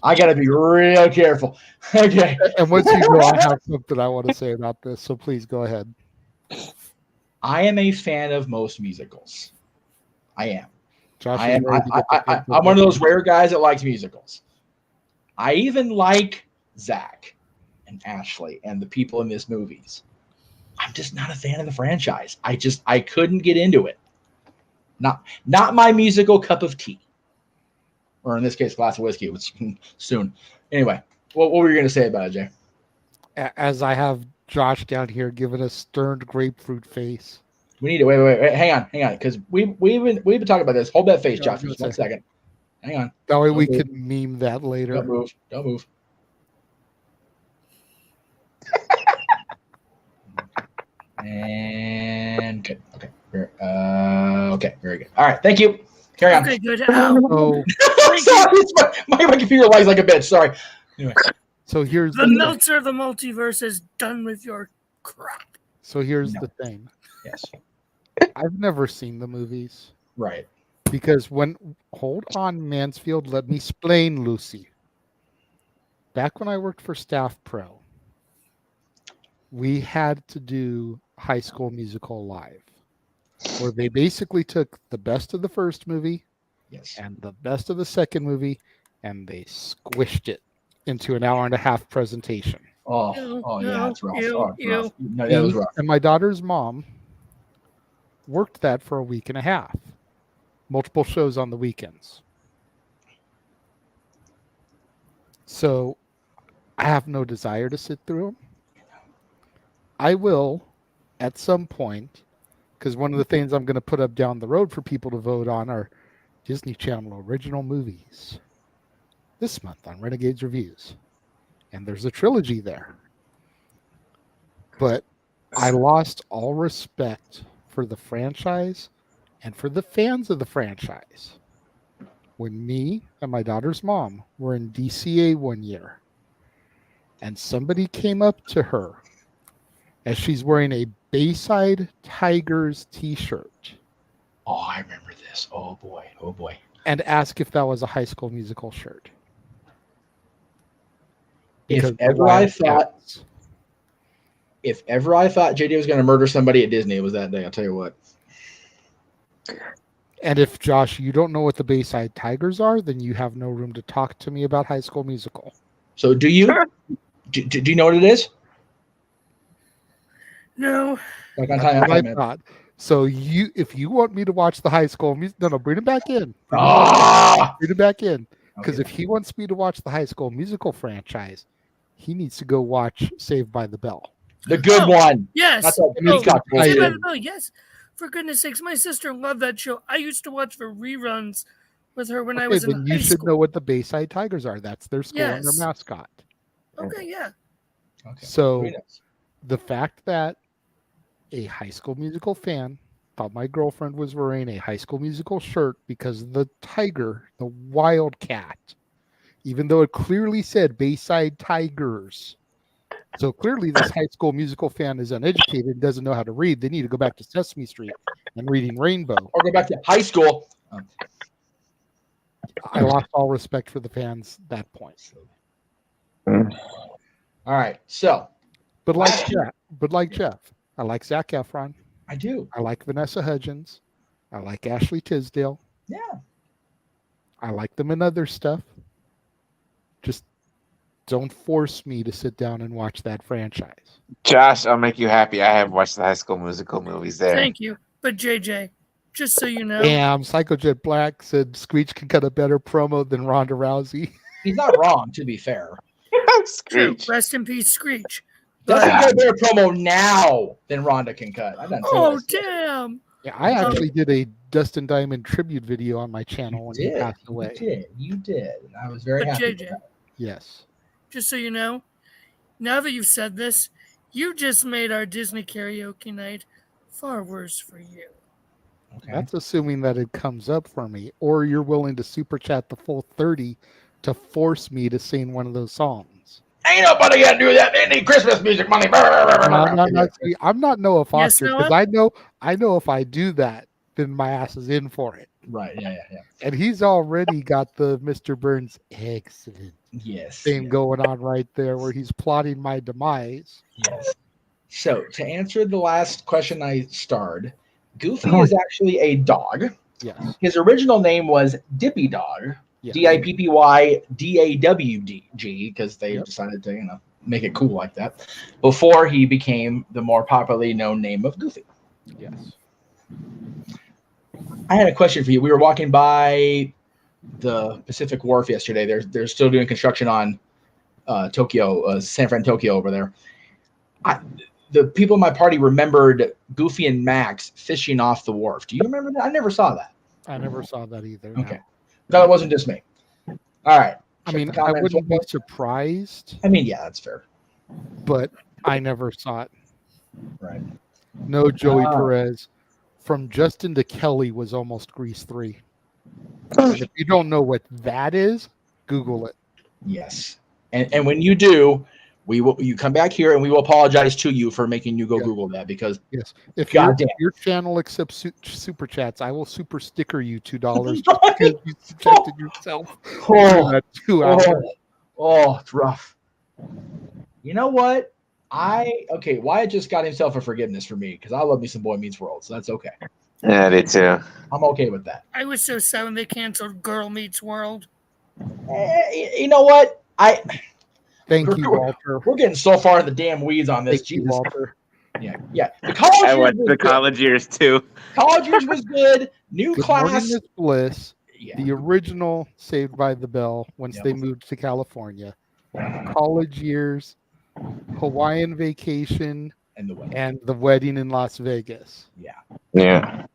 I gotta be real careful. Okay. And once you go, I have something I want to say about this, so please go ahead. I am a fan of most musicals. I am. Josh, I'm one of those rare guys that likes musicals. I even like Zach and Ashley and the people in these movies. I'm just not a fan of the franchise. I couldn't get into it. Not my musical cup of tea. Or in this case, glass of whiskey, which soon. Anyway, what were you going to say about it, Jay? As I have Josh down here giving a stern grapefruit face. We need to wait. Hang on, because we've been talking about this. Hold that face, Josh, for just 1 second. Hang on. That way we can meme that later. Don't move. And good. Okay. Okay. Very good. All right. Thank you. Carry on. Okay. Good. Oh. Sorry, my computer lags like a bitch. Sorry. Anyway. So here's the Meltzer of the multiverse is done with your crap. So here's the thing. Yes. I've never seen the movies. Right. Because hold on, Mansfield, let me explain, Lucy. Back when I worked for Staff Pro, we had to do High School Musical live, where they basically took the best of the first movie and the best of the second movie, and they squished it into an hour and a half presentation. Oh yeah, that's rough. Rough. No, that was rough. And my daughter's mom worked that for a week and a half, multiple shows on the weekends. So I have no desire to sit through them. I will at some point, because one of the things I'm going to put up down the road for people to vote on are Disney Channel original movies this month on Renegades Reviews. And there's a trilogy there. But I lost all respect for the franchise and for the fans of the franchise when me and my daughter's mom were in DCA one year and somebody came up to her as she's wearing a Bayside Tigers t-shirt. Oh, I remember this. Oh boy. And asked if that was a High School Musical shirt. If ever I thought JD was going to murder somebody at Disney, it was that day. I'll tell you what. And if, Josh, you don't know what the Bayside Tigers are, then you have no room to talk to me about High School Musical. So do you? Do you know what it is? No. Like on time, I thought. So if you want me to watch the High School Musical, no, bring it back in. Bring it back in. Because if he wants me to watch the High School Musical franchise, he needs to go watch Saved by the Bell. The good one. Yes. That's a Saved by bullshit. the Bell, yes. For goodness sakes, my sister loved that show. I used to watch for reruns with her when I was in high school. You should know what the Bayside Tigers are. That's their school and their mascot. Okay, yeah. Okay. So the fact that a High School Musical fan thought my girlfriend was wearing a High School Musical shirt because the tiger, the wildcat, even though it clearly said Bayside Tigers. So clearly this High School Musical fan is uneducated and doesn't know how to read. They need to go back to Sesame Street and reading Rainbow. Or go back to high school. I lost all respect for the fans at that point. All right, so. But like Jeff, I like Zac Efron. I do. I like Vanessa Hudgens. I like Ashley Tisdale. Yeah. I like them in other stuff. Just don't force me to sit down and watch that franchise. Josh, I'll make you happy. I have watched the High School Musical movies there. Thank you. But JJ, just so you know. Damn, Psychojet Black said Screech can cut a better promo than Ronda Rousey. He's not wrong, to be fair. True. Rest in peace, Screech. Doesn't get a better promo now than Ronda can cut. Oh, damn. Yeah, I actually did a Dustin Diamond tribute video on my channel when he passed away. You did. And I was very happy. JJ, yes. Just so you know, now that you've said this, you just made our Disney karaoke night far worse for you. Okay. That's assuming that it comes up for me, or you're willing to super chat the full 30 to force me to sing one of those songs. Ain't nobody gonna do that. They need Christmas music money. I'm not Noah Foster because I know if I do that, then my ass is in for it. Right. Yeah. And he's already got the Mr. Burns excellent thing going on right there where he's plotting my demise. Yes. So to answer the last question I starred, Goofy is actually a dog. Yes. His original name was Dippy Dog. Yes. DIPPYDAWG, because they decided to, make it cool like that, before he became the more popularly known name of Goofy. Yes. I had a question for you. We were walking by the Pacific Wharf yesterday. They're still doing construction on San Fran, Tokyo over there. The people in my party remembered Goofy and Max fishing off the wharf. Do you remember that? I never saw that. I never saw that either. Okay. No, it wasn't just me. All right. I mean, I wouldn't be surprised. I mean, yeah, that's fair. But I never saw it. Right. No Joey Perez. From Justin to Kelly was almost Grease 3. And if you don't know what that is, Google it. Yes. And when you do, you come back here and we will apologize to you for making you go Google that because if your channel accepts super chats, I will super sticker you $2 because you subjected yourself. It's rough. You know what? Wyatt just got himself a forgiveness for me because I love me some Boy Meets World, so that's okay. Yeah, I did too. I'm okay with that. I was so sad when they canceled Girl Meets World. You know what? Thank you, Walter. We're getting so far in the damn weeds on this. Thank you, Walter. Yeah. I went the college years too. College years was good. New Good class. Morning, Miss Bliss. Yeah. The original Saved by the Bell once they moved to California. College years, Hawaiian Vacation, and the wedding in Las Vegas. Yeah.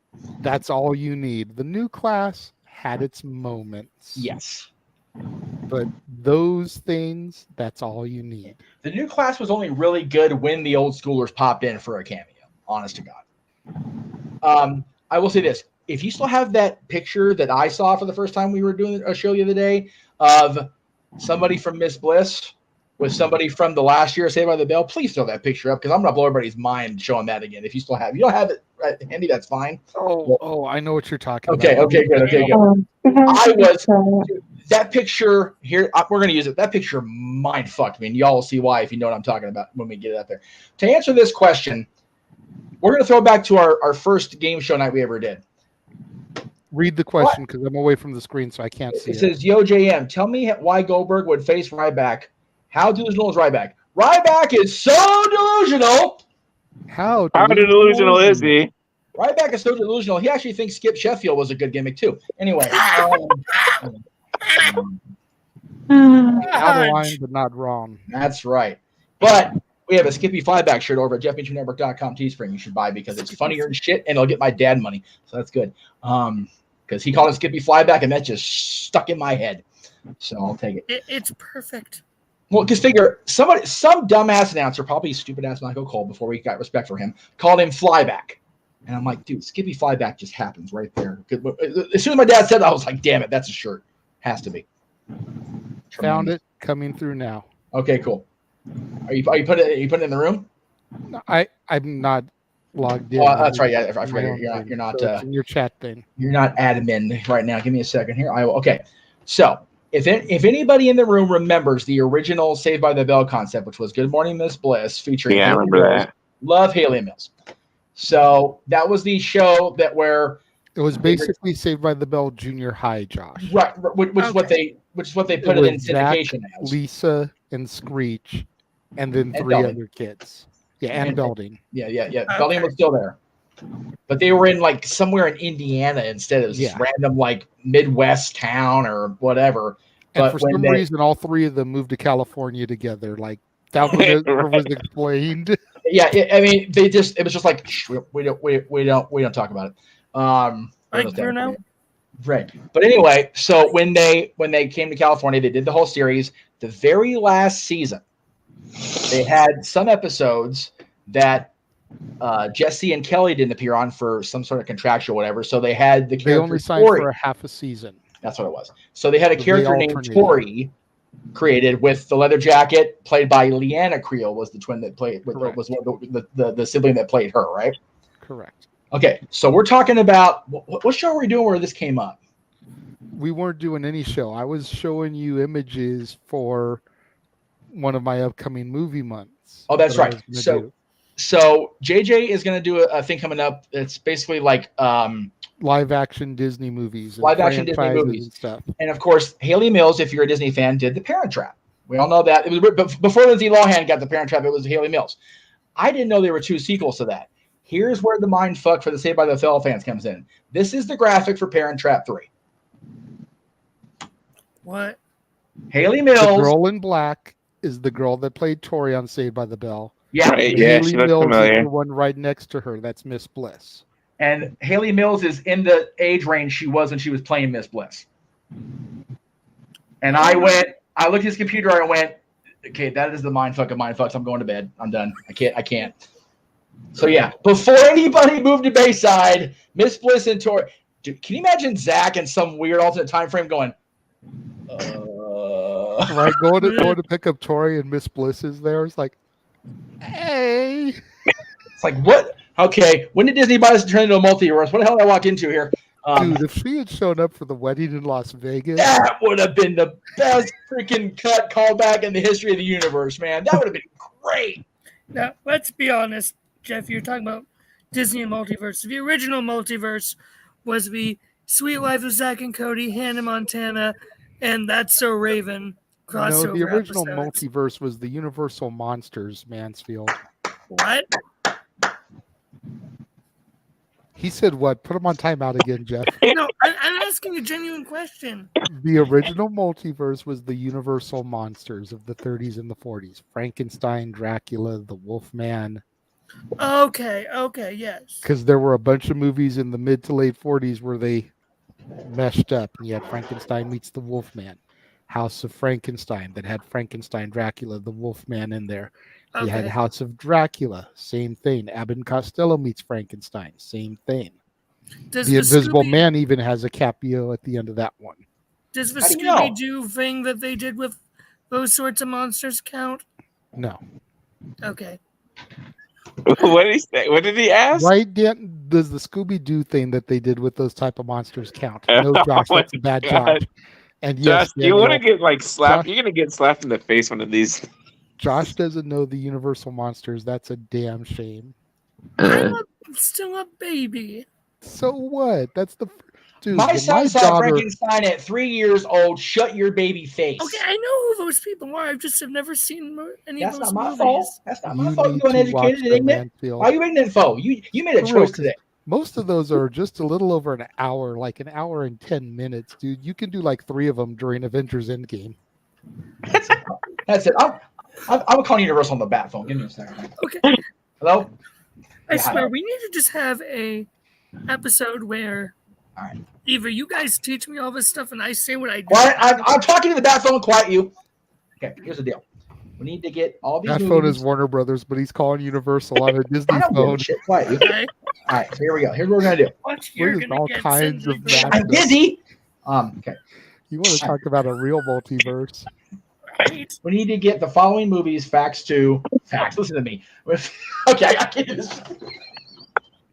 That's all you need. The new class had its moments. Yes. But those things, that's all you need. The new class was only really good when the old schoolers popped in for a cameo, honest to God. I will say this. If you still have that picture that I saw for the first time we were doing a show the other day of somebody from Miss Bliss with somebody from the last year of Saved by the Bell, please throw that picture up because I'm going to blow everybody's mind showing that again. If you still have, you don't have it right handy, that's fine. Oh, I know what you're talking about. Okay, good. That picture here, we're going to use it. That picture mind fucked me, and y'all will see why if you know what I'm talking about when we get it up there. To answer this question, we're going to throw it back to our first game show night we ever did. Read the question because I'm away from the screen, so I can't see it. It says, Yo, JM, tell me why Goldberg would face Ryback. How delusional is Ryback? Ryback is so delusional. How delusional is he? Ryback is so delusional. He actually thinks Skip Sheffield was a good gimmick, too. Anyway. Out of line, but not wrong. That's right. But we have a Skippy Flyback shirt over at JeffMeachNetwork.com Teespring you should buy because it's funnier and shit, and it'll get my dad money. So that's good. Because he called it Skippy Flyback, and that just stuck in my head. So I'll take it. It's perfect. Well, because figure some dumbass announcer, probably stupid ass Michael Cole, before we got respect for him, called him Flyback. And I'm like, dude, Skippy Flyback just happens right there. As soon as my dad said that, I was like, damn it, that's a shirt. Has to be. Found it, coming through now. Okay, cool. Are you putting it in the room? No, I'm not logged in. Oh, that's right. Yeah, I forget. You're not. So it's in your chat thing. You're not admin right now. Give me a second here. Okay. So if anybody in the room remembers the original Saved by the Bell concept, which was Good Morning Miss Bliss, featuring I remember Mills, that. Love Haley Mills. So that was the show where it was basically Saved by the Bell Junior High, Josh. Right, which is what they put it in syndication as. Lisa and Screech, and then three other kids. Yeah, and Belding. Yeah. Okay. Belding was still there, but they were in like somewhere in Indiana instead of this random like Midwest town or whatever. And but for some reason, all three of them moved to California together. Like that was explained. Yeah, I mean, it was just like we don't talk about it. Like Bruno. Right. But anyway, so when they came to California, they did the whole series. The very last season, they had some episodes that Jesse and Kelly didn't appear on for some sort of contractual whatever. So they had the character. They only signed Tori. for a half a season. That's what it was. So they had a character named Tori created with the leather jacket, played by Leanna Creel, was the twin that played was the sibling that played her, right? Correct. Okay, so we're talking about what show are we doing where this came up? We weren't doing any show. I was showing you images for one of my upcoming movie months. Oh, that's right. So JJ is going to do a thing coming up. It's basically like live action Disney movies, and stuff. And of course, Haley Mills, if you're a Disney fan, did The Parent Trap. We all know that. It was before Lindsay Lohan got The Parent Trap. It was Haley Mills. I didn't know there were two sequels to that. Here's where the mind fuck for the Saved by the Bell fans comes in. This is the graphic for Parent Trap 3. What? Haley Mills. The girl in black is the girl that played Tori on Saved by the Bell. Yeah, right, yeah, she looks familiar. Is the one right next to her. That's Miss Bliss. And Haley Mills is in the age range she was when she was playing Miss Bliss. And I looked at his computer and I went, okay, that is the mindfuck of mindfucks. I'm going to bed. I'm done. I can't. So yeah, before anybody moved to Bayside, Miss Bliss and Tori. Dude, can you imagine Zach in some weird alternate time frame going, right, going to pick up Tori and Miss Bliss is there. It's like, hey. It's like, what? Okay, when did Disney buy us to turn into a multiverse? What the hell did I walk into here? Dude, if she had shown up for the wedding in Las Vegas, that would have been the best freaking callback in the history of the universe, man. That would have been great. Now, let's be honest, Jeff. You're talking about Disney multiverse. The original multiverse was the Sweet Life of Zack and Cody, Hannah Montana, and That's So Raven crossover. No, the original episodes. multiverse was the Universal Monsters, Mansfield. What? He said what? Put him on timeout again, Jeff. No, I'm asking a genuine question. The original multiverse was the Universal Monsters of the 30s and the 40s. Frankenstein, Dracula, the Wolfman. Okay, yes. Because there were a bunch of movies in the mid to late 40s where they meshed up. And you had Frankenstein meets the Wolfman. House of Frankenstein that had Frankenstein, Dracula, the Wolfman in there. You had House of Dracula, same thing. Abbott and Costello meets Frankenstein, same thing. The Invisible Man even has a cameo at the end of that one. Does the Scooby-Doo thing that they did with those sorts of monsters count? No. Okay. What did he say? What did he ask? Right, Dan, does the Scooby-Doo thing that they did with those type of monsters count? No, Josh, that's a bad job. And Josh, yes, you want to get like slapped? You're gonna get slapped in the face one of these. Josh doesn't know the Universal Monsters. That's a damn shame. I'm still a baby. So what? That's the dude. My son saw Frankenstein at 3 years old. Shut your baby face. Okay, I know who those people are. I just have never seen any of those movies. That's not my fault. You uneducated and ignorant. Why are you ignorant, info? You made a choice today. Most of those are just a little over an hour, like an hour and 10 minutes, dude. You can do like 3 of them during Avengers Endgame. That's it. I'm calling Universal on the bat phone. Give me a second. Okay. Hello? I swear, we need to just have a episode where either you guys teach me all this stuff and I say what I do. Well, I'm talking to the bat phone. Quiet you. Okay, here's the deal. We need to get all these That movies. phone is Warner Brothers, but he's calling Universal on a Disney I don't give phone. a shit. Quiet you. Okay. All right, so here we go. Here's what we're going to do. You're There's gonna all get kinds of Cindy I'm busy. Okay. You want to talk about a real multiverse? Right. We need to get the following movies facts. Listen to me. Okay, I can't do this.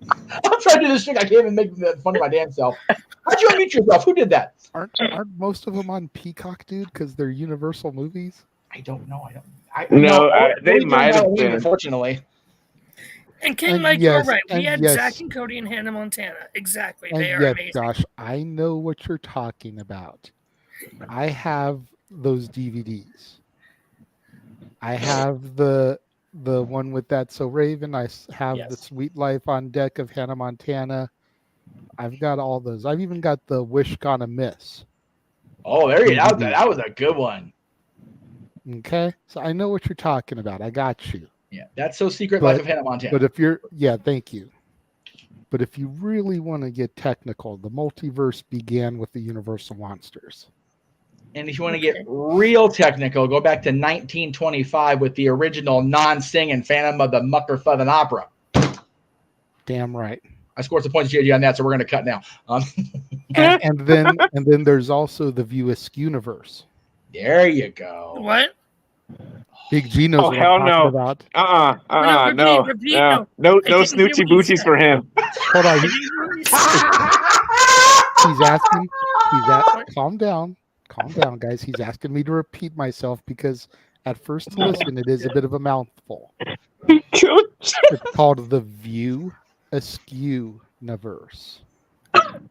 I'm trying to do this trick. I can't even make fun of my damn self. How'd you unmute yourself? Who did that? Aren't most of them on Peacock, dude? Because they're Universal movies. I don't know. They might have been. Unfortunately. And King Mike, you're right. We had Zach and Cody and Hannah Montana. Exactly. They are amazing. Josh, I know what you're talking about. I have those DVDs. I have the one with That's So Raven. I have the Sweet Life on Deck of Hannah Montana. I've got all those. I've even got the Wish Gonna Miss. Oh, there you go. That was a good one. Okay, so I know what you're talking about. I got you. Yeah, That's So Secret Life of Hannah Montana. But if you're, thank you. But if you really want to get technical, the multiverse began with the Universal Monsters. And if you want to get real technical, go back to 1925 with the original non-singing Phantom of the Mucker Southern Opera. Damn right. I scored some points JD on that, so we're going to cut now. and then there's also the View Askew-niverse. There you go. What? Big G knows what I'm talking about. No snoochie boochies for him. Hold on. Calm down, guys. He's asking me to repeat myself because at first listen, it is a bit of a mouthful. It's called the View Askew-niverse.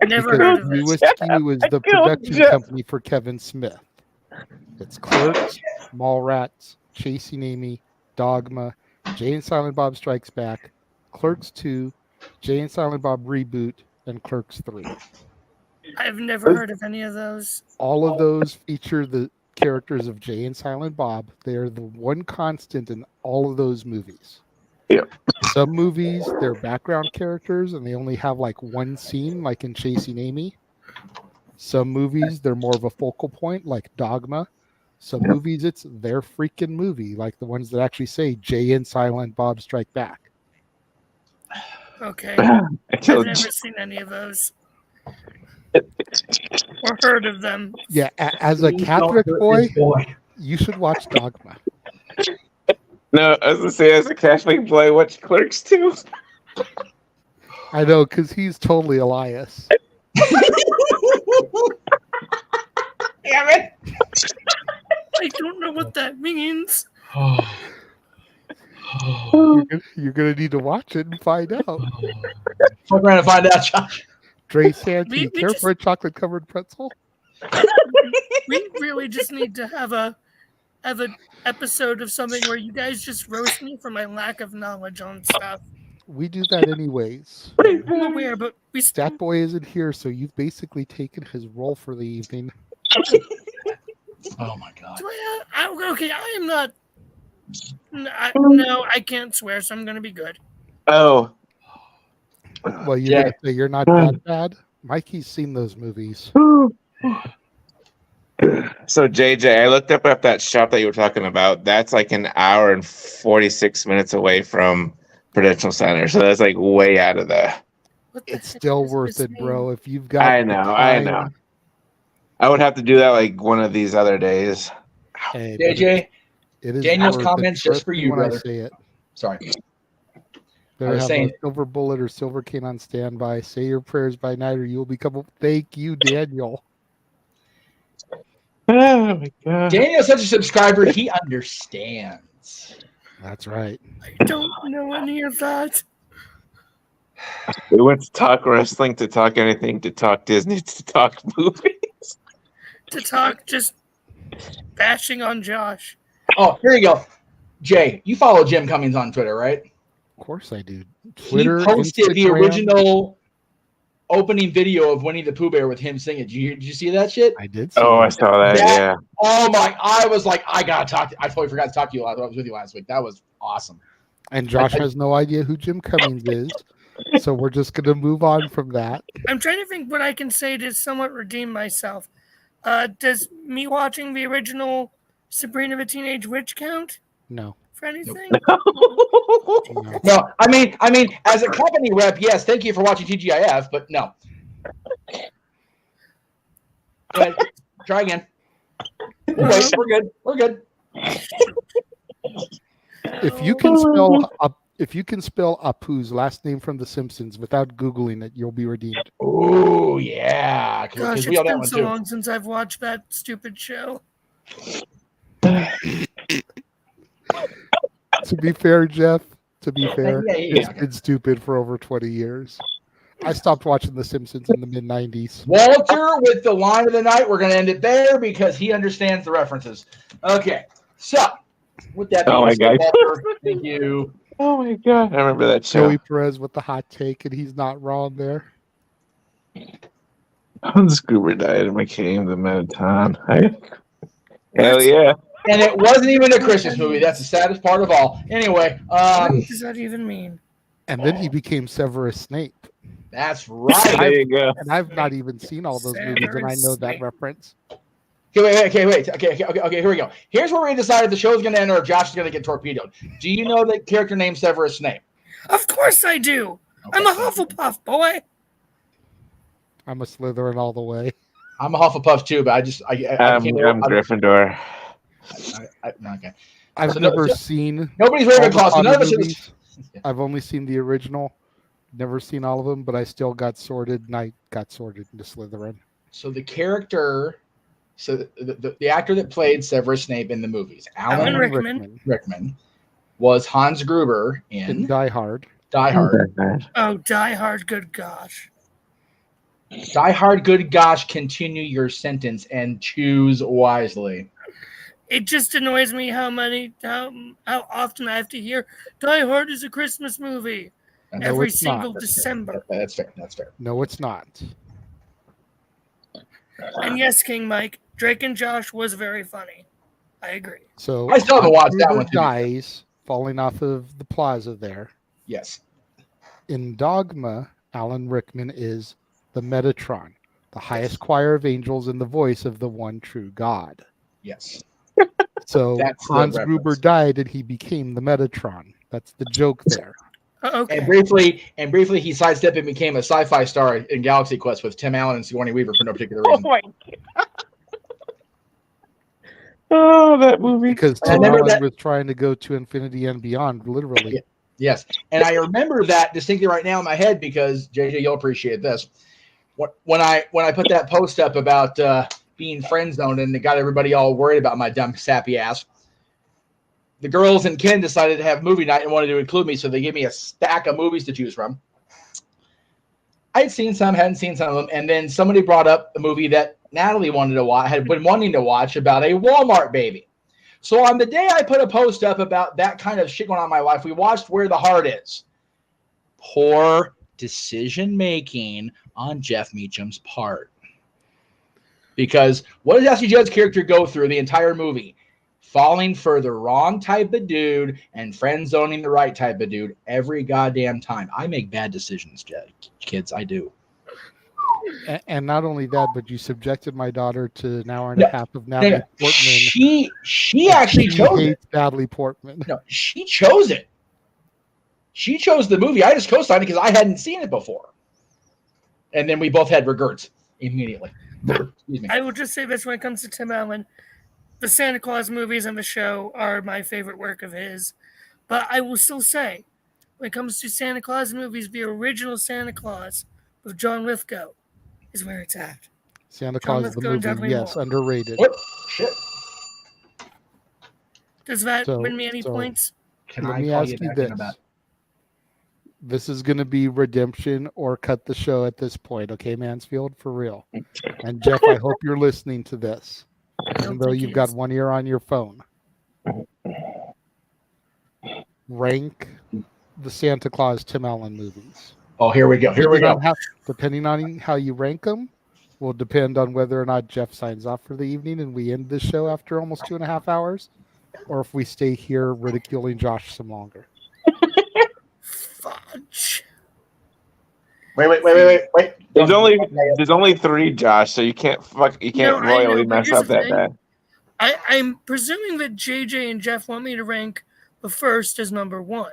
Never heard of View it. Askew is the production company for Kevin Smith. It's Clerks, Mallrats, Chasing Amy, Dogma, Jay and Silent Bob Strikes Back, Clerks 2, Jay and Silent Bob Reboot, and Clerks 3. I've never heard of any of those. All of those feature the characters of Jay and Silent Bob. They are the one constant in all of those movies. Yep. Some movies, they're background characters, and they only have like one scene, like in Chasing Amy. Some movies, they're more of a focal point, like Dogma. Some movies, it's their freaking movie, like the ones that actually say Jay and Silent Bob Strike Back. Okay. I've never seen any of those. Or heard of them. Yeah, as a Catholic boy, you should watch Dogma. No, I was going to say, as a Catholic boy, watch Clerks 2. I know, because he's totally Elias. Damn it! I don't know what that means. You're gonna need to watch it and find out. Fuck around and find out, Josh. Dre Santee, care for a chocolate covered pretzel? We really just need to have an episode of something where you guys just roast me for my lack of knowledge on stuff. We do that anyways. I'm aware, but Stat Boy isn't here, so you've basically taken his role for the evening. Oh my god. Okay, I am not. No, I can't swear, so I'm gonna be good. Oh. Well, you're gonna say you're not that bad. Mikey's seen those movies. So JJ, I looked up at that shop that you were talking about. That's like an hour and 46 minutes away from Prudential Center, so that's like way out of the. It's still worth it, bro. If you've got. I know. I would have to do that like one of these other days. Hey, JJ, it is Daniel's comments just for you, brother. I say it. Sorry. Better have a silver bullet or silver cane on standby. Say your prayers by night, or you will become. Thank you, Daniel. Oh my god. Daniel's such a subscriber, he understands. That's right. I don't know any of that. We went to talk wrestling, to talk anything, to talk Disney, to talk movies. To talk just bashing on Josh. Oh, here you go. Jay, you follow Jim Cummings on Twitter, right? Of course I do. Twitter, he posted Instagram. the original opening video of Winnie the Pooh Bear with him singing. Did you see that shit? I did see I saw that, yeah. Oh my! I was like, I gotta talk. I totally forgot to talk to you. I was with you last week. That was awesome. And Josh has no idea who Jim Cummings is, so we're just gonna move on from that. I'm trying to think what I can say to somewhat redeem myself. Does me watching the original Sabrina the Teenage Witch count No. for anything? No, I mean, as a company rep, yes. Thank you for watching TGIF, but no. Go ahead. Try again. Wait, we're good. We're good. If you can spell Apu's last name from The Simpsons without Googling it, you'll be redeemed. Oh yeah, Gosh, we it's all that been one so too. long since I've watched that stupid show. To be fair, Jeff, Yeah. it's been stupid for over 20 years. I stopped watching The Simpsons in the mid-90s. Walter with the line of the night. We're going to end it there because he understands the references. Okay, so with that being said, Walter, thank you. Oh my god, I remember that show. Joey Perez with the hot take, and he's not wrong there. Hans Gruber died and became the Metatron. Hell yeah. And it wasn't even a Christmas movie. That's the saddest part of all. Anyway. What does that even mean? And then he became Severus Snape. That's right. There you go. And I've not even seen all those movies, and I know that reference. Okay, wait. Okay, here we go. Here's where we decided the show's going to end or Josh is going to get torpedoed. Do you know the character named Severus Snape? Of course I do. Okay. I'm a Hufflepuff, boy. I'm a Slytherin all the way. I'm a Hufflepuff too, but I'm Gryffindor. Okay. I've never seen. Nobody's Ravenclaw. None of us. I've only seen the original. Never seen all of them, but I still got sorted, and I got sorted into Slytherin. So the character, the actor that played Severus Snape in the movies, Alan Rickman, was Hans Gruber in Die Hard. Die Hard. Oh, Die Hard, good gosh. Die Hard, good gosh, continue your sentence and choose wisely. It just annoys me how often I have to hear Die Hard is a Christmas movie. Every single December. That's fair. No, it's not. And yes, King Mike, Drake and Josh was very funny. I agree. So I still haven't watched that one. Dies falling off of the plaza there. Yes. In Dogma, Alan Rickman is the Metatron, the highest choir of angels and the voice of the one true God. Yes. So Hans Gruber died and he became the Metatron. That's the joke there. Okay. And briefly, he sidestepped and became a sci-fi star in Galaxy Quest with Tim Allen and Sigourney Weaver for no particular reason. Oh my god! Oh, that movie! Because Tim Allen was trying to go to infinity and beyond, literally. Yeah. Yes, and I remember that distinctly right now in my head because JJ, you'll appreciate this. When I put that post up about being friend zoned and it got everybody all worried about my dumb sappy ass. The girls and Ken decided to have movie night and wanted to include me, so they gave me a stack of movies to choose from. I'd seen some, hadn't seen some of them, and then somebody brought up a movie that Natalie wanted to watch, had been wanting to watch about a Walmart baby. So on the day I put a post up about that kind of shit going on in my life, we watched Where the Heart Is. Poor decision-making on Jeff Meacham's part. Because what does Ashley Judd's character go through the entire movie? Falling for the wrong type of dude and friend zoning the right type of dude every goddamn time. I make bad decisions, kids. I do. And not only that, but you subjected my daughter to an hour and a half of Natalie She Portman. actually chose it. Natalie Portman. No, she chose it. She chose the movie. I just co-signed it because I hadn't seen it before. And then we both had regrets immediately. Excuse me. I will just say this when it comes to Tim Allen. The Santa Claus movies and the show are my favorite work of his. But I will still say, when it comes to Santa Claus movies, the original Santa Claus with John Lithgow is where it's at. Santa Claus the movie, yes, underrated. What? Shit. Does that win me any points? Let me ask you this. This is going to be redemption or cut the show at this point, okay, Mansfield? For real. And Jeff, I hope you're listening to this. Even though you've got one ear on your phone. Rank the Santa Claus Tim Allen movies. Oh, here we go. Depending on how you rank them, will depend on whether or not Jeff signs off for the evening and we end this show after almost 2.5 hours, or if we stay here ridiculing Josh some longer. Fudge. Wait. There's only 3, Josh, so you can't royally mess up that bad. I'm presuming that JJ and Jeff want me to rank the first as number 1.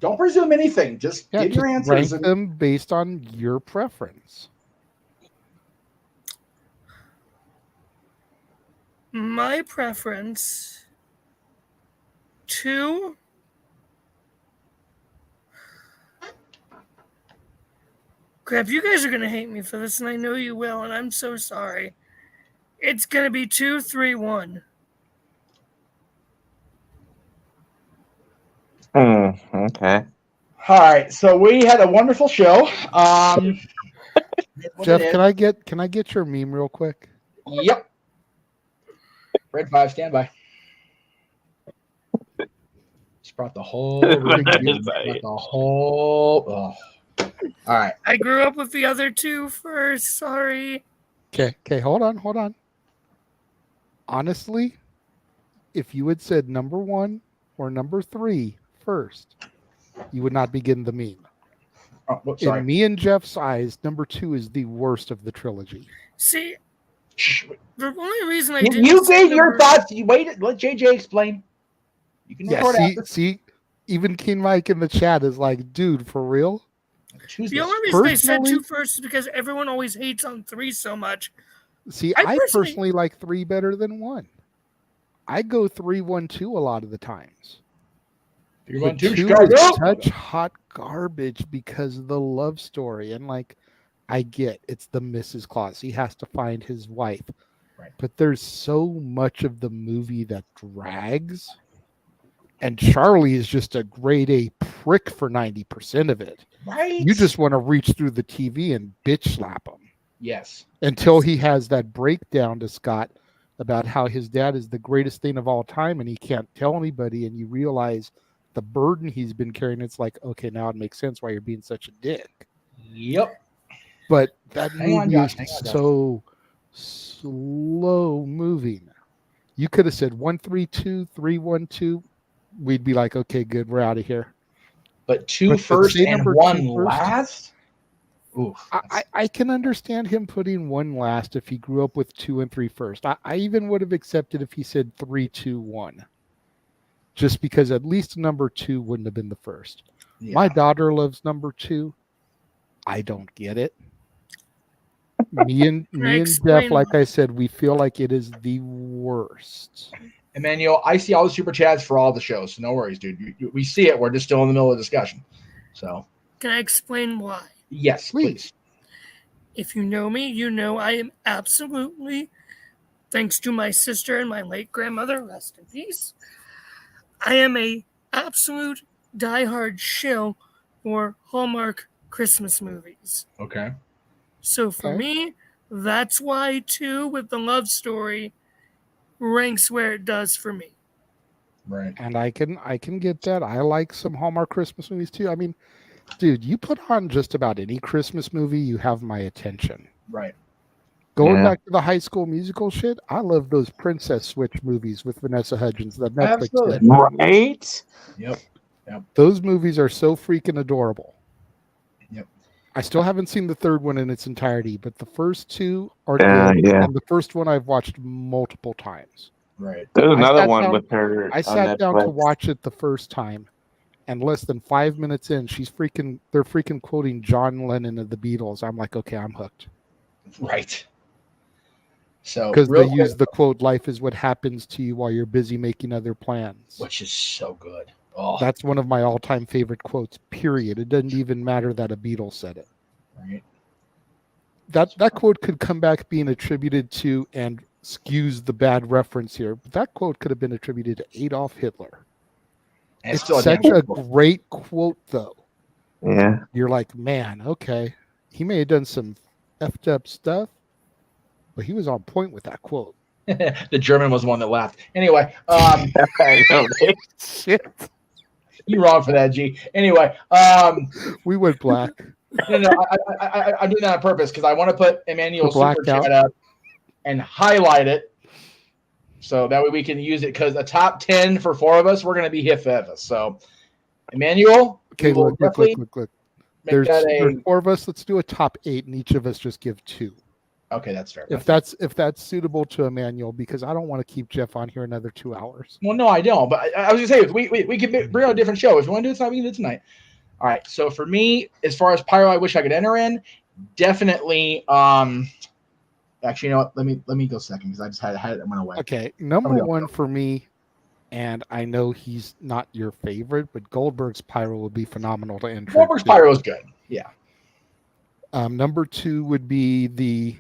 Don't presume anything. Just give your answers. Rank them based on your preference. My preference 2. Crap, you guys are going to hate me for this, and I know you will, and I'm so sorry. It's going to be 2, 3, 1. Okay. All right, so we had a wonderful show. Jeff, can I get your meme real quick? Yep. Red 5, stand by. Just brought the whole. All right. I grew up with the other 2 first. Sorry. Okay. Hold on. Honestly, if you had said number 1 or number 3 first, you would not be getting the meme. Oh, sorry. In me and Jeff's eyes, number 2 is the worst of the trilogy. See, the only reason I didn't. You gave your thoughts. You waited. Let JJ explain. You can see, even King Mike in the chat is like, dude, for real? The only reason I said 2 first is because everyone always hates on 3 so much. See, I personally like 3 better than 1. I go 3, 1, 2 a lot of the times. 3, 1, 2 is such hot garbage because of the love story. And I get it's the Mrs. Claus. He has to find his wife. Right. But there's so much of the movie that drags. And Charlie is just a grade A prick for 90% of it. Right. You just want to reach through the TV and bitch slap him. Yes. Until he has that breakdown to Scott about how his dad is the greatest thing of all time and he can't tell anybody, and you realize the burden he's been carrying. It's like, okay, now it makes sense why you're being such a dick. Yep. But that movie is so slow moving. You could have said 1, 3, 2, 3, 1, 2. We'd be like, okay, good, we're out of here. But 2 first and 1 last? Oof. I can understand him putting 1 last if he grew up with 2 and 3 first. I even would have accepted if he said 3, 2, 1. Just because at least number 2 wouldn't have been the first. Yeah. My daughter loves number 2. I don't get it. Me and Jeff, like I said, we feel like it is the worst. Emmanuel, I see all the super chats for all the shows, so no worries, dude. We see it. We're just still in the middle of the discussion. So, can I explain why? Yes, please. If you know me, you know I am absolutely, thanks to my sister and my late grandmother, rest in peace, I am a absolute diehard shill for Hallmark Christmas movies. Okay. So for me, that's why 2 with the love story ranks where it does for me. Right. And I can get that. I like some Hallmark Christmas movies too. I mean, dude, you put on just about any Christmas movie, you have my attention. Right. Going back to the High School Musical shit, I love those Princess Switch movies with Vanessa Hudgens. That Netflix did. Right? Yep. Those movies are so freaking adorable. Yep. I still haven't seen the third one in its entirety, but the first 2 are good. Yeah. And the first one I've watched multiple times. Right. There's another one with her. I sat down to watch it the first time, and less than 5 minutes in, they're freaking quoting John Lennon of the Beatles. I'm like, okay, I'm hooked. Right. So because they use the quote, "Life is what happens to you while you're busy making other plans," which is so good. Oh. That's one of my all-time favorite quotes. Period. It doesn't even matter that a Beatle said it. Right. That quote could come back being attributed to, and excuse the bad reference here, but that quote could have been attributed to Adolf Hitler. And it's such a great quote, though. Yeah. You're like, man, okay, he may have done some effed up stuff, but he was on point with that quote. The German was the one that laughed. Anyway, shit. You're wrong for that, G. Anyway, we went black. No, I'm doing that on purpose because I want to put Emmanuel's super blackout. chat up and highlight it, so that way we can use it. Because a top 10 for 4 of us, we're going to be hit for us. So, Emmanuel, Okay, look. There's 4 of us. Let's do a top 8, and each of us just give 2. Okay, that's fair. If that's suitable to Emmanuel, because I don't want to keep Jeff on here another 2 hours. Well, no, I don't. But I was going to say we can bring out a different show. If you want to do it tonight, we can do it tonight. All right. So for me, as far as Pyro, I wish I could enter in. Definitely. Actually, you know what? Let me go second because I just had it went away. Okay, number 1 for me, and I know he's not your favorite, but Goldberg's Pyro would be phenomenal to enter. Goldberg's Pyro is good. Yeah. Number 2 would be the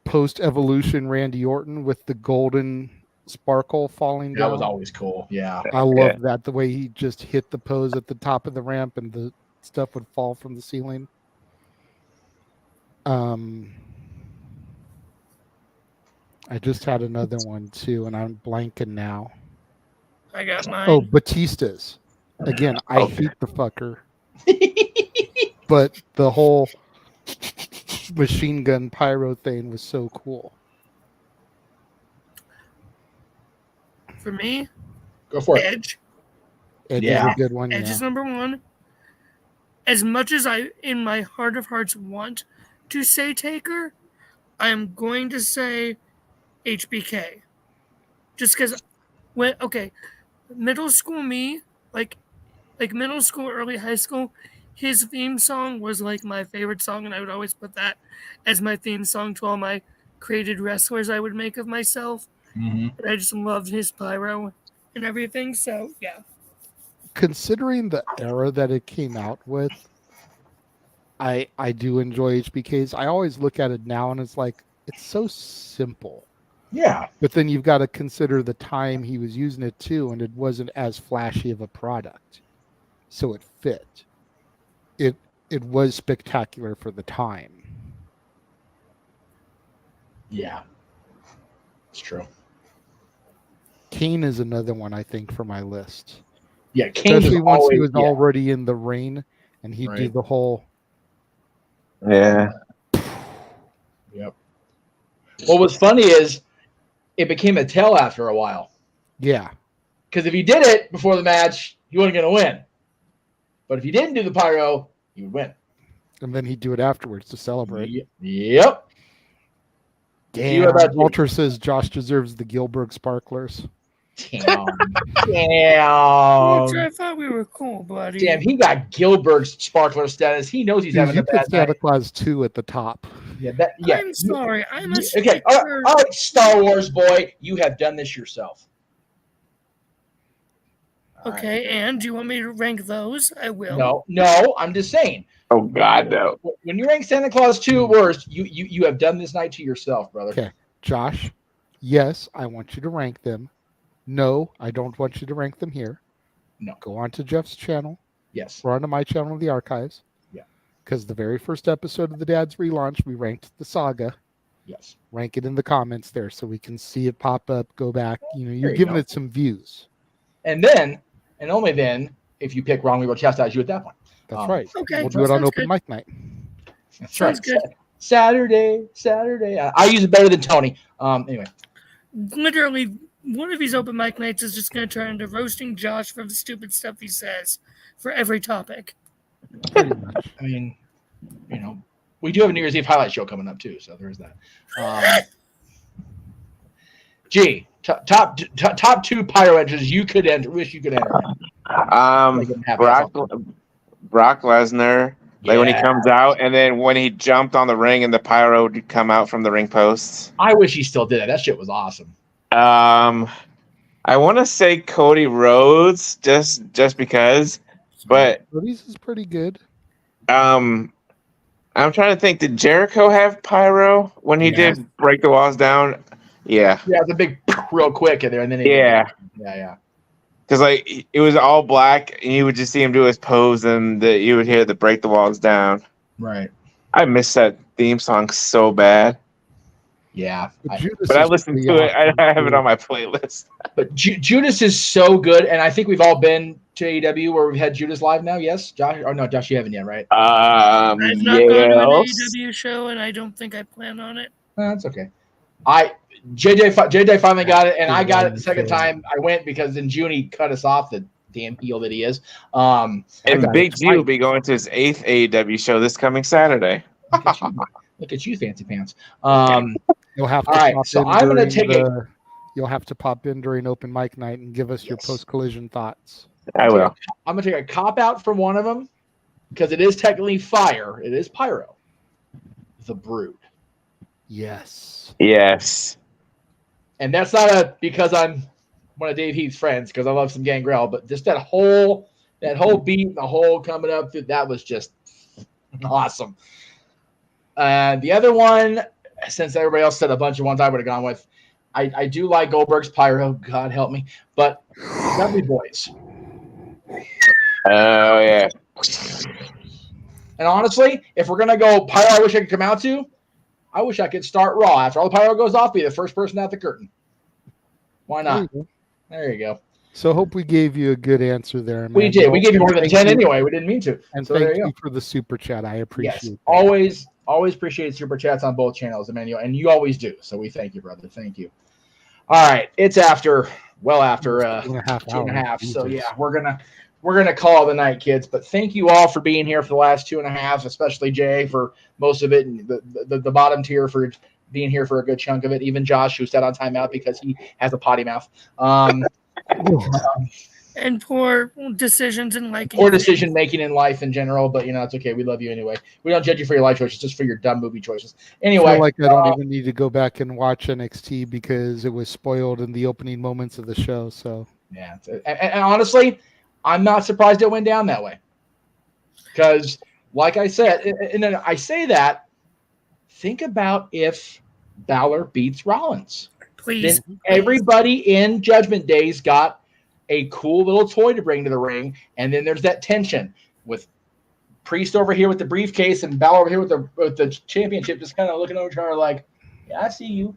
post-evolution Randy Orton with the golden sparkle falling down. That was always cool. Yeah. I love that, the way he just hit the pose at the top of the ramp and the stuff would fall from the ceiling. I just had another one too, and I'm blanking now. I got mine. Oh, Batista's. Again, I hate the fucker. But the whole machine gun pyro thing was so cool. For me, go for it. Edge. Edge is a good one. Edge is number 1. As much as I, in my heart of hearts, want to say Taker, I am going to say HBK. Just because middle school me, like middle school, early high school, his theme song was like my favorite song, and I would always put that as my theme song to all my created wrestlers I would make of myself. Mm-hmm. And I just loved his pyro and everything, so yeah. Considering the era that it came out with, I do enjoy HBK's. I always look at it now and it's like, it's so simple. Yeah. But then you've got to consider the time he was using it too, and it wasn't as flashy of a product. So it fit. It was spectacular for the time. Yeah. It's true. Kane is another one, I think, for my list. Yeah, Kane especially once he was already in the ring and he'd do the whole. Yeah. Yep. What was funny is it became a tell after a while. Yeah. Because if he did it before the match, he wasn't going to win. But if he didn't do the pyro, he would win. And then he'd do it afterwards to celebrate. Yep. Damn. Walter says Josh deserves the Gilbert Sparklers. Damn. Walter, I thought we were cool, buddy. Damn, he got Gilbert's sparkler status. He knows he's having a bad Santa night. Claus 2 at the top. Yeah, I'm sorry. I'm a okay. All right, Star Wars boy, you have done this yourself. Okay, and do you want me to rank those? I will. No, I'm just saying. Oh God, no. When you rank Santa Claus 2 worst, you have done this night to yourself, brother. Okay, Josh. Yes, I want you to rank them. No, I don't want you to rank them here. No. Go on to Jeff's channel. Yes. Or onto my channel, the archives. Yeah. Because the very first episode of the Dad's relaunch, we ranked the saga. Yes. Rank it in the comments there so we can see it pop up, go back. You're you giving go. it some views. And then, and only then, if you pick wrong, we will chastise you at that point. That's right. Okay. We'll do it on open mic night. That's Sounds right. good. Saturday. I use it better than Tony. Anyway. Literally, one of these open mic nights is just going to turn into roasting Josh for the stupid stuff he says for every topic. Pretty much. I mean, we do have a New Year's Eve highlight show coming up too, so there's that. Top 2 pyro entries you could enter. Wish you could enter. Brock Lesnar. Like when he comes out, and then when he jumped on the ring and the pyro would come out from the ring posts. I wish he still did that. That shit was awesome. I want to say Cody Rhodes just because, but Cody's is pretty good. I'm trying to think. Did Jericho have pyro when he did break the walls down? Yeah. Yeah, it's a big real quick in there, and then yeah. Because like it was all black, and you would just see him do his pose, and you would hear the break the walls down. Right. I miss that theme song so bad. Yeah. But I listened to it. I have it on my playlist. But Judas is so good, and I think we've all been to AEW where we've had Judas live now. Yes, Josh? Oh no, Josh, you haven't yet, right? I've not gone to an AEW show, and I don't think I plan on it. That's okay. JJ finally got it, and I got it the second time I went because in June he cut us off, the damn heel that he is. And Big G will be going to his 8th AEW show this coming Saturday. Look at you, fancy pants. You'll have to. All right, so I'm going to take it. You'll have to pop in during open mic night and give us your post-collision thoughts. I will. I'm going to take a cop out from one of them because it is technically fire. It is pyro. The Brood. Yes. And that's not because I'm one of Dave Heath's friends, because I love some Gangrel, but just that whole beat, the whole coming up, that was just awesome. The other one, since everybody else said a bunch of ones I would have gone with, I do like Goldberg's Pyro, God help me, but Dudley Boys. Oh, yeah. And honestly, if we're going to go Pyro I wish I could come out to, I wish I could start Raw. After all the Pyro goes off, be the first person out the curtain. Why not? There you go. So hope we gave you a good answer there, man. We did. We gave you more than 10 anyway. We didn't mean to. And so thank you for the super chat. I appreciate it. Always appreciate super chats on both channels, Emmanuel, and you always do. So we thank you, brother. Thank you. All right. It's after 2.5. So yeah, we're gonna call it the night, kids. But thank you all for being here for the last 2.5, especially Jay for most of it, and the bottom tier for being here for a good chunk of it. Even Josh, who sat on timeout because he has a potty mouth. And poor decisions in liking. Poor decision making in life in general, but it's okay. We love you anyway. We don't judge you for your life choices, just for your dumb movie choices. Anyway, I feel like I don't even need to go back and watch NXT because it was spoiled in the opening moments of the show. So yeah, and honestly, I'm not surprised it went down that way. Because, like I said, and then I say that, think about if Balor beats Rollins. Please. Then everybody in Judgment Days got a cool little toy to bring to the ring, and then there's that tension with Priest over here with the briefcase and Balor over here with the championship, just kind of looking over each other like, yeah, I see you,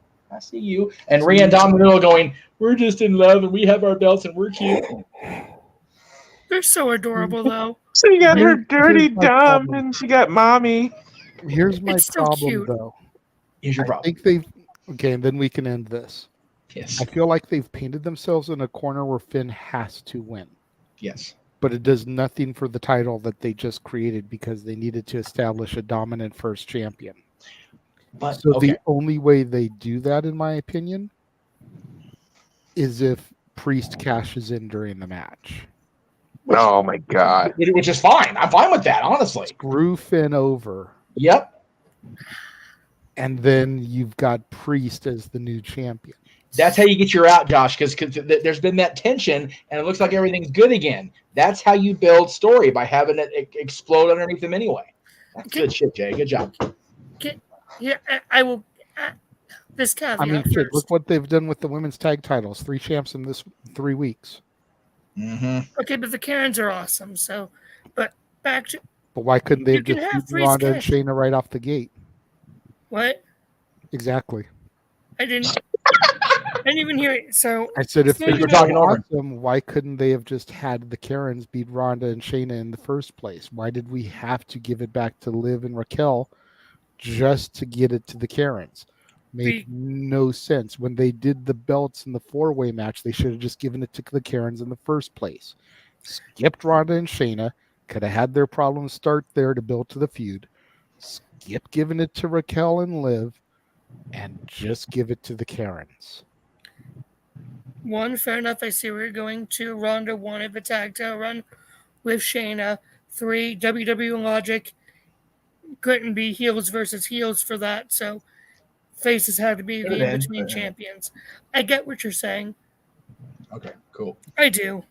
and Rhea and Dom in the middle going, we're just in love and we have our belts and we're cute. They're so adorable, though. So you got her dirty Dom and she got mommy. Here's my problem, cute. though. Here's your problem. I think and then we can end this. Yes. I feel like they've painted themselves in a corner where Finn has to win. Yes. But it does nothing for the title that they just created because they needed to establish a dominant first champion. But the only way they do that, in my opinion, is if Priest cashes in during the match. Oh my God. Which is fine. I'm fine with that, honestly. Screw Finn over. Yep. And then you've got Priest as the new champion. That's how you get your out, Josh, because there's been that tension, and it looks like everything's good again. That's how you build story, by having it explode underneath them anyway. That's good shit, Jay. Good job. I will. This caveat. I mean, shit, look what they've done with the women's tag titles. 3 champs in this 3 weeks. Mm-hmm. Okay, but the Karens are awesome. So, but back to. But why couldn't they just beat Ronda and Shayna right off the gate? What? Exactly. I didn't even hear it. So I said, if they were talking awesome, why couldn't they have just had the Karens beat Ronda and Shayna in the first place? Why did we have to give it back to Liv and Raquel just to get it to the Karens? Made no sense. When they did the belts in the 4-way match, they should have just given it to the Karens in the first place. Skipped Ronda and Shayna. Could have had their problems start there to build to the feud. Skip giving it to Raquel and Liv, and just give it to the Karens. 1, fair enough. I see where you're going. 2, Ronda wanted the tag title run with Shayna. 3, WWE logic couldn't be heels versus heels for that, so faces had to be the in-between champions. I get what you're saying. Okay, cool. I do.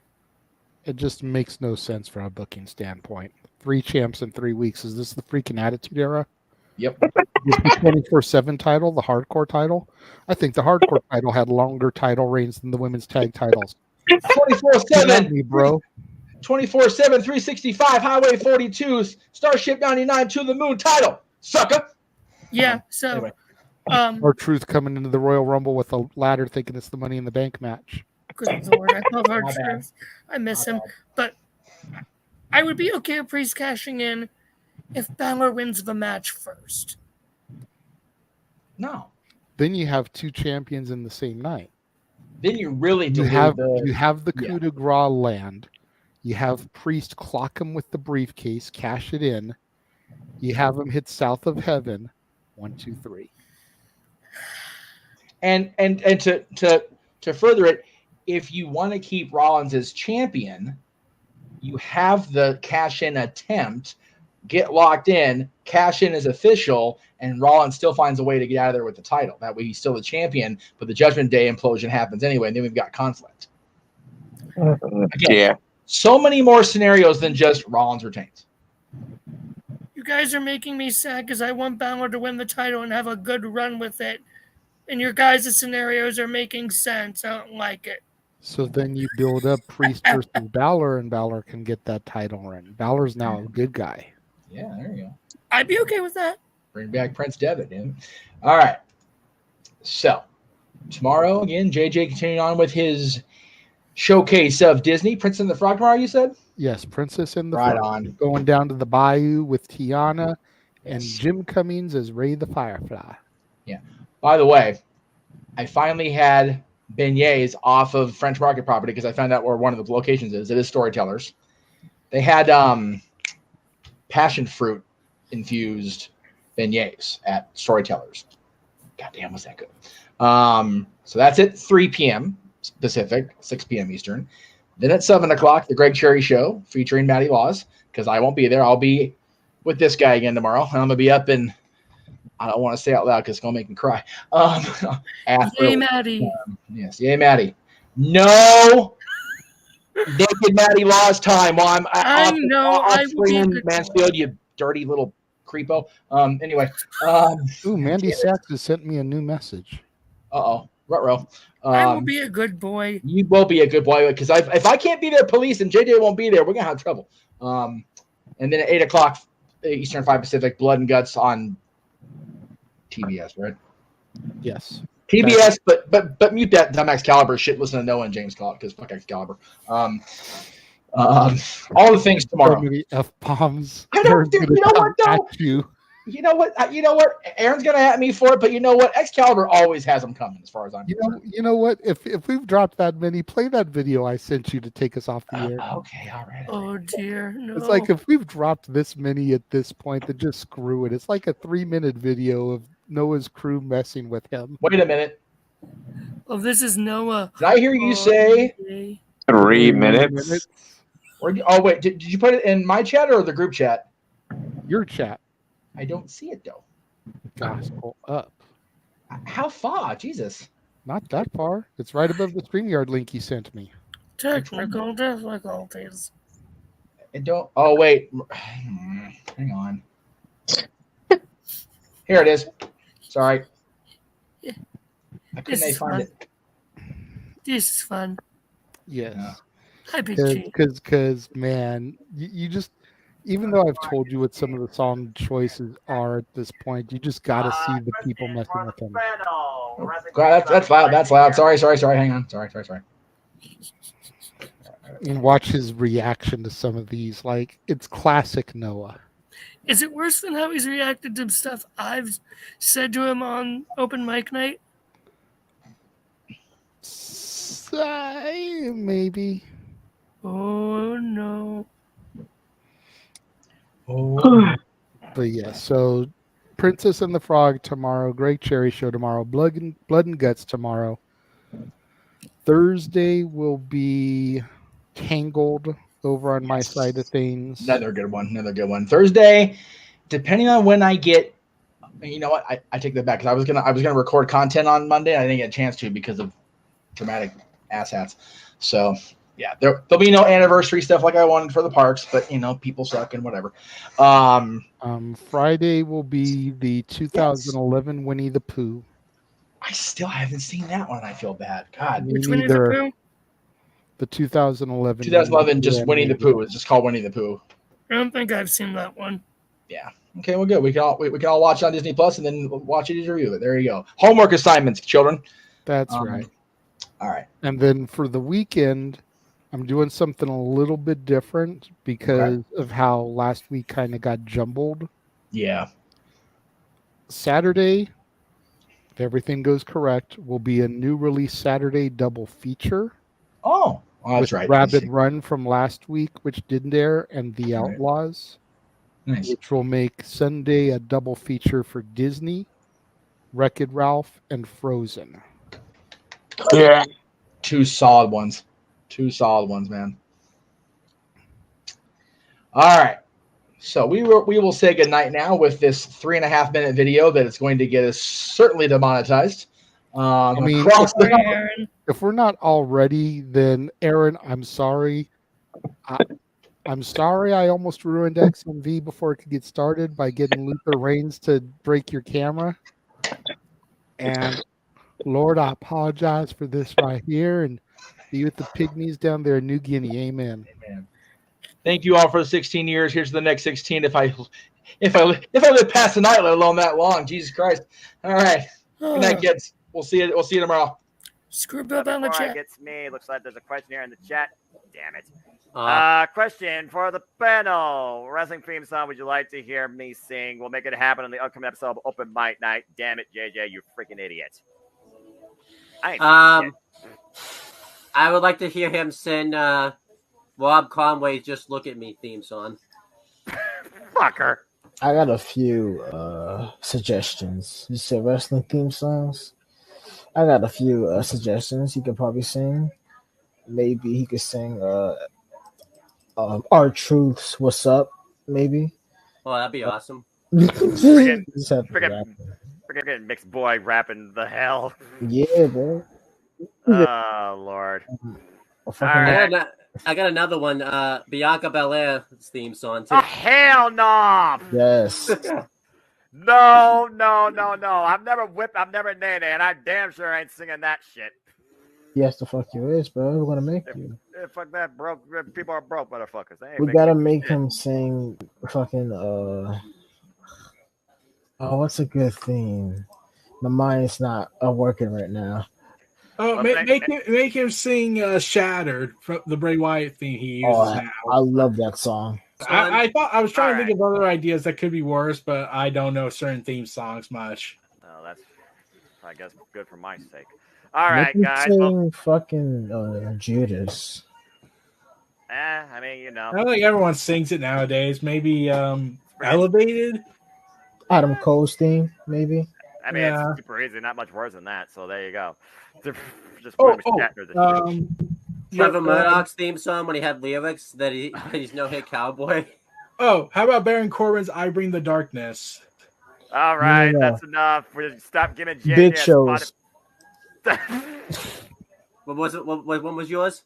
It just makes no sense from a booking standpoint. 3 champs in 3 weeks. Is this the freaking Attitude Era? Yep. The 24/7 title, the hardcore title. I think the hardcore title had longer title reigns than the women's tag titles. 24/7, bro. 24/7, 365, Highway 42, Starship 99 to the Moon title, sucker. Yeah. So, Anyway. R-Truth coming into the Royal Rumble with a ladder thinking it's the Money in the Bank match. Good Lord, I love Not R-Truth. I miss Not him. But I would be okay with Priest cashing in if Balor wins the match first. No. Then you have two champions in the same night. Then you really You have the coup de grace land. You have Priest clock him with the briefcase, cash it in. You have him hit South of Heaven. 1, 2, 3. And to further it, if you want to keep Rollins as champion, you have the cash in attempt, get locked in, cash in as official, and Rollins still finds a way to get out of there with the title. That way he's still the champion, but the Judgment Day implosion happens anyway, and then we've got conflict. Again, so many more scenarios than just Rollins retains. You guys are making me sad because I want Balor to win the title and have a good run with it. And your guys' scenarios are making sense. I don't like it. So then you build up Priest versus Balor, and Balor can get that title run. Balor's now a good guy. Yeah, there you go. I'd be okay with that. Bring back Prince Devitt, dude. All right. So tomorrow, again, JJ continuing on with his showcase of Disney. Prince and the Frog tomorrow, you said? Yes, Princess and the Right Frog. on. Going down to the Bayou with Tiana and Jim Cummings as Ray the Firefly. Yeah. By the way, I finally had beignets off of French Market property because I found out where one of the locations is. It is Storytellers. They had passion fruit infused beignets at Storytellers. Goddamn, was that good? So that's at 3 p.m. Pacific, 6 p.m. Eastern. Then at 7 o'clock, the Greg Cherry Show featuring Matty Laws, because I won't be there. I'll be with this guy again tomorrow, and I'm going to be up in, I don't want to say out loud because it's going to make me cry. Yay, Matty. Yes, yay, Matty. No naked Matty Laws time while I'm I know. I will be a good Mansfield, you dirty little creepo. Anyway. Ooh, Mandy Sachs has sent me a new message. Uh-oh. Ruh-roh. I will be a good boy. You will be a good boy because if I can't be there, police and JJ won't be there, we're going to have trouble. And then at 8 o'clock Eastern, 5 Pacific, Blood and Guts on TBS, right? Yes. TBS, but mute that dumb Excalibur shit. Listen to Noah and James call it because fuck Excalibur. All the things tomorrow. So many F-bombs. I don't, dude, you know what though? You know what? Aaron's gonna at me for it, but you know what? Excalibur always has them coming, as far as I'm concerned. You know what? If we've dropped that many, play that video I sent you to take us off the air. Okay, all right. Oh dear, no. It's like if we've dropped this many at this point, then just screw it. It's like a 3-minute video of Noah's crew messing with him. Wait a minute. Oh, this is Noah. Did I hear you say 3 minutes? Oh wait, did you put it in my chat or the group chat? Your chat. I don't see it though. Gospel up. How far? Jesus. Not that far. It's right above the StreamYard link he sent me. Technical difficulties. It don't. Oh wait. Hang on. Here it is. Sorry. I couldn't find it. This is fun. Yes. Hi, Big G. Because man, you just, even though I've told you what some of the song choices are at this point, you just got to see the people messing with them. God, that's loud. That's loud. Sorry. Hang on. Sorry. And watch his reaction to some of these. Like, it's classic Noah. Is it worse than how he's reacted to stuff I've said to him on open mic night? Maybe. Oh no. Oh. But yeah, so Princess and the Frog tomorrow, Greg Cherry Show tomorrow, Blood and Guts tomorrow. Thursday will be Tangled over on my side of things. Another good one. Thursday, depending on when I get, you know what? I take that back because I was gonna record content on Monday. And I didn't get a chance to because of dramatic asshats. So yeah, there'll be no anniversary stuff like I wanted for the parks, but people suck and whatever. Friday will be the 2011 Winnie the Pooh. I still haven't seen that one. I feel bad. God, which Winnie the Pooh? The 2011. 2011, just Winnie the Pooh. It's just called Winnie the Pooh. I don't think I've seen that one. Yeah, Okay, well, good. We can all watch it on Disney Plus and then watch it as a review. There you go. Homework assignments, children. That's right. All right. And then for the weekend, I'm doing something a little bit different because of how last week kind of got jumbled. Yeah. Saturday, if everything goes correct, will be a new release Saturday double feature. Oh, that's with right. Rabid Run from last week, which didn't air, and The Outlaws, Nice. which will make Sunday a double feature for Disney, Wreck-It Ralph, and Frozen. Yeah. Two solid ones, man. All right. So we will say goodnight now with this 3.5-minute video that is going to get us certainly demonetized. I mean, if we're not already, then Aaron, I'm sorry. I'm sorry I almost ruined XMV before it could get started by getting Luther Reigns to break your camera. And Lord, I apologize for this right here. And be with the pygmies down there in New Guinea. Amen. Amen. Thank you all for the 16 years. Here's the next 16. If I live past the night, let alone that long. Jesus Christ. All right. Good night, kids. We'll see you tomorrow. Screw Bill down the chat. Before it gets me, looks like there's a question here in the chat. Damn it. Question for the panel. Wrestling theme song would you like to hear me sing? We'll make it happen on the upcoming episode of Open Mic Night. Damn it, JJ, you freaking idiot. I would like to hear him sing Rob Conway's Just Look at Me theme song. Fucker. I got a few suggestions. You said wrestling theme songs? I got a few suggestions he could probably sing. Maybe he could sing R-Truth's What's Up, maybe. Oh, that'd be awesome. Freaking mixed boy rapping the hell. Yeah, bro. Oh, Lord. All right. I got another one. Bianca Belair's theme song, too. Oh, hell no! Yes. No. I've never named it, and I damn sure ain't singing that shit. Yes, the fuck you is, bro. We're gonna make you. Fuck that, broke. People are broke, motherfuckers. We gotta make him sing fucking oh, what's a good theme? My mind's not working right now. Oh, make him sing "Shattered" from the Bray Wyatt theme he uses now. I love that song. I thought I was trying to think of other ideas that could be worse, but I don't know certain theme songs much. Oh, that's I guess good for my sake. All right, Make him guys. sing fucking Judas. I mean, you know. I don't think everyone sings it nowadays. Maybe Elevated. Adam Cole's theme, maybe. I mean, it's super easy. Not much worse than that. So there you go. Just Trevor Murdoch's theme song when he had lyrics that he's no hit cowboy. Oh, how about Baron Corbin's "I Bring the Darkness"? All right, that's enough. We'll stop giving JJ Big shows. What was it? What was yours?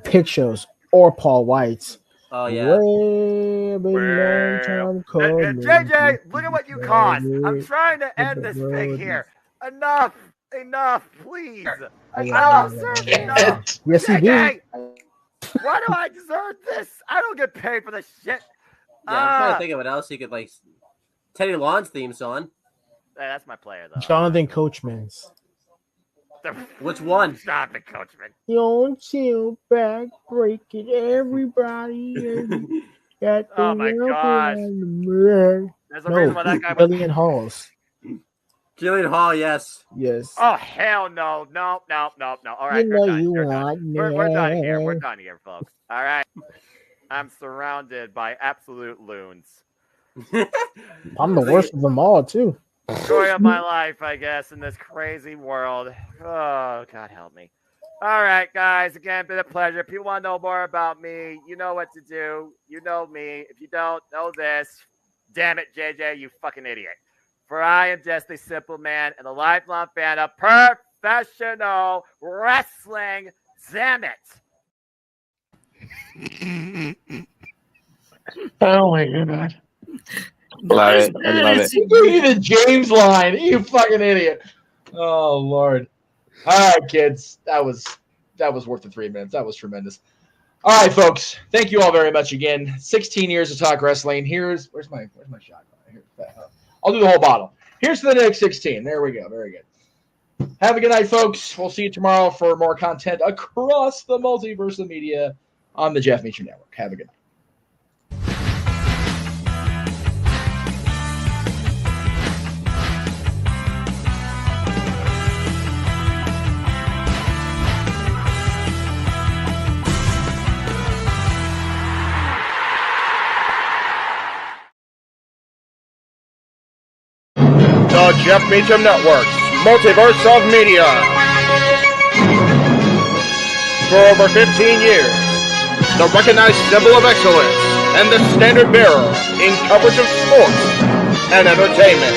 Pictures or Paul White's. Oh yeah. JJ, look at what you caused. I'm trying to end this thing here. Enough, please. Enough. Yes, he did. Why do I deserve this? I don't get paid for this shit. Yeah, I'm trying to think of what else he could like. Teddy Long's theme song. That's my player though. Jonathan Coachman's. Which one? Stop it, Coachman. Don't chill back, break it, everybody. Oh my gosh. There's a reason why that guy was. Jillian Halls. Jillian Hall, yes. Yes. Oh hell no. No. All right, we're done here. We're done here, folks. All right. I'm surrounded by absolute loons. I'm the worst of them all, too. Story of my life, I guess, in this crazy world. Oh, God help me. All right, guys. Again, been a pleasure. If you want to know more about me, you know what to do. You know me. If you don't know this, damn it, JJ, you fucking idiot. For I am just a simple man and a lifelong fan of professional wrestling. Damn it. Oh my god. Love it. I love it. He gave you the James line. You fucking idiot. Oh Lord. All right, kids. That was worth the 3 minutes. That was tremendous. All right, folks. Thank you all very much again. 16 years of talk wrestling. Where's my shotgun? Here, I'll do the whole bottle. Here's to the next 16. There we go. Very good. Have a good night, folks. We'll see you tomorrow for more content across the multiverse of media on the Jeff Meacham Network. Have a good night. The Jeff Meacham Network's Multiverse of Media. For over 15 years, the recognized symbol of excellence and the standard bearer in coverage of sports and entertainment.